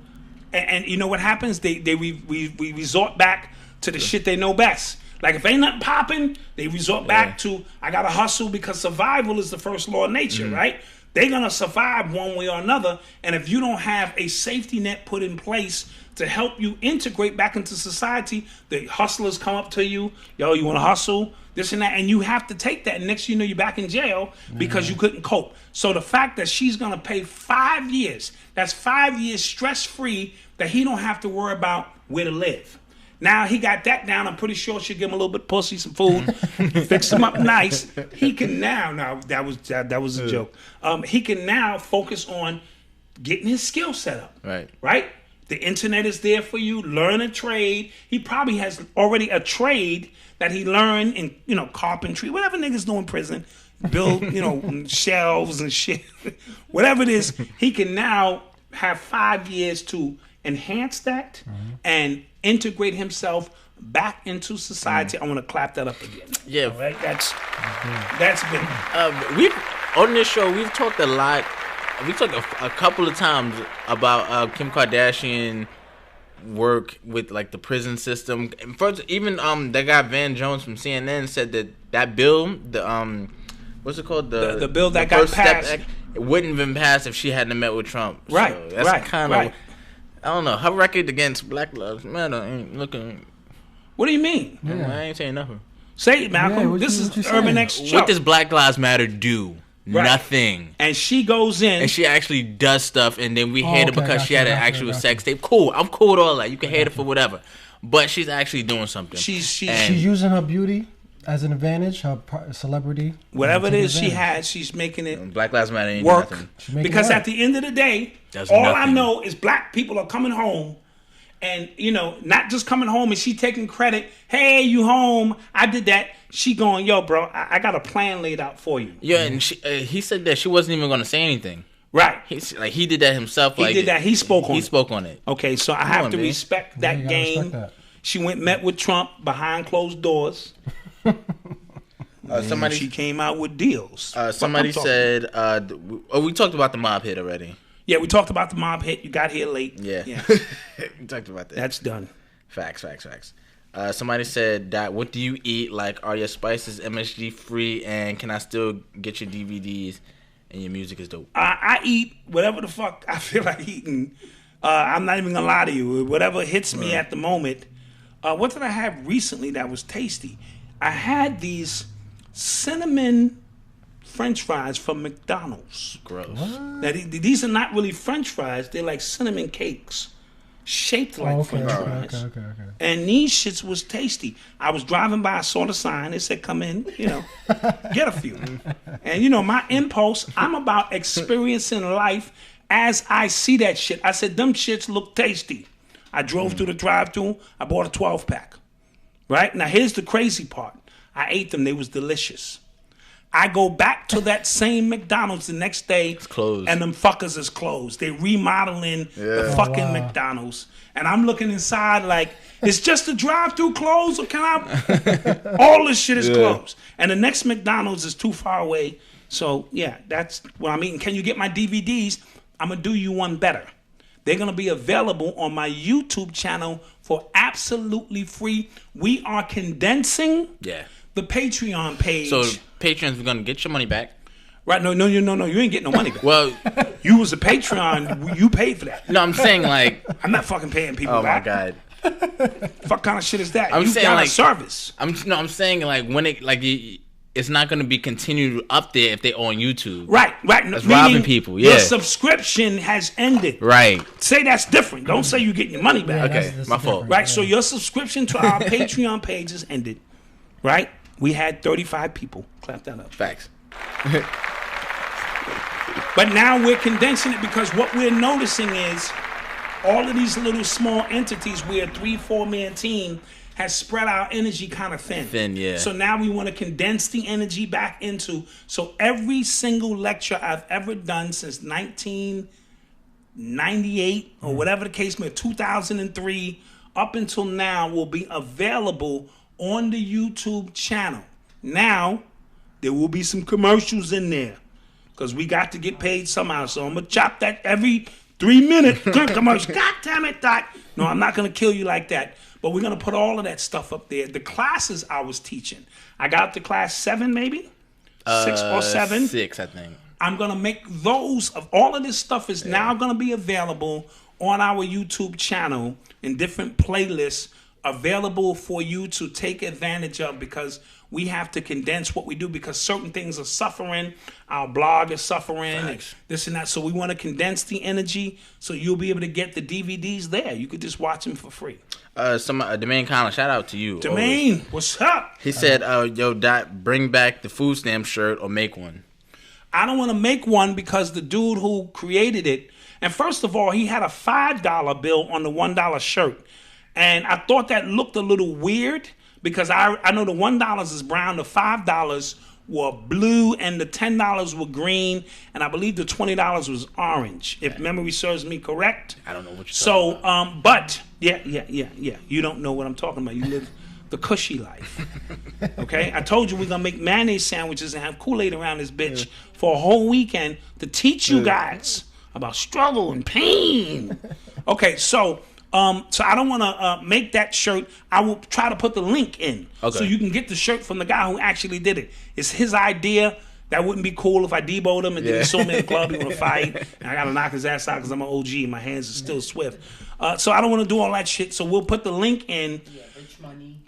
and you know what happens? We resort back to the shit they know best. Like, if ain't nothing popping, they resort back to, I gotta hustle, because survival is the first law of nature, right? They're gonna survive one way or another, and if you don't have a safety net put in place to help you integrate back into society, the hustlers come up to you, yo, you wanna hustle? This and that, and you have to take that, and next thing you know, you're back in jail because you couldn't cope. So the fact that she's gonna pay 5 years, that's 5 years stress-free, that he don't have to worry about where to live. Now he got that down. I'm pretty sure she'll give him a little bit of pussy, some food, fix him up nice. He can now that was a joke. He can now focus on getting his skill set up. Right? The internet is there for you. Learn a trade. He probably has already a trade that he learned in, you know, carpentry, whatever niggas do in prison. Build, you know, shelves and shit. Whatever it is, he can now have 5 years to enhance that and integrate himself back into society. I want to clap that up again. Yeah, all right. That's been. We on this show, we've talked a lot. We talked a couple of times about Kim Kardashian work with like the prison system. And first, even that guy Van Jones from CNN said that bill, the what's it called, the bill that got passed, it wouldn't have been passed if she hadn't met with Trump. Right. So that's kind of. I don't know. Her record against Black Lives Matter ain't looking. What do you mean? I ain't saying nothing. Say it, Malcolm. Yeah, this is UrbanX show. What does Black Lives Matter do? Nothing. And she goes in. And she actually does stuff, and then we hate her because she had an actual sex tape. Cool. I'm cool with all that. You can hate her for whatever. But she's actually doing something. She's using her beauty as an advantage, her celebrity. Whatever it is she has, she's making it Black Lives Matter ain't work. Nothing. Because at the end of the day, I know is black people are coming home, and, you know, not just coming home and she taking credit. Hey, you home. I did that. She going, yo, bro, I got a plan laid out for you. Yeah, and he said that she wasn't even going to say anything. Right. He did that himself. He did that. He spoke on it. it. Okay, so I have to respect that game. She met with Trump behind closed doors. She came out with deals. Somebody said, we talked about the mob hit already. Yeah, we talked about the mob hit. You got here late. Yeah. We talked about that. That's done. Facts. Somebody said that, what do you eat? Like, are your spices MSG free? And can I still get your DVDs? And your music is dope. I eat whatever the fuck I feel like eating. I'm not even gonna lie to you. Whatever hits me at the moment. What did I have recently that was tasty? I had these cinnamon French fries from McDonald's. Gross. Now, these are not really French fries. They're like cinnamon cakes shaped like French fries. Okay. And these shits was tasty. I was driving by, I saw the sign. It said, come in, you know, get a few. And, you know, my impulse, I'm about experiencing life as I see that shit. I said, them shits look tasty. I drove through the drive-thru. I bought a 12-pack. Right? Now, here's the crazy part. I ate them. They was delicious. I go back to that same McDonald's the next day. It's closed. And them fuckers is closed. They remodeling the fucking McDonald's. And I'm looking inside like, it's just a drive-through closed, or can I? All this shit is closed. And the next McDonald's is too far away. So, yeah, that's what I'm eating. Can you get my DVDs? I'm going to do you one better. They're going to be available on my YouTube channel for absolutely free. We are condensing the Patreon page. So Patreon's going to get your money back. Right? No. You ain't getting no money back. Well, you was a Patreon. You paid for that. No, I'm saying like I'm not fucking paying people back. Oh my god. Fuck kind of shit is that? I'm you saying got like a service. I'm saying like when it like it's not going to be continued up there if they on YouTube. Right. That's robbing people. Yeah. Your subscription has ended. Right. Say that's different. Don't say you're getting your money back. Okay, my fault. Right. So your subscription to our Patreon page has ended. Right. We had 35 people. Clap that up. Facts. But now we're condensing it because what we're noticing is all of these little small entities, we're a 3-4 man team, has spread our energy kind of thin. Yeah. So now we want to condense the energy back into. So every single lecture I've ever done since 1998 or whatever the case may be, 2003 up until now will be available on the YouTube channel. Now, there will be some commercials in there because we got to get paid somehow. So I'm going to chop that every 3 minutes. Commercial. God damn it, Doc. No, I'm not going to kill you like that. But we're going to put all of that stuff up there. The classes I was teaching, I got up to class 7 maybe? 6 or 7? 6, I think. I'm going to make those, of all of this stuff is now going to be available on our YouTube channel in different playlists available for you to take advantage of, because we have to condense what we do because certain things are suffering. Our blog is suffering, and this and that. So we want to condense the energy so you'll be able to get the DVDs there. You could just watch them for free. Domain Collins, shout out to you. Domain, what's up? He said, yo, Dot, bring back the food stamp shirt or make one. I don't want to make one because the dude who created it, and first of all, he had a $5 bill on the $1 shirt. And I thought that looked a little weird because I know the $1 is brown, the $5 were blue, and the $10 were green, and I believe the $20 was orange, if memory serves me correct. I don't know what you're talking about. But, yeah. You don't know what I'm talking about. You live the cushy life. Okay? I told you we're going to make mayonnaise sandwiches and have Kool-Aid around this bitch for a whole weekend to teach you guys about struggle and pain. Okay, so I don't want to make that shirt. I will try to put the link in so you can get the shirt from the guy who actually did it. It's his idea. That wouldn't be cool if I deboed him and then he saw me in the club. He want to fight, and I got to knock his ass out because I'm an OG and my hands are still swift. So I don't want to do all that shit. So we'll put the link in. Yeah,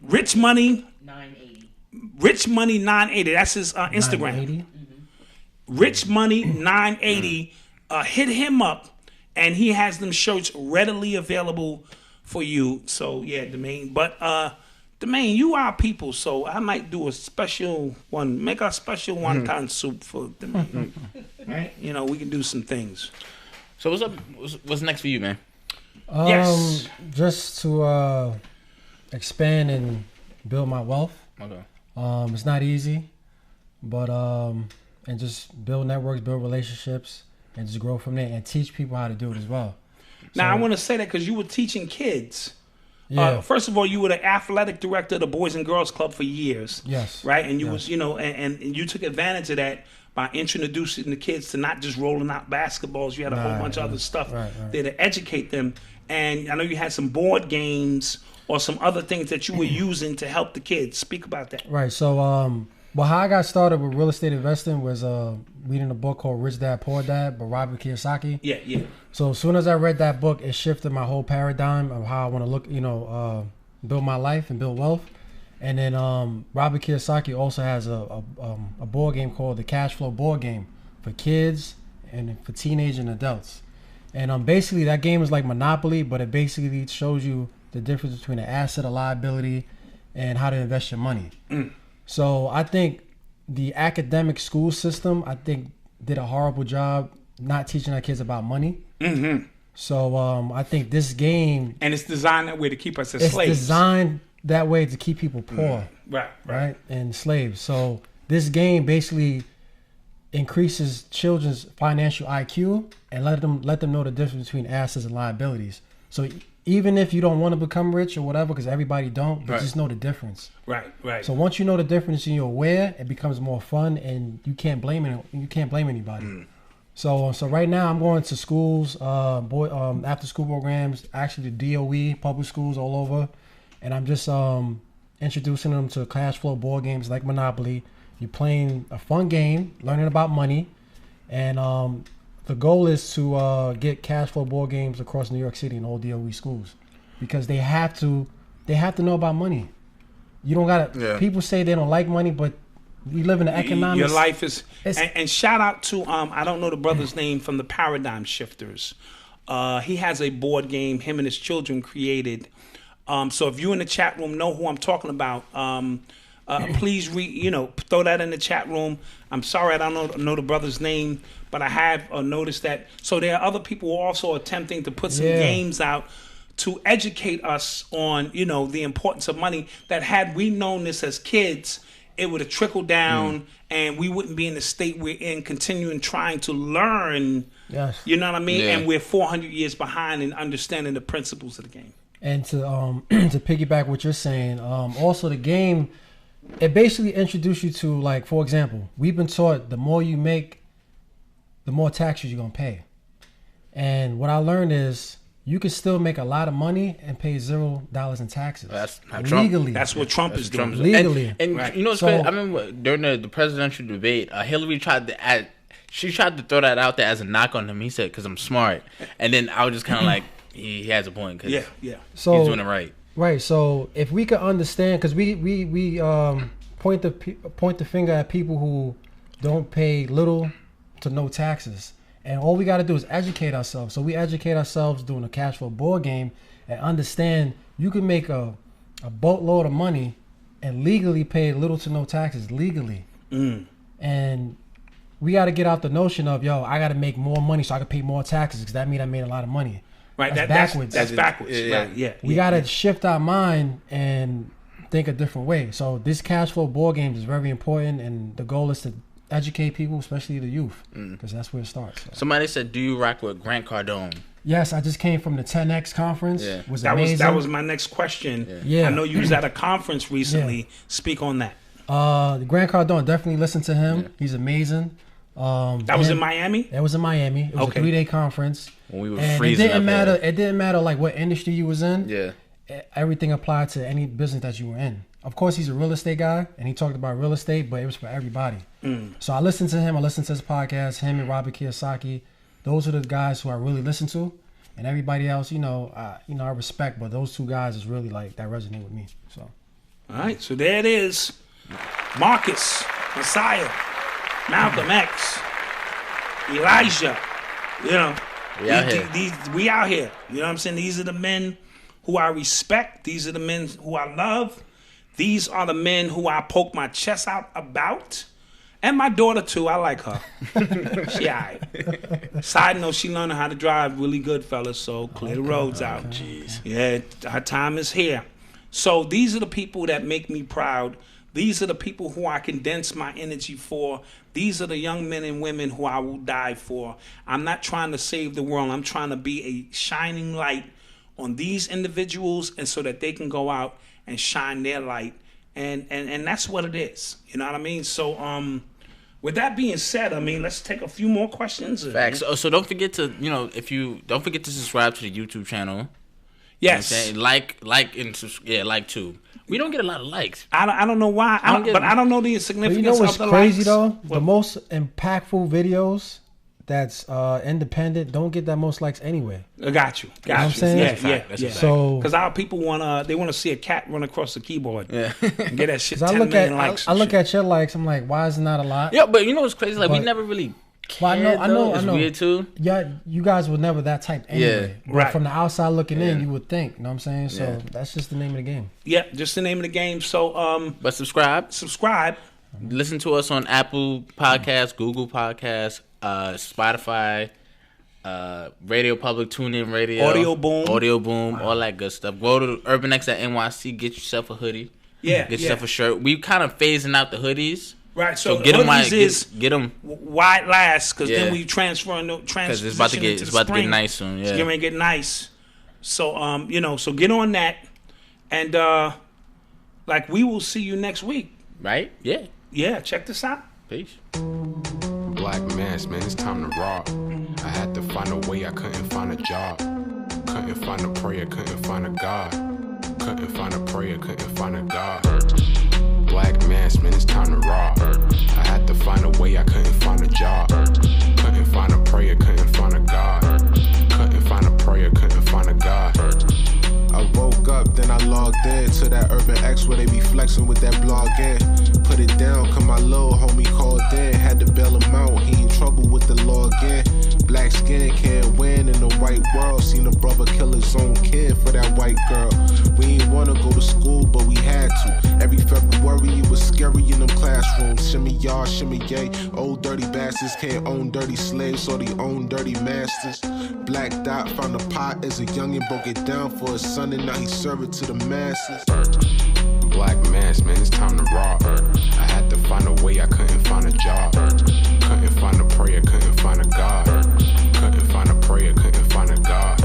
Rich Money 980. Rich Money 980. That's his Instagram. 980? Rich Money 980. Hit him up. And he has them shirts readily available for you. So, yeah, Domain. But, Domain, you are people, so I might do a special one. Make a special wonton soup for Domain. Right? You know, we can do some things. So what's up? What's next for you, man? Yes. Just to expand and build my wealth. Okay. It's not easy, but and just build networks, build relationships, and just grow from there and teach people how to do it as well. Now, I want to say that because you were teaching kids. Yeah. First of all, you were the athletic director of the Boys and Girls Club for years. Yes. Right? And you was, and you took advantage of that by introducing the kids to not just rolling out basketballs. You had a whole bunch of other stuff there to educate them. And I know you had some board games or some other things that you were using to help the kids. Speak about that. Right. So, how I got started with real estate investing was reading a book called Rich Dad Poor Dad by Robert Kiyosaki. Yeah. So as soon as I read that book, it shifted my whole paradigm of how I want to look, build my life and build wealth. And then Robert Kiyosaki also has a board game called the Cash Flow board game for kids and for teenagers and adults. And basically that game is like Monopoly, but it basically shows you the difference between an asset, a liability, and how to invest your money. So I think the academic school system, did a horrible job not teaching our kids about money. Mm-hmm. So I think this game... And it's designed that way to keep us as slaves. It's designed that way to keep people poor. Right. And slaves. So this game basically increases children's financial IQ and let them know the difference between assets and liabilities. So even if you don't want to become rich or whatever, because everybody don't, but just know the difference. Right. So once you know the difference and you're aware, it becomes more fun, and you can't blame anybody. So right now I'm going to schools, after school programs, actually the DOE, public schools all over, and I'm just introducing them to cash flow board games like Monopoly. You're playing a fun game, learning about money, and the goal is to get cash flow board games across New York City and all DOE schools, because they have to know about money. You don't gotta. People say they don't like money, but we live in the economics. Your life is. And shout out to I don't know the brother's name from the Paradigm Shifters. He has a board game him and his children created. So if you in the chat room know who I'm talking about, please throw that in the chat room. I'm sorry I don't know the brother's name, but I have noticed that. So there are other people who are also attempting to put some games out to educate us on, you know, the importance of money, that had we known this as kids, it would have trickled down and we wouldn't be in the state we're in, continuing trying to learn. Yes. You know what I mean? Yeah. And we're 400 years behind in understanding the principles of the game. And to to piggyback what you're saying, also the game, it basically introduced you to, like, for example, we've been taught the more you make, the more taxes you're gonna pay. And what I learned is you can still make a lot of money and pay $0 in taxes. That's how Trump- legally. That's what Trump is doing. Legally. And Right. you know what's So- crazy? I remember during the presidential debate, Hillary tried to add, she tried to throw that out there as a knock on him. He said, "Because I'm smart," and then I was just kind of like, he has a point because Yeah. So he's doing it right. Right. So if we could understand, because we point the finger at people who don't pay little to no taxes, and all we got to do is educate ourselves. So we educate ourselves doing a cash flow board game and understand you can make a boatload of money and legally pay little to no taxes legally. And we got to get out the notion of, yo, I got to make more money so I can pay more taxes because that means I made a lot of money. Right. That's backwards. That's backwards. Yeah. Right. Yeah. We got to shift our mind and think a different way. So this cash flow board game is very important, and the goal is to educate people, especially the youth, because that's where it starts. So. Somebody said, "Do you rock with Grant Cardone?" Yes, I just came from the 10X conference. Yeah. It was That amazing. was my next question. Yeah. I know you was at a conference recently. Speak on that. Grant Cardone, definitely listen to him. Yeah. He's amazing. That was in Miami? It was in Miami. It was a 3-day conference. When we were and freezing it didn't up matter. there. It didn't matter like what industry you was in. Yeah. Everything applied to any business that you were in. Of course, he's a real estate guy, and he talked about real estate, but it was for everybody. So I listened to him. I listened to his podcast. Him and Robert Kiyosaki. Those are the guys who I really listen to, and everybody else, I respect. But those two guys is really like that resonate with me. So. All right, so there it is. Marcus, Messiah, Malcolm X, Elijah. You know, We out here. We out here. You know what I'm saying? These are the men who I respect. These are the men who I love. These are the men who I poke my chest out about. And my daughter, too. I like her. She all right. Side note, she learning how to drive really good, fellas, so clear the roads out. Jeez. Yeah, her time is here. So these are the people that make me proud. These are the people who I condense my energy for. These are the young men and women who I will die for. I'm not trying to save the world. I'm trying to be a shining light on these individuals, and so that they can go out and shine their light. And that's what it is. You know what I mean? So with that being said, I mean, let's take a few more questions. Facts. So don't forget to, don't forget to subscribe to the YouTube channel. Yes. You know like and like too. We don't get a lot of likes. I don't know why. But I don't know the significance But you know what's of the crazy likes. though? The most impactful videos that's independent don't get that most likes anyway. I got you. know what I'm saying? Yeah, That's yeah, That's a yeah. fact. So Because our people want to see a cat run across the keyboard. Yeah. And get that shit 'cause 10 million likes. I look at your likes, I'm like, why is it not a lot? Yeah, but you know what's crazy? Like we But- never really Well, cared, I know. It's weird too. Yeah, you guys were never that type anyway. Yeah. But Right. from the outside looking in, you would think. You know what I'm saying? So Yeah. that's just the name of the game. Yeah, just the name of the game. So But subscribe. subscribe. Listen to us on Apple Podcasts, Google Podcasts, Spotify, Radio Public, TuneIn Radio, Audio Boom. all that good stuff. Go to UrbanX.nyc, get yourself a hoodie. Yeah, Get yeah. yourself a shirt. We kind of phasing out the hoodies. Right, So so get them hoodies get them wide last, because Yeah. then we transfer because it's about to get nice soon. It's Yeah. getting ready to get nice. So so get on that, and like we will see you next week. Right? Yeah. Yeah, check this out. Peace. Black mass, man, it's time to rock. I had to find a way, I couldn't find a job. Couldn't find a prayer, couldn't find a God. Couldn't find a prayer, couldn't find a God. Black mass, man, it's time to rock. I had to find a way, I couldn't find a job. Couldn't find a prayer, couldn't find a God. Couldn't find a prayer, couldn't find a God. I woke up, then I logged in to that Urban X where they be flexing with that blog in. Put it down, cause my little homie called in. Had to bail him out, he in trouble with the law again. Black skin can't win in the white world. Seen a brother kill his own kid for that white girl. We ain't wanna go to school, but we had to. Every February it was scary in them classrooms. classroom. Shimmy y'all, shimmy yay. Old dirty bastards can't own dirty slaves, or they own dirty masters. Black Dot found a pot as a youngin', broke it down for his son, and now he serve it to the masses. Black mass, man, it's time to rock. I had to find a way, I couldn't find a job. Couldn't find a prayer, couldn't find a God. Couldn't find a prayer, couldn't find a God.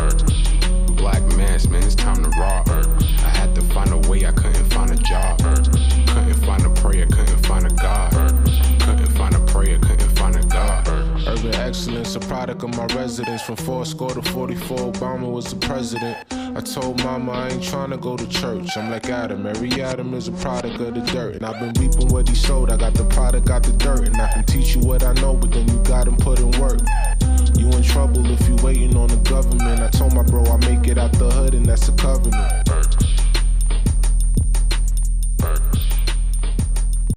Black mass, man, it's time to rock. I had to find a way, I couldn't find a job. Couldn't find a prayer, couldn't find a God. Couldn't find a prayer, couldn't find a God. Urban excellence, a product of my residence. From 4 to 44, Obama was the president. I told mama I ain't tryna go to church. I'm like Adam, every Adam is a product of the dirt. And I've been reaping what he sowed. I got the product, got the dirt. And I can teach you what I know, but then you gotta put in work. You in trouble if you waiting on the government. I told my bro I make it out the hood, and that's a covenant.